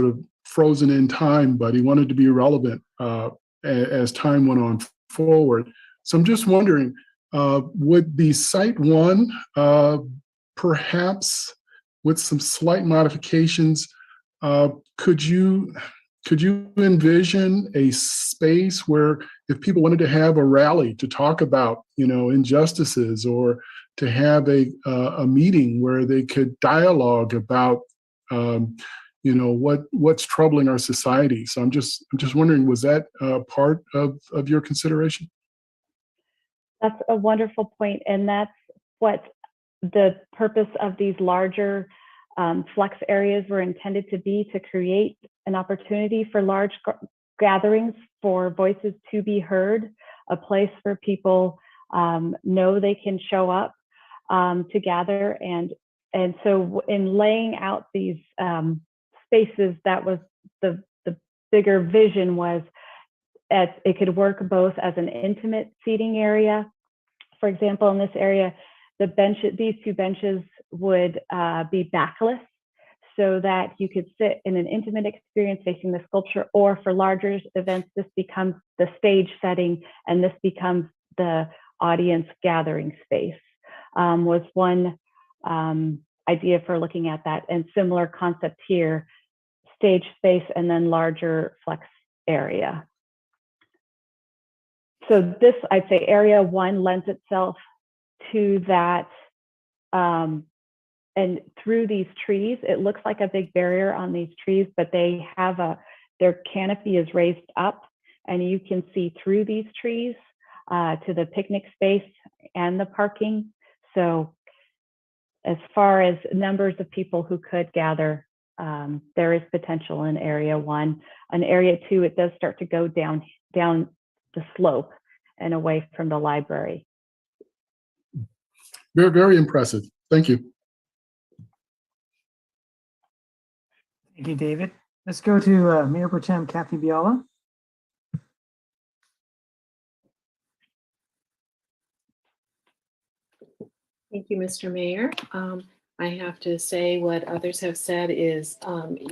of frozen in time, but he wanted to be relevant as time went on forward. So I'm just wondering, would the Site 1 perhaps with some slight modifications, could you envision a space where if people wanted to have a rally to talk about, injustices, or to have a meeting where they could dialogue about, what's troubling our society? So I'm just wondering, was that part of your consideration? That's a wonderful point, and that's what the purpose of these larger flex areas were intended to be, to create an opportunity for large gatherings, for voices to be heard, a place where people know they can show up to gather. And so in laying out these spaces, that was the bigger vision, was it could work both as an intimate seating area. For example, in this area, these two benches would be backless, so that you could sit in an intimate experience facing the sculpture, or for larger events, this becomes the stage setting and this becomes the audience gathering space, was one idea for looking at that. And similar concept here, stage space and then larger flex area. So this, I'd say area 1 lends itself to that. And through these trees, it looks like a big barrier on these trees, but they have their canopy is raised up, and you can see through these trees to the picnic space and the parking. So as far as numbers of people who could gather, there is potential in area 1. In area 2, it does start to go down the slope and away from the library. Very, very impressive. Thank you. Thank you, David. Let's go to Mayor Pro Tem Kathy Biala. Thank you, Mr. Mayor. I have to say what others have said is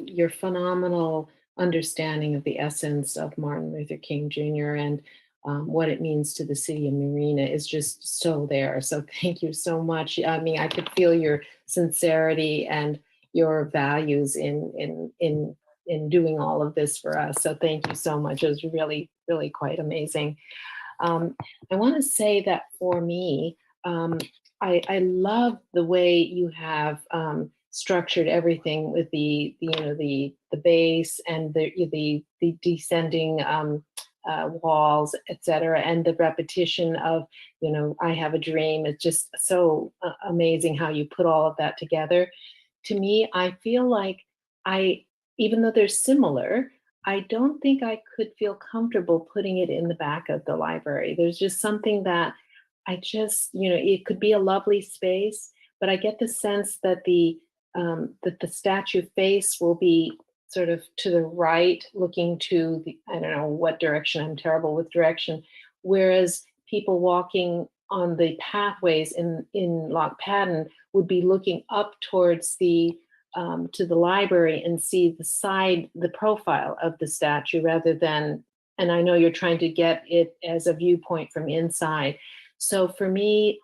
your phenomenal understanding of the essence of Martin Luther King Jr. and what it means to the city of Marina is just so there. So thank you so much. I mean, I could feel your sincerity and your values in doing all of this for us. So thank you so much. It was really, really quite amazing. I want to say that for me, I love the way you have structured everything with the base and the descending walls, etc., and the repetition of I have a dream. It's just so amazing how you put all of that together. To me, I feel like even though they're similar, I don't think I could feel comfortable putting it in the back of the library. There's just something that I just, it could be a lovely space, but I get the sense that the statue face will be sort of to the right, looking to I don't know what direction, I'm terrible with direction, whereas people walking on the pathways in Loch Padden would be looking up towards the to the library and see the profile of the statue rather than, and I know you're trying to get it as a viewpoint from inside. So for me,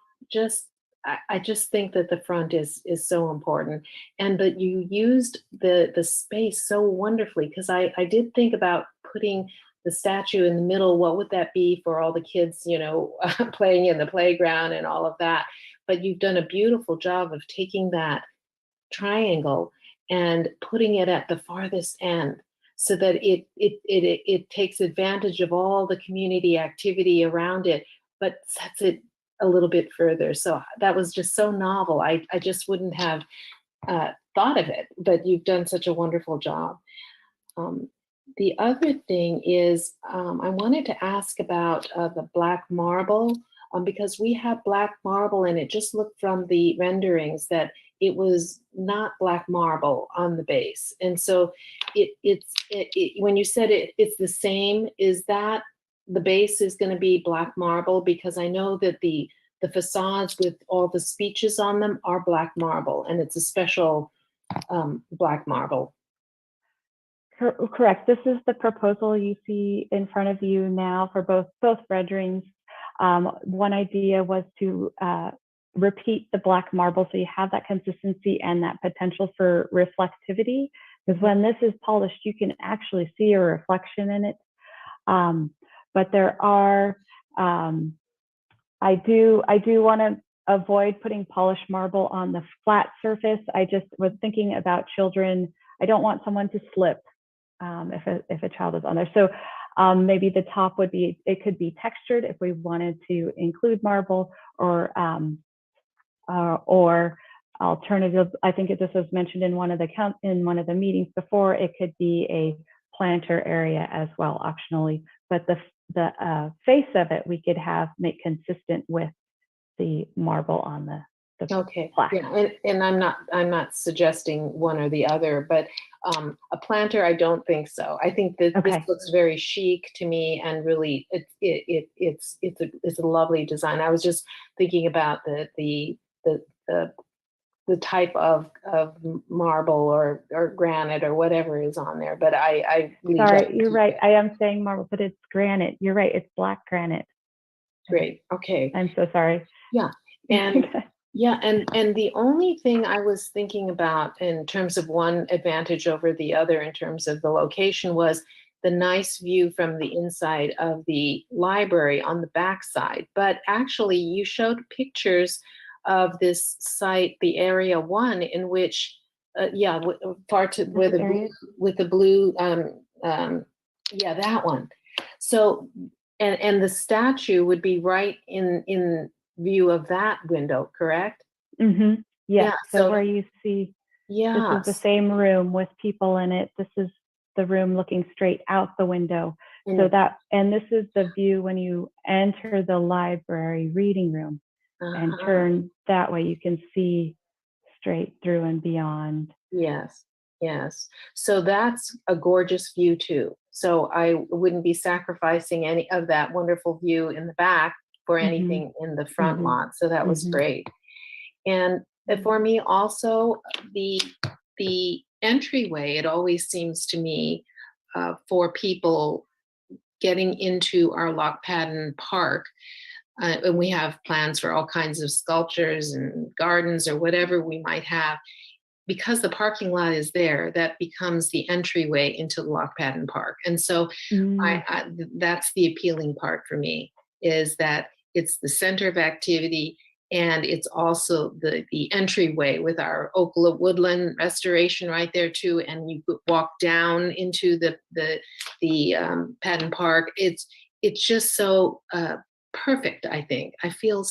I just think that the front is so important, and that you used the space so wonderfully, because I did think about putting the statue in the middle. What would that be for all the kids, playing in the playground and all of that? But you've done a beautiful job of taking that triangle and putting it at the farthest end, so that it takes advantage of all the community activity around it, but sets it a little bit further. So that was just so novel. I just wouldn't have thought of it, but you've done such a wonderful job. The other thing is, I wanted to ask about the black marble, because we have black marble, and it just looked from the renderings that it was not black marble on the base. And so when you said it's the same, is that the base is going to be black marble? Because I know that the facades with all the speeches on them are black marble, and it's a special black marble. Correct. This is the proposal you see in front of you now for both renderings. One idea was to repeat the black marble, so you have that consistency and that potential for reflectivity, because when this is polished, you can actually see a reflection in it. But there are, I do want to avoid putting polished marble on the flat surface. I just was thinking about children. I don't want someone to slip if a child is on there. So maybe the top would be, it could be textured if we wanted to include marble, or alternative. I think this was mentioned in one of the meetings before. It could be a planter area as well, optionally. But the face of it we could make consistent with the marble on the plaque. Yeah, and I'm not suggesting one or the other, but a planter, I don't think so. I think that this looks very chic to me, and really it's a lovely design. I was just thinking about the type of marble or granite or whatever is on there, but I sorry, you're right. I am saying marble, but it's granite. You're right. It's black granite. Great. Okay. I'm so sorry. Yeah. And yeah, and the only thing I was thinking about in terms of one advantage over the other in terms of the location was the nice view from the inside of the library on the backside. But actually, you showed pictures of this site, the Area 1, in which, with the blue, yeah, that one. So, and the statue would be right in view of that window, correct? Mm-hmm. Yeah. So where you see, yeah, this is the same room with people in it. This is the room looking straight out the window. So and this is the view when you enter the library reading room and turn that way, you can see straight through and beyond. Yes. Yes. So that's a gorgeous view too. So I wouldn't be sacrificing any of that wonderful view in the back for anything in the front lot. So that was great. And for me also, the entryway, it always seems to me for people getting into our Loch Padden Park, and we have plans for all kinds of sculptures and gardens or whatever we might have, because the parking lot is there, that becomes the entryway into Loch Padden Park. And so that's the appealing part for me, is that it's the center of activity, and it's also the entryway with our oak woodland restoration right there too. And you walk down into the Padden Park. It's just so perfect. I think I feel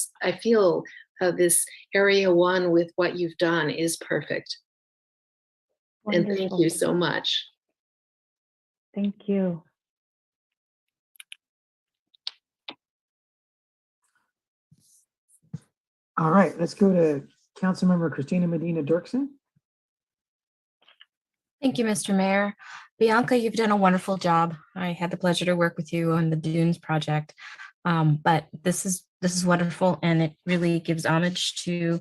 this Area 1 with what you've done is perfect. Wonderful. And thank you so much. Thank you. All right, let's go to Councilmember Christina Medina Dirksen. Thank you, Mr. Mayor. Bianca, you've done a wonderful job. I had the pleasure to work with you on the Dunes project. But this is wonderful, and it really gives homage to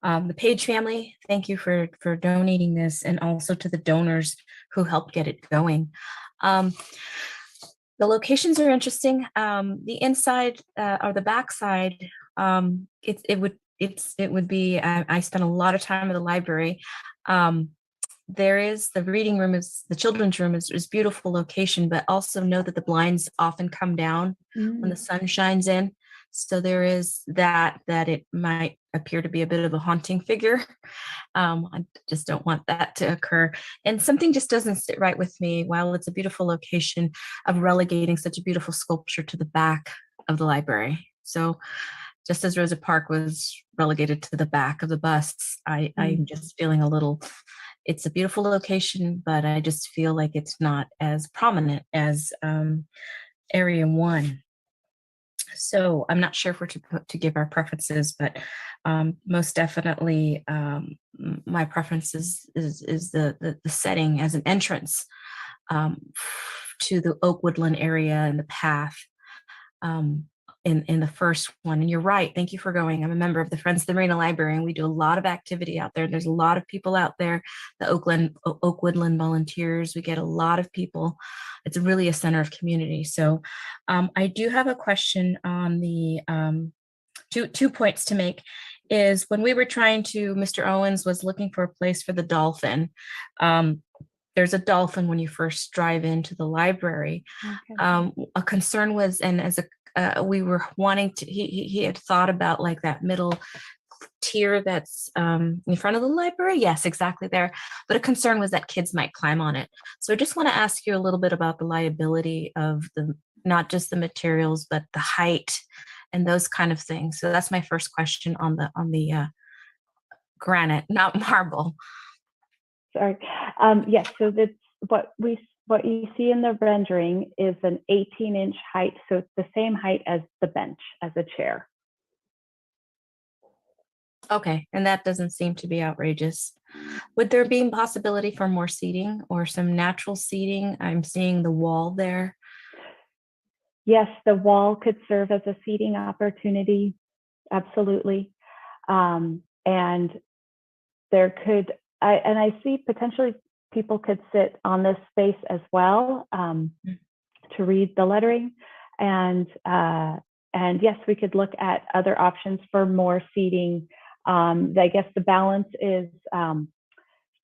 The Page family, thank you for donating this, and also to the donors who helped get it going. The locations are interesting. The inside or the backside, it would be. I spent a lot of time at the library. There is the reading room, is the children's room is beautiful location, but also know that the blinds often come down when the sun shines in. So there is that it might appear to be a bit of a haunting figure. I just don't want that to occur. And something just doesn't sit right with me, while it's a beautiful location, of relegating such a beautiful sculpture to the back of the library. So just as Rosa Parks was relegated to the back of the bus, I'm just feeling a little, it's a beautiful location, but I just feel like it's not as prominent as Area 1. So I'm not sure if we're to give our preferences, but most definitely my preference is the setting as an entrance to the Oak Woodland area and the path in the first one. And you're right. Thank you for going. I'm a member of the Friends of the Marina Library, and we do a lot of activity out there. There's a lot of people out there, the Oak Woodland volunteers. We get a lot of people. It's really a center of community. So I do have a question on the two points to make. Is when we were trying to, Mr. Owens was looking for a place for the dolphin. There's a dolphin when you first drive into the library. Okay. A concern was, and as we were wanting to, he had thought about like that middle tier that's in front of the library. Yes, exactly there. But a concern was that kids might climb on it. So I just want to ask you a little bit about the liability of not just the materials, but the height and those kind of things. So that's my first question on the granite, not marble. Sorry. Yes. So that's what you see in the rendering is an 18-inch height. So it's the same height as the bench, as a chair. Okay, and that doesn't seem to be outrageous. Would there be a possibility for more seating or some natural seating? I'm seeing the wall there. Yes, the wall could serve as a seating opportunity. Absolutely. And there could, I see potentially people could sit on this space as well to read the lettering. And yes, we could look at other options for more seating. I guess the balance is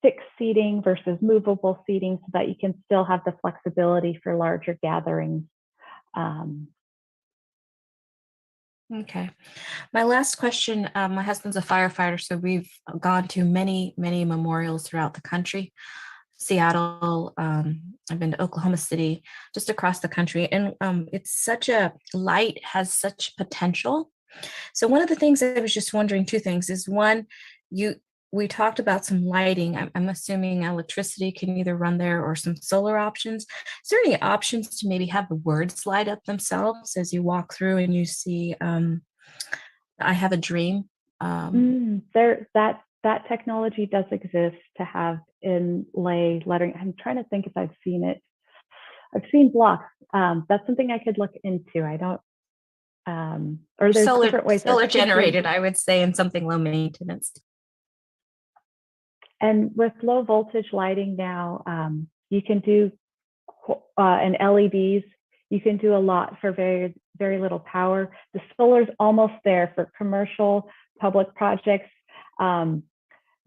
fixed seating versus movable seating so that you can still have the flexibility for larger gatherings. Okay. My last question, my husband's a firefighter, so we've gone to many, many memorials throughout the country. Seattle, I've been to Oklahoma City, just across the country. And it's such a, light has such potential. So one of the things I was just wondering, two things is, one, we talked about some lighting. I'm assuming electricity can either run there or some solar options. Is there any options to maybe have the words light up themselves as you walk through and you see, I have a dream? That technology does exist to have inlay lettering. I'm trying to think if I've seen it. I've seen blocks. That's something I could look into. I don't, or there's different ways. Solar generated, I would say, and something low maintenance. And with low voltage lighting now, you can do, and LEDs, you can do a lot for very, very little power. The solar's almost there for commercial, public projects.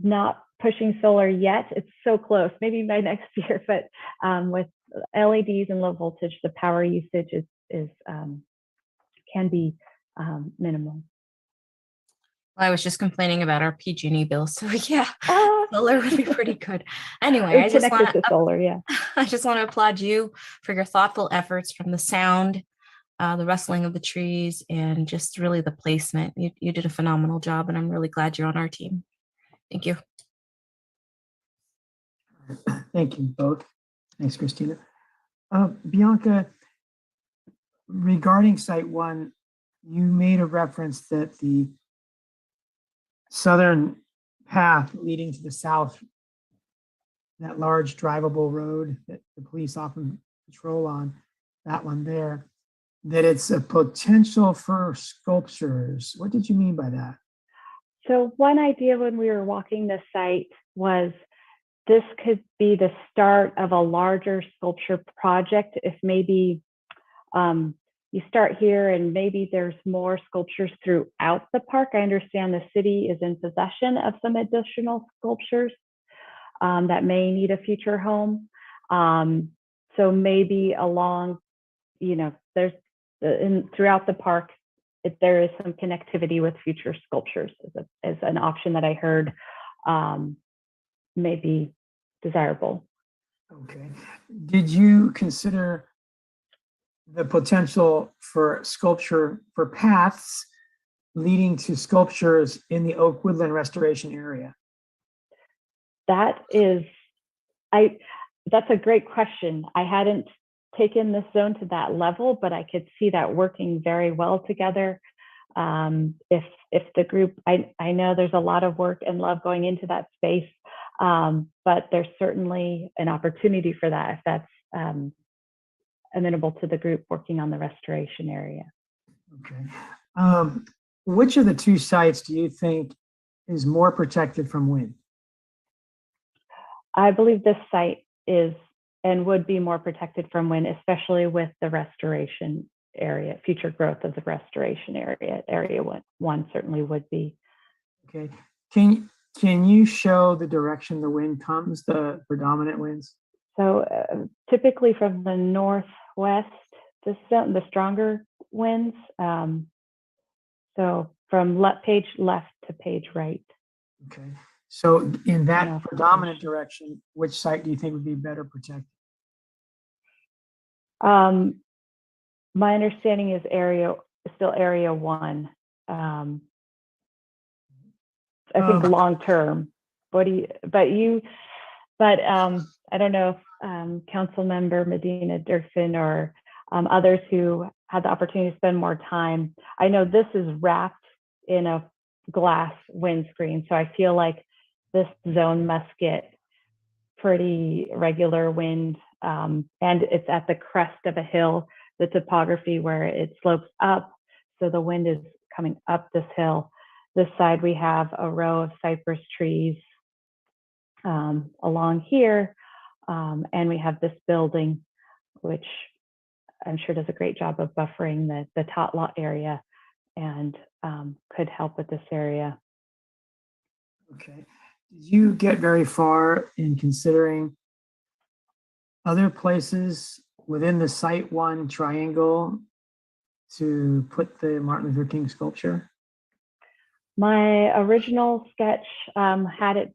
Not pushing solar yet. It's so close, maybe by next year, but with LEDs and low voltage, the power usage can be minimal. Well, I was just complaining about our PG&E bill, so yeah, solar would be pretty good. Anyway, I just want to solar, yeah. I just want to applaud you for your thoughtful efforts, from the sound, the rustling of the trees, and just really the placement. You did a phenomenal job, and I'm really glad you're on our team. Thank you. Thank you both. Thanks, Christina. Bianca, regarding Site 1, you made a reference that the southern path leading to the south, that large drivable road that the police often patrol on, that one there, that it's a potential for sculptures. What did you mean by that? So one idea when we were walking the site was this could be the start of a larger sculpture project. If maybe you start here and maybe there's more sculptures throughout the park. I understand the city is in possession of some additional sculptures that may need a future home. So maybe along, there's throughout the park, there is some connectivity with future sculptures as an option that I heard may be desirable. Okay. Did you consider the potential for sculpture for paths leading to sculptures in the Oak Woodland Restoration Area? That's a great question. I hadn't taken this zone to that level, but I could see that working very well together. If the group, I know there's a lot of work and love going into that space, but there's certainly an opportunity for that if that's amenable to the group working on the restoration area. Okay. Which of the two sites do you think is more protected from wind? I believe this site is and would be more protected from wind, especially with the restoration area, future growth of the restoration area. Area one certainly would be. Okay. Can you show the direction the wind comes, the predominant winds? So typically from the northwest, the stronger winds. So from page left to page right. Okay. So in that predominant direction, which site do you think would be better protected? My understanding is still area one. I think long term. I don't know if Council Member Medina Dirksen or others who had the opportunity to spend more time. I know this is wrapped in a glass windscreen, so I feel like this zone must get pretty regular wind, and it's at the crest of a hill, the topography where it slopes up, so the wind is coming up this hill. This side we have a row of cypress trees along here, and we have this building, which I'm sure does a great job of buffering the tot lot area and could help with this area. Okay. Did you get very far in considering other places within the Site 1 triangle to put the Martin Luther King sculpture? My original sketch had it,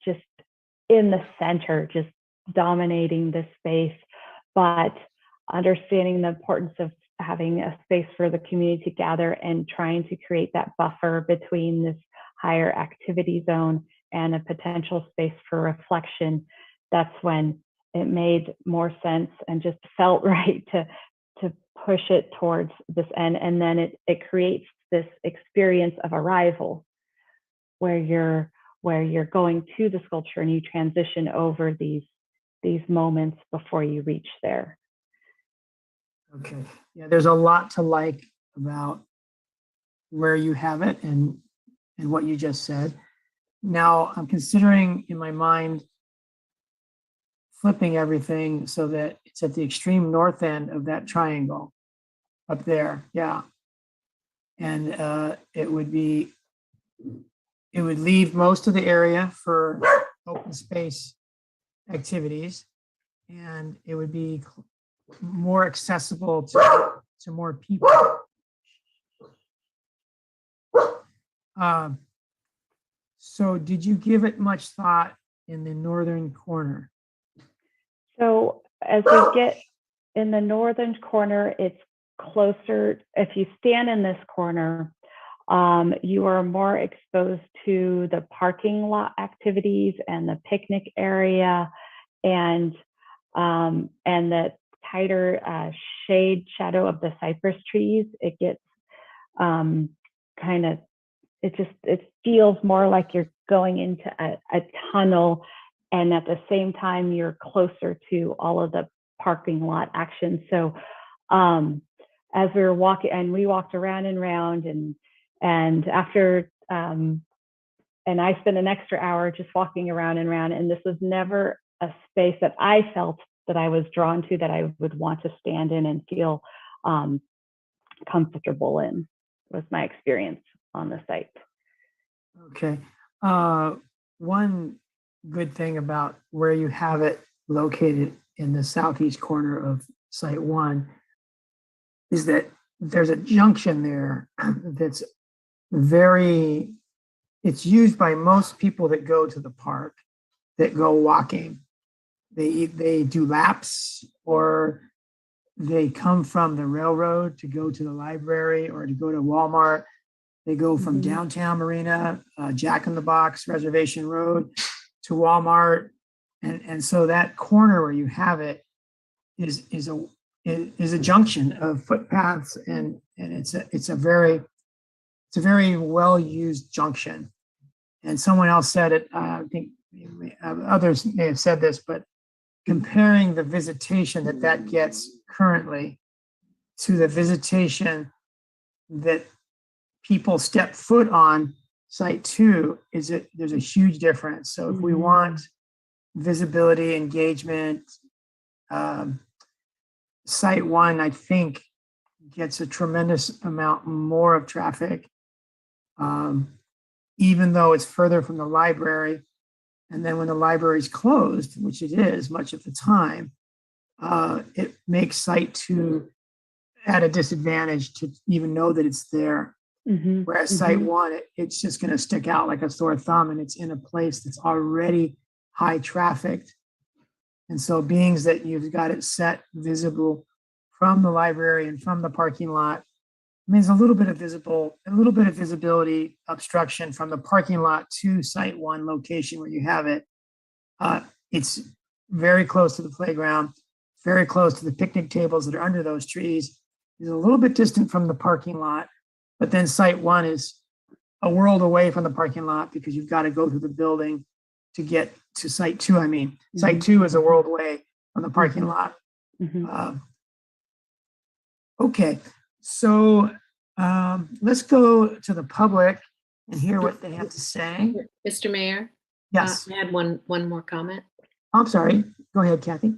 just in the center, just dominating the space, but understanding the importance of having a space for the community to gather and trying to create that buffer between this higher activity zone and a potential space for reflection. That's when it made more sense and just felt right to push it towards this end. And then it creates this experience of arrival where you're going to the sculpture and you transition over these moments before you reach there. Okay. Yeah, there's a lot to like about where you have it and what you just said. Now I'm considering in my mind flipping everything so that it's at the extreme north end of that triangle up there. Yeah. And it would leave most of the area for open space activities, and it would be more accessible to more people. So did you give it much thought in the northern corner? So as we get in the northern corner, it's closer. If you stand in this corner, you are more exposed to the parking lot activities and the picnic area and the tighter shade shadow of the cypress trees. It gets it feels more like you're going into a tunnel, and at the same time you're closer to all of the parking lot action. So as we were walking, and we walked around and around, and after and I spent an extra hour just walking around and around. And this was never a space that I felt that I was drawn to, that I would want to stand in and feel comfortable in. Was my experience on the site. Okay. One good thing about where you have it located in the southeast corner of Site 1 is that there's a junction there that's it's used by most people that go to the park, that go walking. They do laps, or they come from the railroad to go to the library or to go to Walmart. They go from downtown Marina, Jack in the Box, Reservation Road to Walmart. And so that corner where you have it is a junction of footpaths, and it's a very well-used junction. And someone else said it, I think others may have said this, but comparing the visitation that gets currently to the visitation that people step foot on Site 2, there's a huge difference. So if we want visibility, engagement, Site 1, I think, gets a tremendous amount more of traffic, even though it's further from the library. And then when the library is closed, which it is much of the time, it makes Site 2 at a disadvantage to even know that it's there. Whereas Site 1, it's just going to stick out like a sore thumb, and it's in a place that's already high trafficked. And so being that you've got it set visible from the library and from the parking lot means a little bit of visibility obstruction from the parking lot to Site 1 location where you have it. It's very close to the playground, very close to the picnic tables that are under those trees. It's a little bit distant from the parking lot, but then Site 1 is a world away from the parking lot because you've got to go through the building to get to Site 2. Site 2 is a world away from the parking lot. Okay, so let's go to the public and hear what they have to say. Mr. Mayor? Yes. I had one more comment. I'm sorry. Go ahead, Kathy.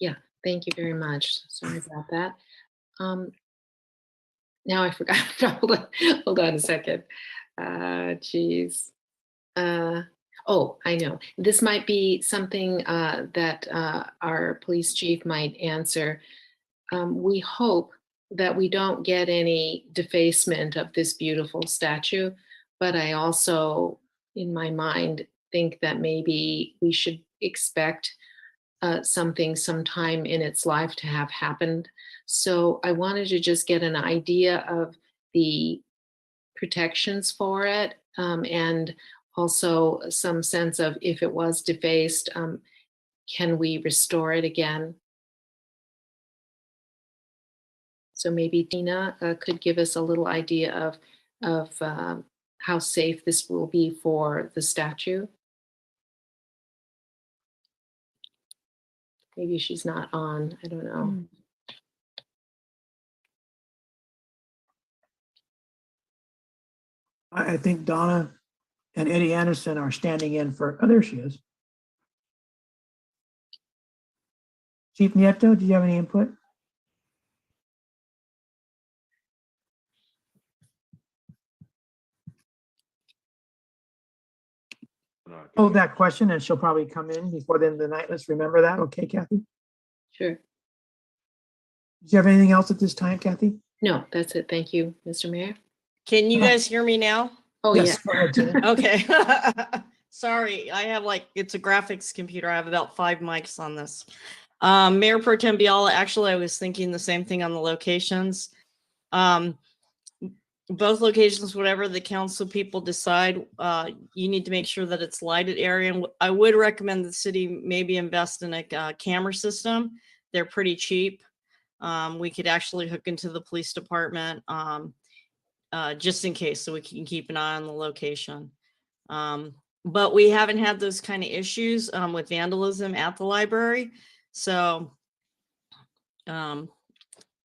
Yeah, thank you very much. Sorry about that. Now I forgot. Hold on a second. Geez. Oh, I know. This might be something that our police chief might answer. We hope that we don't get any defacement of this beautiful statue, but I also, in my mind, think that maybe we should expect something sometime in its life to have happened. So I wanted to just get an idea of the protections for it, and also some sense of, if it was defaced, can we restore it again? So maybe Tina could give us a little idea of how safe this will be for the statue. Maybe she's not on, I don't know. I think Donna and Eddie Anderson are standing in for, oh, there she is. Chief Nieto, do you have any input? Hold that question, and she'll probably come in before the end of the night. Let's remember that. Okay, Kathy? Sure. Do you have anything else at this time, Kathy? No, that's it. Thank you, Mr. Mayor. Can you guys hear me now? Oh, Yes, yeah. go ahead, Tina. Okay. Sorry, I have it's a graphics computer. I have about 5 mics on this. Mayor Pro Tem Biala, actually, I was thinking the same thing on the locations. Both locations, whatever the council people decide, you need to make sure that it's lighted area. And I would recommend the city maybe invest in a camera system. They're pretty cheap. We could actually hook into the police department just in case, so we can keep an eye on the location. But we haven't had those kind of issues with vandalism at the library. So,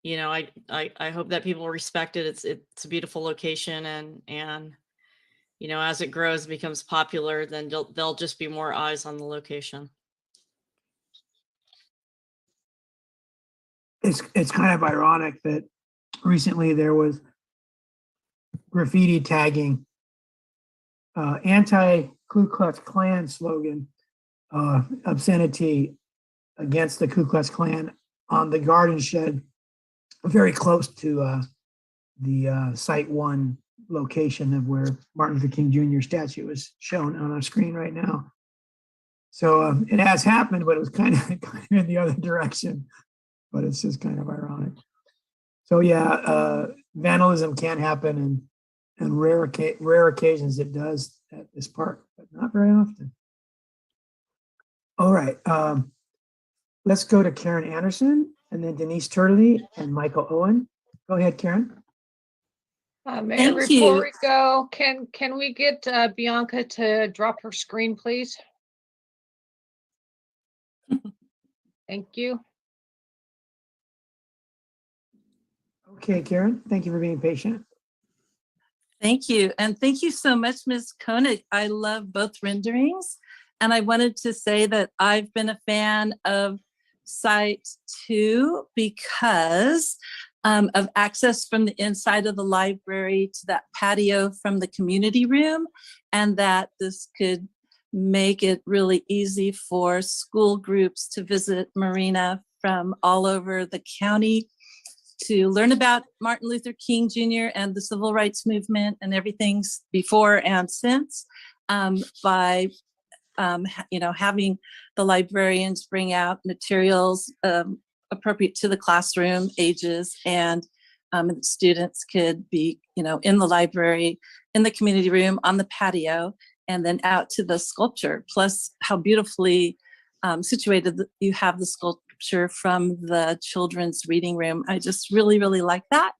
you know, I hope that people respect it. It's a beautiful location, and you know, as it grows, becomes popular, then there'll just be more eyes on the location. It's kind of ironic that recently there was graffiti tagging, anti-Ku Klux Klan slogan, obscenity against the Ku Klux Klan on the garden shed, very close to the Site 1 location of where Martin Luther King Jr. statue is shown on our screen right now. So it has happened, but it was kind of in the other direction. But it's just kind of ironic. So yeah, vandalism can happen, and rare occasions it does at this park, but not very often. All right, let's go to Karen Anderson, and then Denise Turley and Michael Owen. Go ahead, Karen. Mayor, Thank before you. we go, can we get Bianca to drop her screen, please? Thank you. Okay, Karen, thank you for being patient. Thank you. And thank you so much, Ms. Koenig. I love both renderings. And I wanted to say that I've been a fan of Site 2 because of access from the inside of the library to that patio from the community room, and that this could make it really easy for school groups to visit Marina from all over the county to learn about Martin Luther King Jr. and the civil rights movement and everything before and since, by having the librarians bring out materials appropriate to the classroom ages, and students could be, in the library, in the community room, on the patio, and then out to the sculpture. Plus, how beautifully situated you have the sculpture from the children's reading room. I just really, really like that.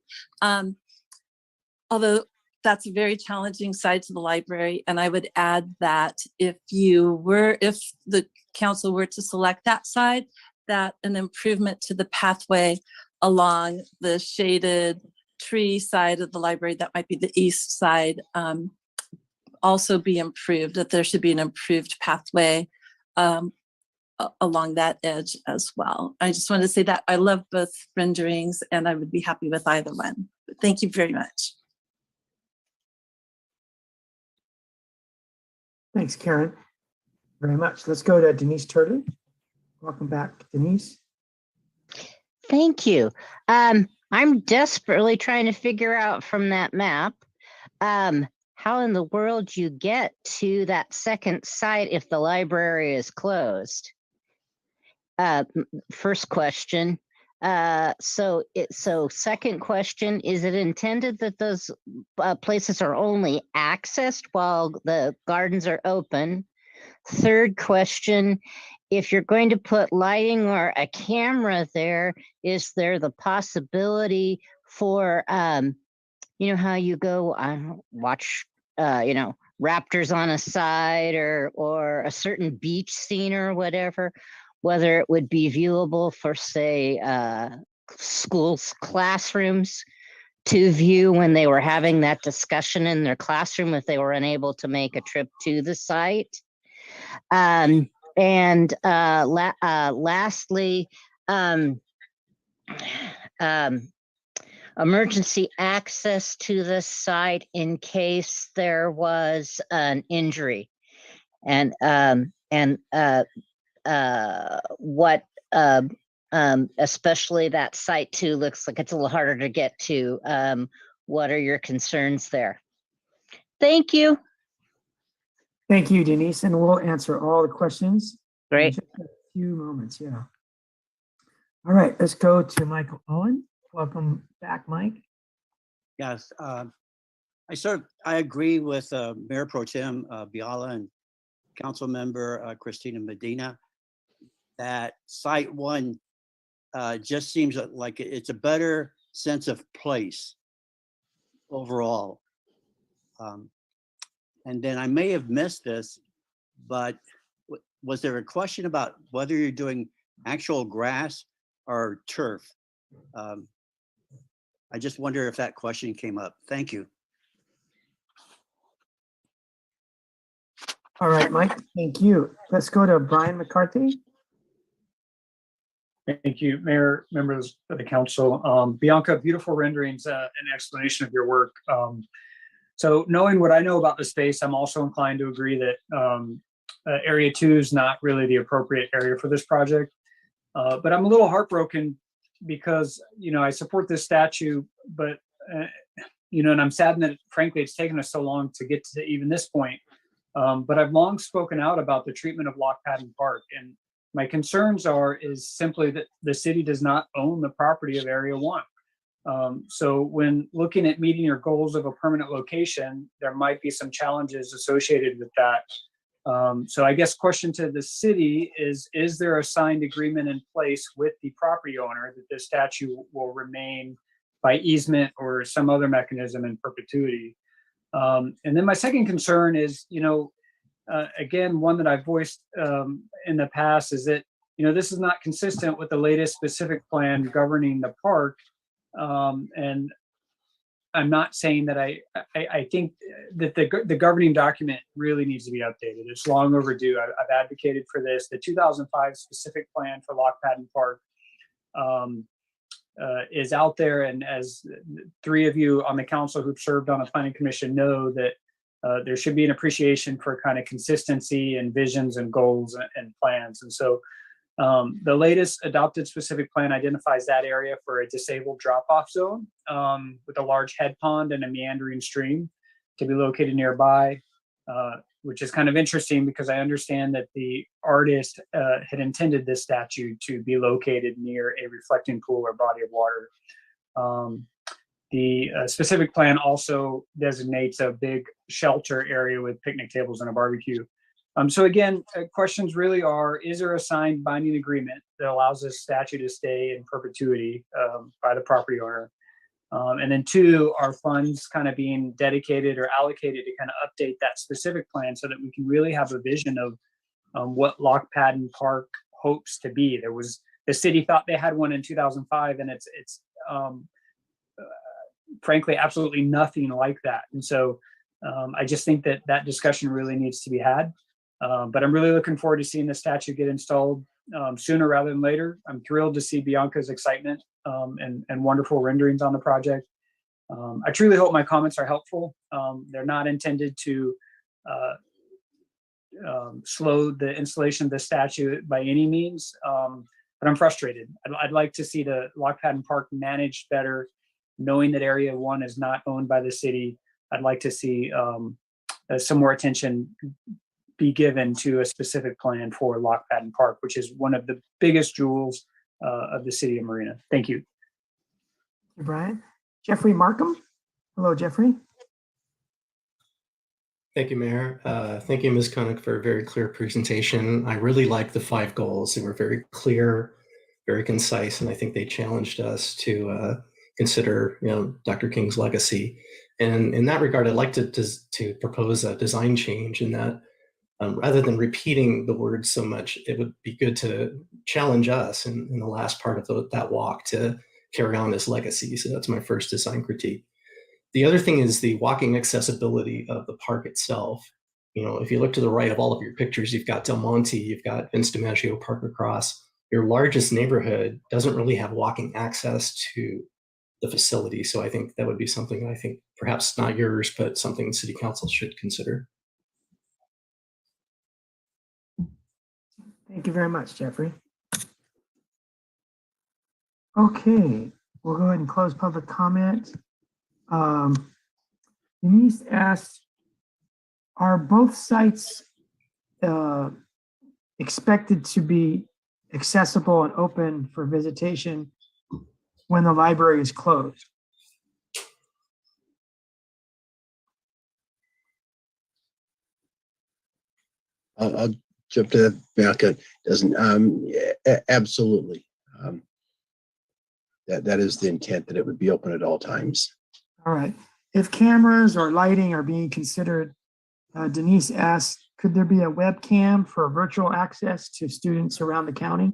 Although that's a very challenging side to the library. And I would add that if the council were to select that side, that an improvement to the pathway along the shaded tree side of the library, that might be the east side, also be improved, that there should be an improved pathway along that edge as well. I just wanted to say that I love both renderings and I would be happy with either one. But thank you very much. Thanks, Karen, very much. Let's go to Denise Turley. Welcome back, Denise. Thank you. I'm desperately trying to figure out from that map how in the world you get to that second site if the library is closed. First question. So second question, is it intended that those places are only accessed while the gardens are open? Third question, if you're going to put lighting or a camera there, is there the possibility for, how you go watch, raptors on a side or a certain beach scene or whatever, whether it would be viewable for, say, schools, classrooms to view when they were having that discussion in their classroom if they were unable to make a trip to the site. Lastly, emergency access to the site in case there was an injury, and what especially that Site 2 looks like it's a little harder to get to. What are your concerns there? Thank you. Thank you, Denise, and we'll answer all the questions. Great. In just a few moments, yeah. All right, let's go to Michael Owen. Welcome back, Mike. Yes, I agree with Mayor Pro Tem Biala and Council Member Christina Medina that Site 1 just seems like it's a better sense of place overall. And then I may have missed this, but was there a question about whether you're doing actual grass or turf? I just wonder if that question came up. Thank you. All right, Mike, thank you. Let's go to Brian McCarthy. Thank you, Mayor, members of the council. Bianca, beautiful renderings and explanation of your work. So knowing what I know about the space, I'm also inclined to agree that Area 2 is not really the appropriate area for this project. But I'm a little heartbroken because, I support this statue, but, and I'm saddened that frankly, it's taken us so long to get to even this point. But I've long spoken out about the treatment of Lock Padden Park. And my concerns is simply that the city does not own the property of Area 1. So when looking at meeting your goals of a permanent location, there might be some challenges associated with that. So I guess question to the city is there a signed agreement in place with the property owner that this statue will remain by easement or some other mechanism in perpetuity? And then my second concern is, again, one that I've voiced in the past is that, this is not consistent with the latest specific plan governing the park. And I'm not saying that I think that the governing document really needs to be updated. It's long overdue. I've advocated for this. The 2005 specific plan for Lock Padden Park is out there. And as three of you on the council who've served on a planning commission know that there should be an appreciation for kind of consistency and visions and goals and plans. And so the latest adopted specific plan identifies that area for a disabled drop-off zone with a large head pond and a meandering stream to be located nearby, which is kind of interesting because I understand that the artist had intended this statue to be located near a reflecting pool or body of water. The specific plan also designates a big shelter area with picnic tables and a barbecue. So again, questions really are, is there a signed binding agreement that allows this statue to stay in perpetuity by the property owner? And then two, are funds kind of being dedicated or allocated to kind of update that specific plan so that we can really have a vision of what Lock Padden Park hopes to be. The city thought they had one in 2005 and it's frankly, absolutely nothing like that. And so I just think that discussion really needs to be had. But I'm really looking forward to seeing the statue get installed sooner rather than later. I'm thrilled to see Bianca's excitement and wonderful renderings on the project. I truly hope my comments are helpful. They're not intended to slow the installation of the statue by any means, but I'm frustrated. I'd like to see the Lock Padden Park managed better, knowing that Area 1 is not owned by the city. I'd like to see some more attention be given to a specific plan for Lock Padden Park, which is one of the biggest jewels of the city of Marina. Thank you. Thank you, Brian. Jeffrey Markham. Hello, Jeffrey. Thank you, Mayor. Thank you, Ms. Koenig, for a very clear presentation. I really like the 5 goals. They were very clear, very concise, and I think they challenged us to consider, Dr. King's legacy. And in that regard, I'd like to propose a design change in that rather than repeating the words so much, it would be good to challenge us in the last part of that walk to carry on his legacy. So that's my first design critique. The other thing is the walking accessibility of the park itself. If you look to the right of all of your pictures, you've got Del Monte, you've got Vince DiMaggio Park Across. Your largest neighborhood doesn't really have walking access to the facility. So I think that would be something I think perhaps not yours, but something City Council should consider. Thank you very much, Jeffrey. Okay, we'll go ahead and close public comment. Denise asked, are both sites expected to be accessible and open for visitation when the library is closed? I'll jump to that, Bianca. Doesn't absolutely. That is the intent, that it would be open at all times. All right. If cameras or lighting are being considered, Denise asked, could there be a webcam for virtual access to students around the county?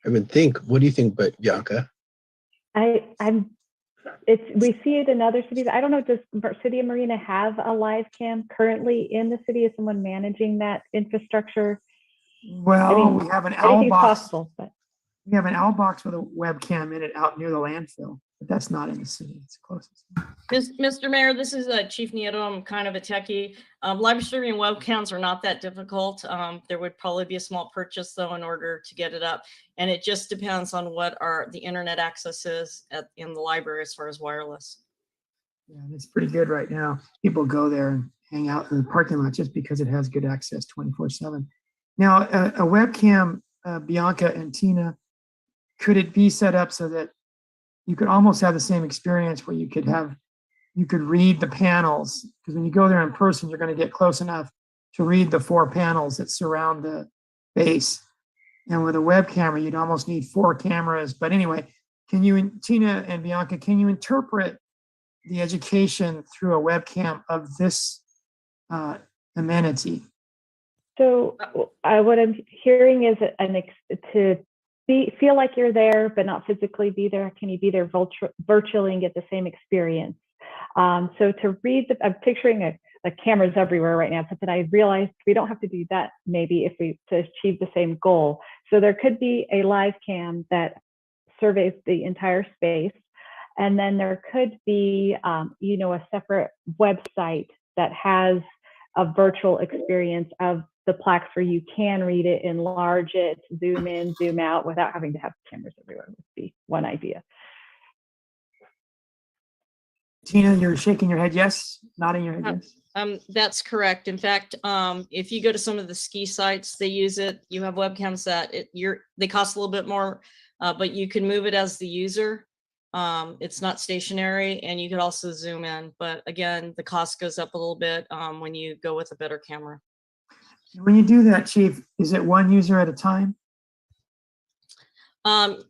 I would think. What do you think, Bianca? I'm we see it in other cities. I don't know, does City of Marina have a live cam currently in the city? Is someone managing that infrastructure? Well, I mean, we have an owl anything's box. possible, but We have an owl box with a webcam in it out near the landfill, but that's not in the city. It's closest. Mr. Mayor, this is Chief Nieto. I'm kind of a techie. Live streaming webcams are not that difficult. There would probably be a small purchase though in order to get it up. And it just depends on what the internet access is in the library as far as wireless. Yeah, it's pretty good right now. People go there and hang out in the parking lot just because it has good access 24/7. Now, a webcam, Bianca and Tina, could it be set up so that you could almost have the same experience where you could read the panels? Because when you go there in person, you're going to get close enough to read the 4 panels that surround the base. And with a web camera, you'd almost need 4 cameras. But anyway, Tina and Bianca, can you interpret the education through a webcam of this amenity? so what I'm hearing is to feel like you're there, but not physically be there. Can you be there virtually and get the same experience? So to read, I'm picturing a cameras everywhere right now, but I realized we don't have to do that maybe to achieve the same goal. So there could be a live cam that surveys the entire space. And then there could be, a separate website that has a virtual experience of the plaques where you can read it, enlarge it, zoom in, zoom out without having to have cameras everywhere would be one idea. Tina, you're shaking your head yes, nodding your head yes. That's correct. In fact, if you go to some of the ski sites, they use it. You have webcams that they cost a little bit more, but you can move it as the user. It's not stationary, and you could also zoom in. But again, the cost goes up a little bit when you go with a better camera. When you do that, Chief, is it one user at a time?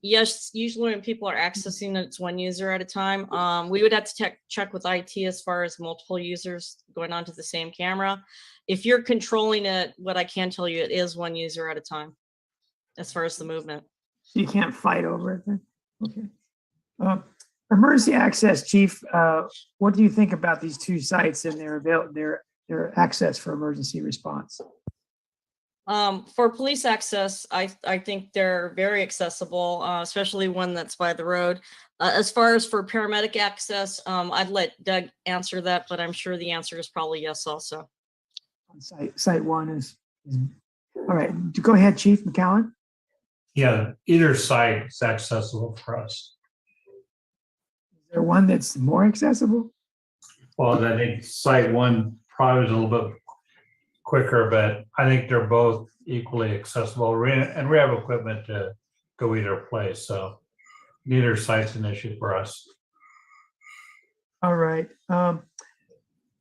Yes, usually when people are accessing it, it's one user at a time. We would have to check with IT as far as multiple users going onto the same camera. If you're controlling it, what I can tell you, it is one user at a time as far as the movement. So you can't fight over it then? Okay. Emergency access, Chief, what do you think about these 2 sites and their access for emergency response? For police access, I think they're very accessible, especially one that's by the road. As far as for paramedic access, I'd let Doug answer that, but I'm sure the answer is probably yes also. Site 1 is all right. Go ahead, Chief McCowan. Yeah, either site is accessible for us. Is there one that's more accessible? Well, I think site 1 probably is a little bit quicker, but I think they're both equally accessible, and we have equipment to go either place, so neither site's an issue for us. All right.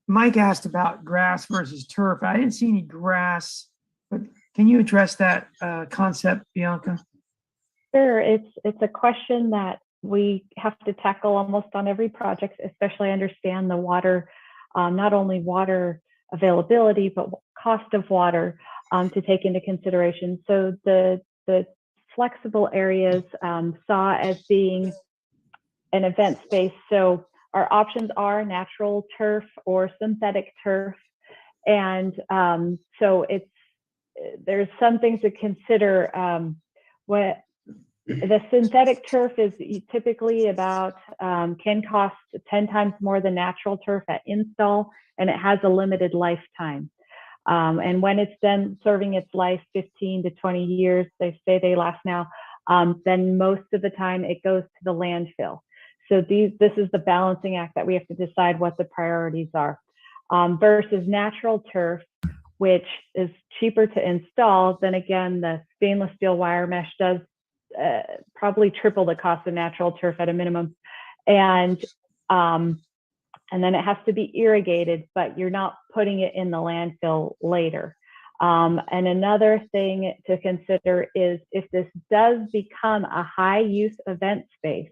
Mike asked about grass versus turf. I didn't see any grass, but can you address that concept, Bianca? Sure. It's a question that we have to tackle almost on every project, especially understand the water, not only water availability, but cost of water to take into consideration. So the flexible areas saw as being an event space. So our options are natural turf or synthetic turf. And so there's some things to consider. What the synthetic turf is typically about can cost 10 times more than natural turf at install, and it has a limited lifetime. And when it's done serving its life 15 to 20 years, they say they last now, then most of the time it goes to the landfill. So this is the balancing act that we have to decide what the priorities are. Versus natural turf, which is cheaper to install. Then again, the stainless steel wire mesh does probably triple the cost of natural turf at a minimum. And then it has to be irrigated, but you're not putting it in the landfill later. And another thing to consider is if this does become a high use event space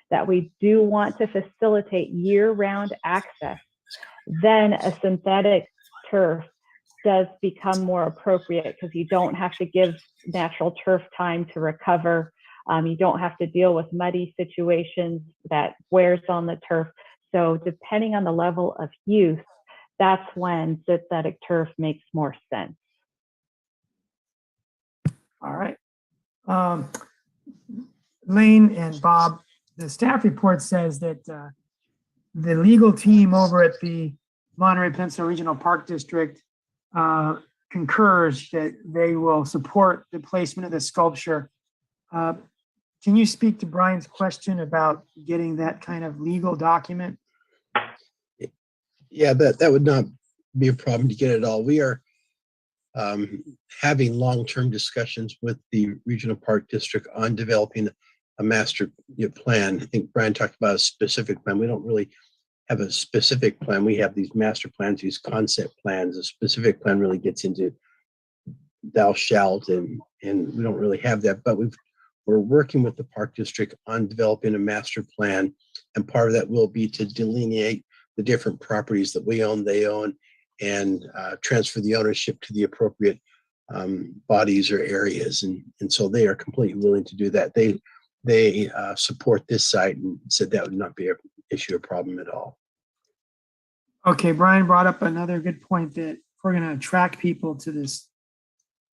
that we do want to facilitate year-round access, then a synthetic turf does become more appropriate because you don't have to give natural turf time to recover You don't have to deal with muddy situations that wears on the turf. So depending on the level of use, that's when synthetic turf makes more sense. All right. Lane and Bob, the staff report says that the legal team over at the Monterey Peninsula Regional Park District concurs that they will support the placement of the sculpture. Can you speak to Brian's question about getting that kind of legal document? Yeah, that would not be a problem to get it all. We are having long-term discussions with the Regional Park District on developing a master plan. I think Brian talked about a specific plan. We don't really have a specific plan. We have these master plans, these concept plans. A specific plan really gets into thou shalt, and we don't really have that, but we're working with the park district on developing a master plan, and part of that will be to delineate the different properties that we own, they own, and transfer the ownership to the appropriate bodies or areas, and so they are completely willing to do that. They support this site and said that would not be an issue or problem at all. Okay, Brian brought up another good point that if we're going to attract people to this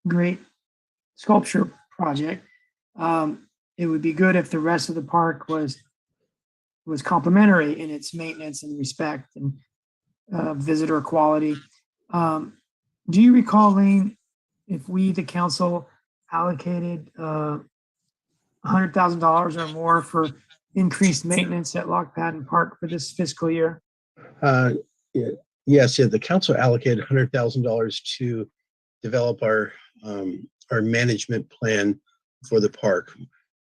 great sculpture project, it would be good if the rest of the park was complementary in its maintenance and respect and visitor quality. Do you recall, Lane, if we, the council, allocated $100,000 or more for increased maintenance at Lock Patton Park for this fiscal year? Yes, the council allocated $100,000 to develop our management plan for the park.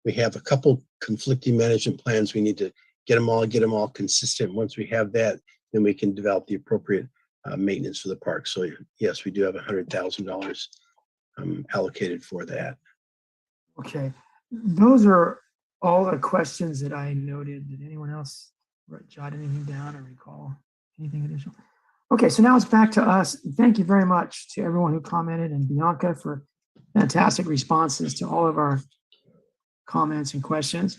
We have a couple conflicting management plans. We need to get them all consistent. Once we have that, then we can develop the appropriate maintenance for the park. So yes, we do have $100,000 allocated for that. Okay, those are all the questions that I noted. Did anyone else jot anything down or recall anything additional? Okay, so now it's back to us. Thank you very much to everyone who commented, and Bianca for fantastic responses to all of our comments and questions.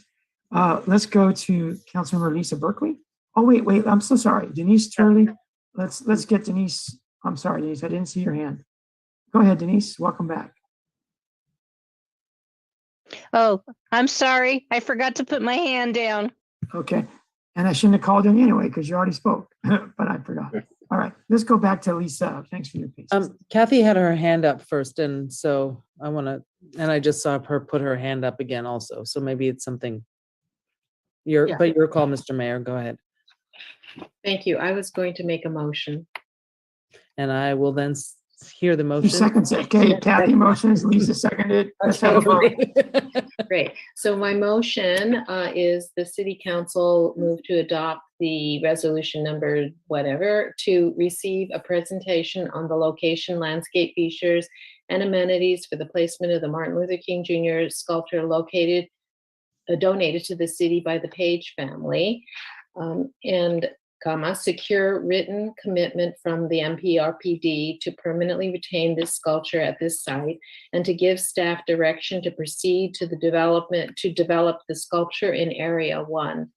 Let's go to Councilmember Lisa Berkeley. Oh, wait, I'm so sorry. Denise Turley. Let's get Denise. I'm sorry, Denise, I didn't see your hand. Go ahead, Denise. Welcome back. Oh, I'm sorry. I forgot to put my hand down. Okay. And I shouldn't have called on you anyway, because you already spoke, but I forgot. All right, let's go back to Lisa. Thanks for your patience. Kathy had her hand up first, and so I just saw her put her hand up again also. So maybe it's something. But your call, Mr. Mayor. Go ahead. Thank you. I was going to make a motion. And I will then hear the motion. Seconds. Okay, Kathy motions, Lisa seconded. Let's have a vote. Great. So my motion is the city council move to adopt the resolution number whatever to receive a presentation on the location, landscape features, and amenities for the placement of the Martin Luther King Jr. sculpture donated to the city by the Page family, and secure written commitment from the MPRPD to permanently retain this sculpture at this site, and to give staff direction to proceed to develop the sculpture in Area 1.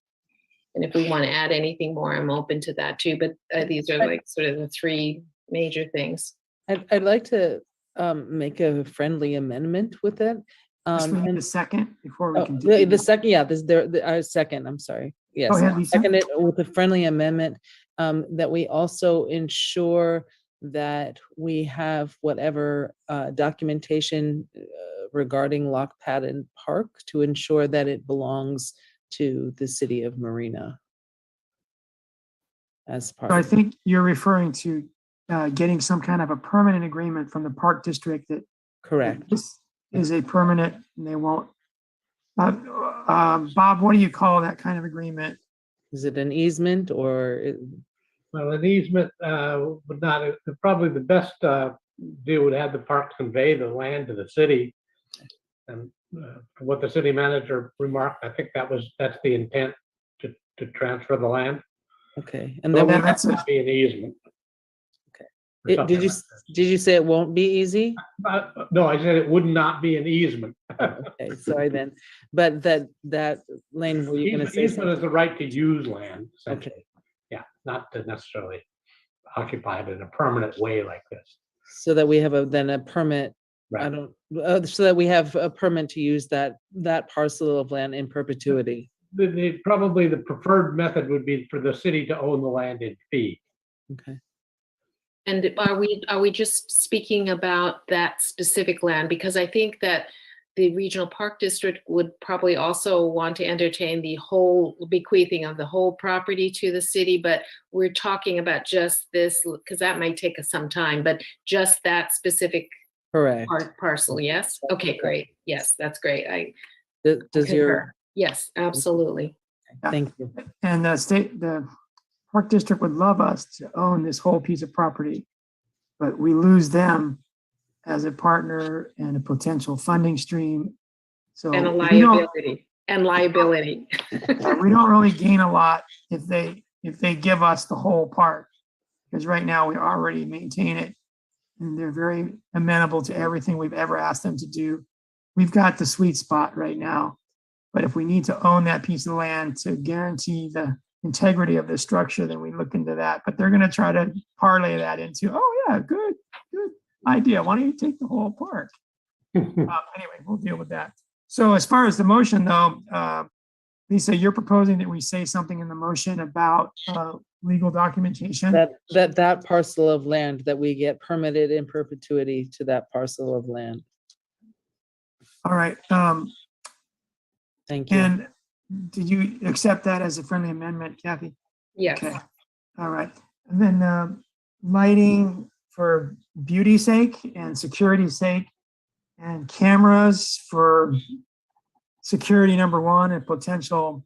And if we want to add anything more, I'm open to that too, but these are like sort of the three major things. I'd like to make a friendly amendment with that. We need a second before we continue. The second, second, I'm sorry. Yes, go ahead, Lisa. Second it with a friendly amendment that we also ensure that we have whatever documentation regarding Lock Patton Park to ensure that it belongs to the city of Marina. As part. So I think you're referring to getting some kind of a permanent agreement from the park district that correct. This is a permanent, and they won't. Bob, what do you call that kind of agreement? Is it an easement or? Well, an easement would not, probably the best deal would have the park convey the land to the city. And what the city manager remarked, I think that's the intent to transfer the land. Okay. And so then that's be an easement. Okay. or something Did you, like that. did you say it won't be easy? No, I said it would not be an easement. Okay, sorry then. But that Lane, were you gonna say Easement is something? the right to use land, Okay, essentially. Yeah, not to necessarily occupy it in a permanent way like this. so that we have then a permit. I Right. don't, so that we have a permit to use that parcel of land in perpetuity. Probably the preferred method would be for the city to own the land in fee. Okay. And are we just speaking about that specific land? Because I think that the regional park district would probably also want to entertain the whole bequeathing of the whole property to the city, but we're talking about just this, because that might take us some time, but just that specific Correct. parcel, yes? Okay, great. Yes, that's great. I Does your, concur. Yes, absolutely. thank you. And the Park District would love us to own this whole piece of property, but we lose them as a partner and a potential funding stream. So And a we don't, liability. And liability. we don't really gain a lot if they give us the whole park. Because right now we already maintain it and they're very amenable to everything we've ever asked them to do. We've got the sweet spot right now. But if we need to own that piece of land to guarantee the integrity of the structure, then we look into that. But they're going to try to parlay that into, oh yeah, good idea. Why don't you take the whole park? Anyway, we'll deal with that. So as far as the motion though, Lisa, you're proposing that we say something in the motion about legal documentation? That parcel of land, that we get permitted in perpetuity to that parcel of land. All right. Thank you. And did you accept that as a friendly amendment, Kathy? Yes. Okay. All right. And then lighting for beauty's sake and security's sake, and cameras for security, number one, and potential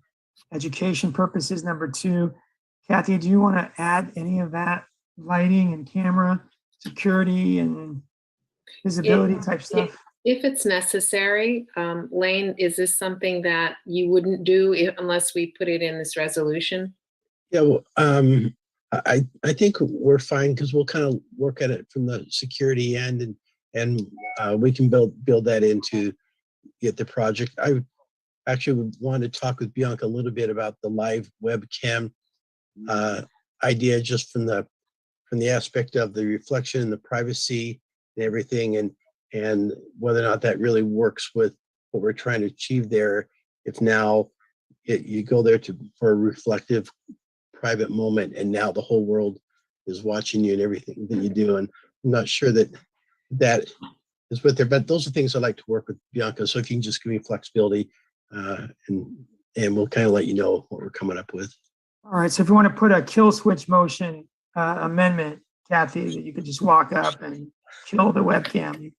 education purposes, number two. Kathy, do you want to add any of that lighting and camera, security and visibility type stuff? If it's necessary, Lane, is this something that you wouldn't do unless we put it in this resolution? Yeah, well, I think we're fine because we'll kind of work at it from the security end, and we can build that into get the project. I actually would want to talk with Bianca a little bit about the live webcam idea, just from the aspect of the reflection and the privacy and everything, and whether or not that really works with what we're trying to achieve there. If now you go there for a reflective private moment, and now the whole world is watching you and everything that you do. And I'm not sure that is what there, but those are things I like to work with Bianca. So if you can just give me flexibility, and we'll kind of let you know what we're coming up with. All right. So if you want to put a kill switch motion amendment, Kathy, that you could just walk up and kill the webcam.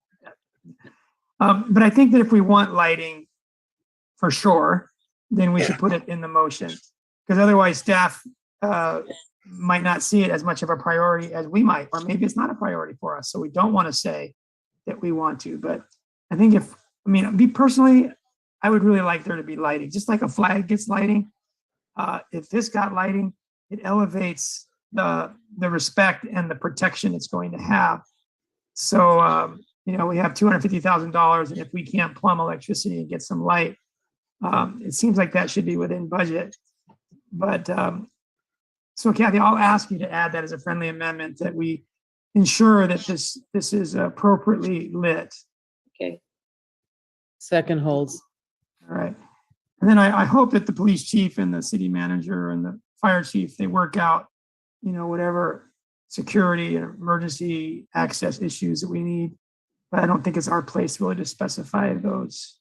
But I think that if we want lighting for sure, then we should put it in the motion, because otherwise staff might not see it as much of a priority as we might, or maybe it's not a priority for us. So we don't want to say that we want to, but I think me personally, I would really like there to be lighting, just like a flag gets lighting. If this got lighting, it elevates the respect and the protection it's going to have. So, we have $250,000, and if we can't plumb electricity and get some light, it seems like that should be within budget. But so Kathy, I'll ask you to add that as a friendly amendment, that we ensure that this is appropriately lit. Okay. Second holds. All right. And then I hope that the police chief and the city manager and the fire chief, they work out, whatever security and emergency access issues that we need. But I don't think it's our place really to specify those.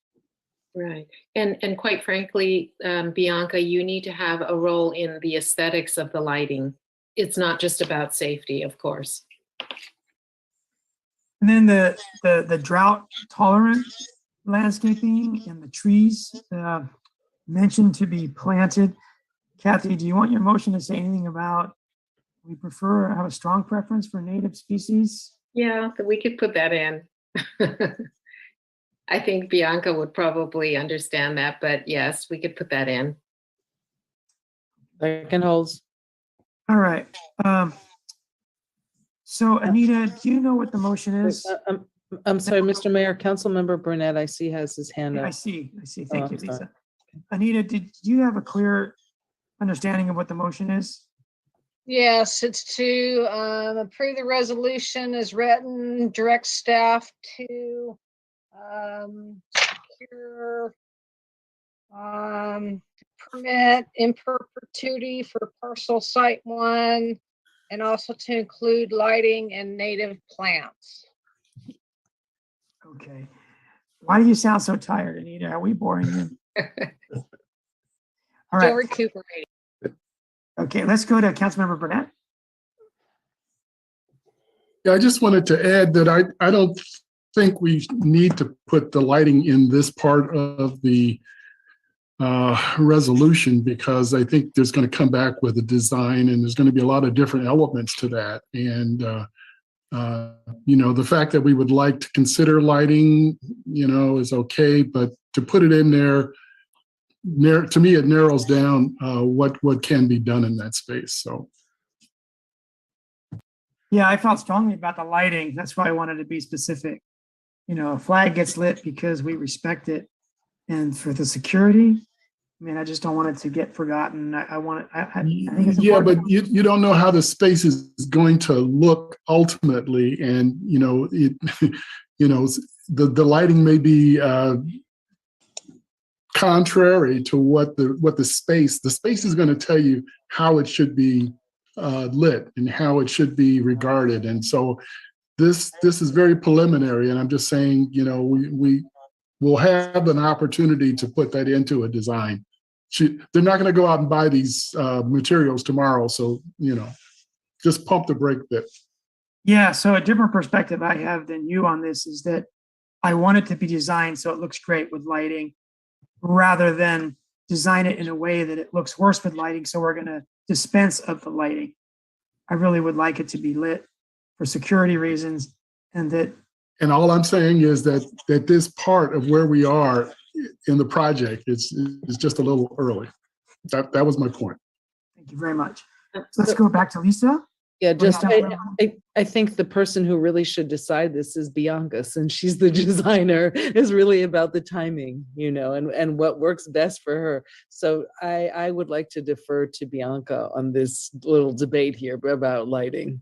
Right. And quite frankly, Bianca, you need to have a role in the aesthetics of the lighting. It's not just about safety, of course. And then the drought tolerant landscaping and the trees mentioned to be planted. Kathy, do you want your motion to say anything about, we have a strong preference for native species? Yeah, we could put that in. I think Bianca would probably understand that, but yes, we could put that in. Second holds. All right. So Anita, do you know what the motion is? I'm sorry, Mr. Mayor, Councilmember Burnett, I see has his hand I up. see. Oh, Thank you, I'm sorry. Lisa. Anita, did you have a clear understanding of what the motion is? Yes, it's to approve the resolution as written, direct staff to secure permit in perpetuity for parcel site 1, and also to include lighting and native plants. Okay. Why do you sound so tired, Anita? Are we boring you? All Still right. recuperating. Okay, let's go to Councilmember Burnett. Yeah, I just wanted to add that I don't think we need to put the lighting in this part of the resolution, because I think there's going to come back with a design and there's going to be a lot of different elements to that. And, the fact that we would like to consider lighting, is okay, but to put it in there, to me, it narrows down what can be done in that space. So. Yeah, I felt strongly about the lighting. That's why I wanted to be specific. A flag gets lit because we respect it. And for the security, I just don't want it to get forgotten. I think it's yeah, important. but you don't know how the space is going to look ultimately. And, the lighting may be contrary to what the space is going to tell you how it should be lit and how it should be regarded. And so this is very preliminary, and I'm just saying, we will have an opportunity to put that into a design. They're not going to go out and buy these materials tomorrow, so just pump the brake bit. Yeah, so a different perspective I have than you on this is that I want it to be designed so it looks great with lighting, rather than design it in a way that it looks worse with lighting, so we're going to dispense of the lighting. I really would like it to be lit for security reasons, and all I'm saying is that this part of where we are in the project is just a little early. That was my point. Thank you very much. Let's go back to Lisa. Yeah, I think the person who really should decide this is Bianca, since she's the designer, is really about the timing, and what works best for her. So I would like to defer to Bianca on this little debate here about lighting.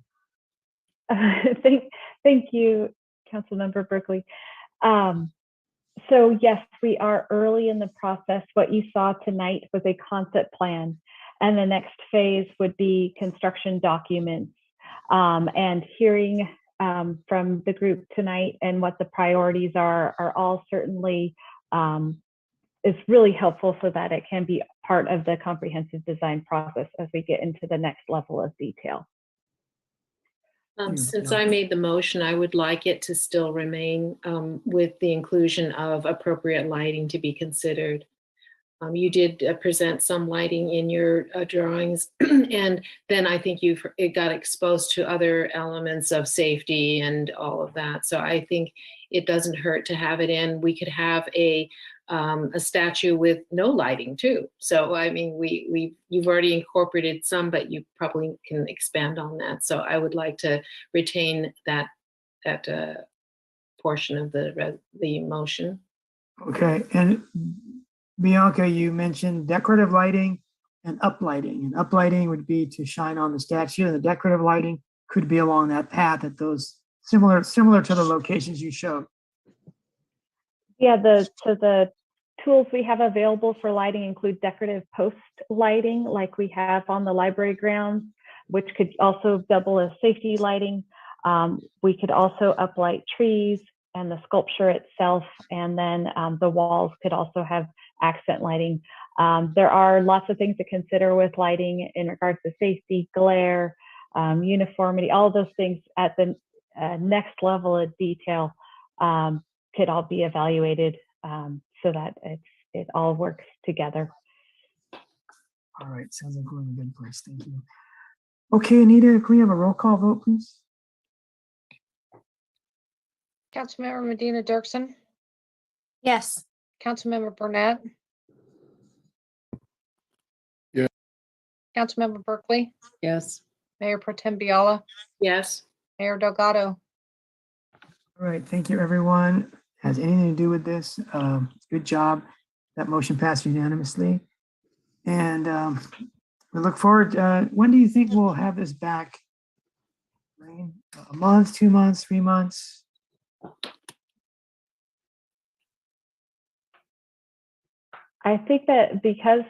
Thank you, Councilmember Berkeley. So yes, we are early in the process. What you saw tonight was a concept plan, and the next phase would be construction documents. And hearing from the group tonight and what the priorities are all certainly is really helpful, so that it can be part of the comprehensive design process as we get into the next level of detail. Since I made the motion, I would like it to still remain with the inclusion of appropriate lighting to be considered. You did present some lighting in your drawings, and then I think it got exposed to other elements of safety and all of that. So I think it doesn't hurt to have it in. We could have a statue with no lighting too. So you've already incorporated some, but you probably can expand on that. So I would like to retain that portion of the motion. Okay, and Bianca, you mentioned decorative lighting and uplighting. And uplighting would be to shine on the statue, and the decorative lighting could be along that path at those similar to the locations you showed. Yeah, the tools we have available for lighting include decorative post lighting, like we have on the library grounds, which could also double as safety lighting. We could also uplight trees and the sculpture itself, and then the walls could also have accent lighting. There are lots of things to consider with lighting in regards to safety, glare, uniformity, all of those things at the next level of detail could all be evaluated so that it all works together. All right, sounds like we're in a good place. Thank you. Okay, Anita, can we have a roll call vote, please? Councilmember Medina Dirksen, Yes. Councilmember Burnett. Yeah. Councilmember Berkeley, Yes. Mayor Pro Tem Biala, Yes. Mayor Delgado. All right, thank you, everyone. Has anything to do with this? Good job. That motion passed unanimously. And we look forward, when do you think we'll have this back? Rain? A month, 2 months, 3 months? I think that because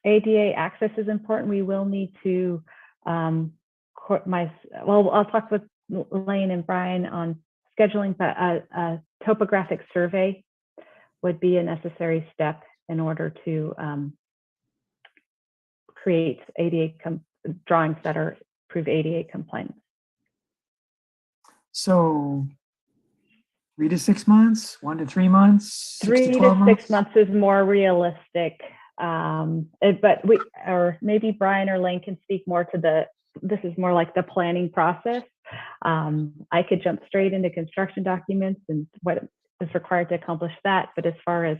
ADA access is important, we will need to, I'll talk with Lane and Brian on scheduling, but a topographic survey would be a necessary step in order to create ADA drawings that are prove ADA compliant. So 3 to 6 months, 1 to 3 months, 6 3 to 12 to months? 6 months is more realistic. But or maybe Brian or Lane can speak more to this is more like the planning process. I could jump straight into construction documents and what is required to accomplish that. But as far as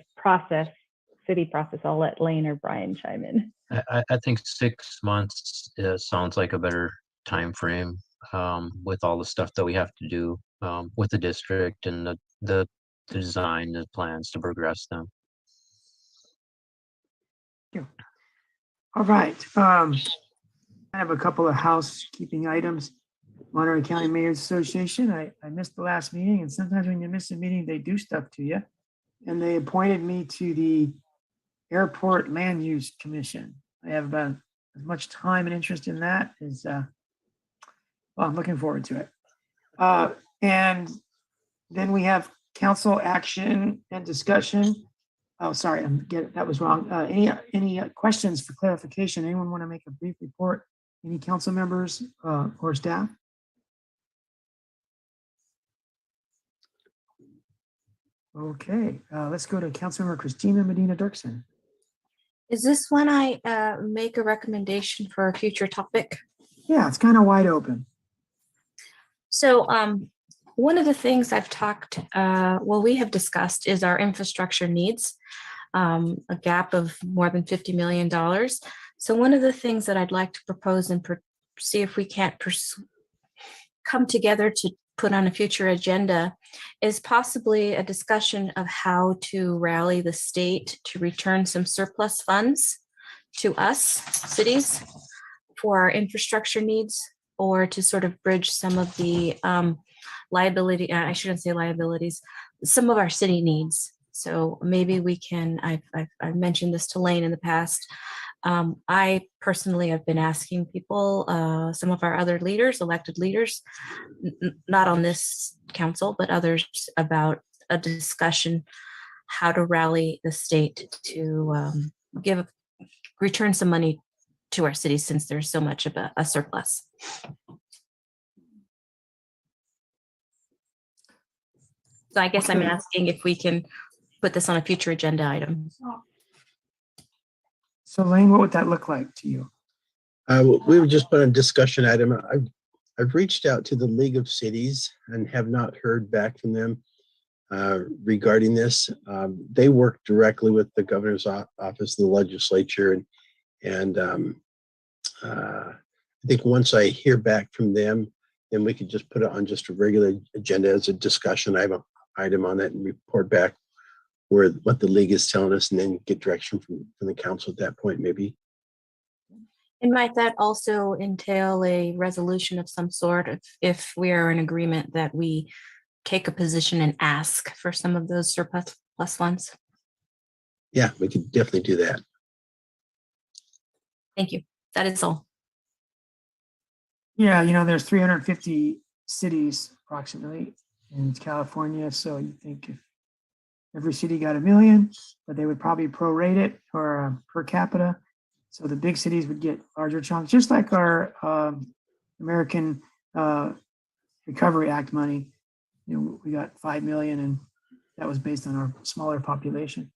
city process, I'll let Lane or Brian chime in. I think 6 months sounds like a better time frame with all the stuff that we have to do with the district and the design, the plans to progress them. All right. I have a couple of housekeeping items. Monterey County Mayor's Association. I missed the last meeting, and sometimes when you miss a meeting, they do stuff to you. And they appointed me to the Airport Land Use Commission. I have about as much time and interest in that as, well, I'm looking forward to it. And then we have council action and discussion. Oh, sorry, that was wrong. Any questions for clarification? Anyone want to make a brief report? Any council members or staff? Okay, let's go to Councilmember Christina Medina Dirksen. Is this when I make a recommendation for a future topic? Yeah, it's kind of wide open. So one of the things I've we have discussed is our infrastructure needs, a gap of more than $50 million. So one of the things that I'd like to propose and see if we can't come together to put on a future agenda is possibly a discussion of how to rally the state to return some surplus funds to us, cities, for our infrastructure needs, or to sort of bridge some of the liability, I shouldn't say liabilities, some of our city needs. So maybe we can, I've mentioned this to Lane in the past. I personally have been asking people, some of our other leaders, elected leaders, not on this council, but others, about a discussion how to rally the state to return some money to our cities since there's so much of a surplus. So I guess I'm asking if we can put this on a future agenda item. So Lane, what would that look like to you? We would just put a discussion item. I've reached out to the League of Cities and have not heard back from them regarding this. They work directly with the governor's office, the legislature, and I think once I hear back from them, then we could just put it on just a regular agenda as a discussion item on it and report back what the league is telling us, and then get direction from the council at that point, maybe. And might that also entail a resolution of some sort if we are in agreement that we take a position and ask for some of those surplus funds? Yeah, we could definitely do that. Thank you. That is all. Yeah, there's 350 cities approximately in California. So you think if every city got $1 million, but they would probably prorate it or per capita. So the big cities would get larger chunks, just like our American Recovery Act money. We got 5 million, and that was based on our smaller population.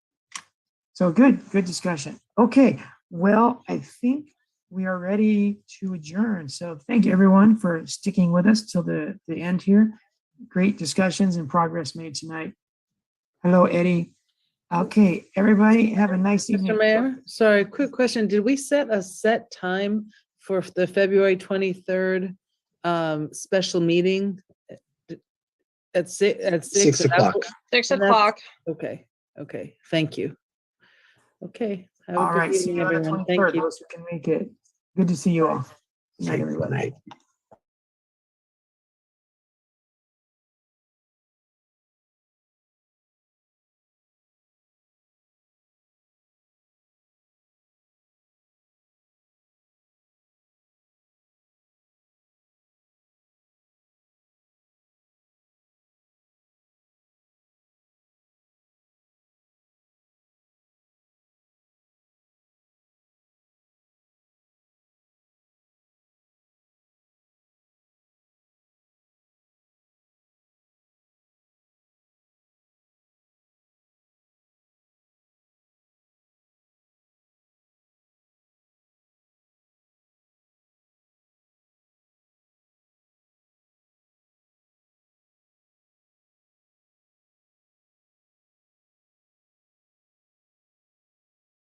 So good discussion. Okay, well, I think we are ready to adjourn. So thank you everyone for sticking with us till the end here. Great discussions and progress made tonight. Hello, Eddie. Okay, everybody have a nice evening. Mr. Mayor, sorry, quick question. Did we set a set time for the February 23rd special meeting at 6. 6 o'clock. 6 o'clock. Okay, okay, thank you. Okay. Have a All good right, see evening, you on the everyone. Thank 23rd, you. those who can make it. Good to see you all. Good night, everybody. Night.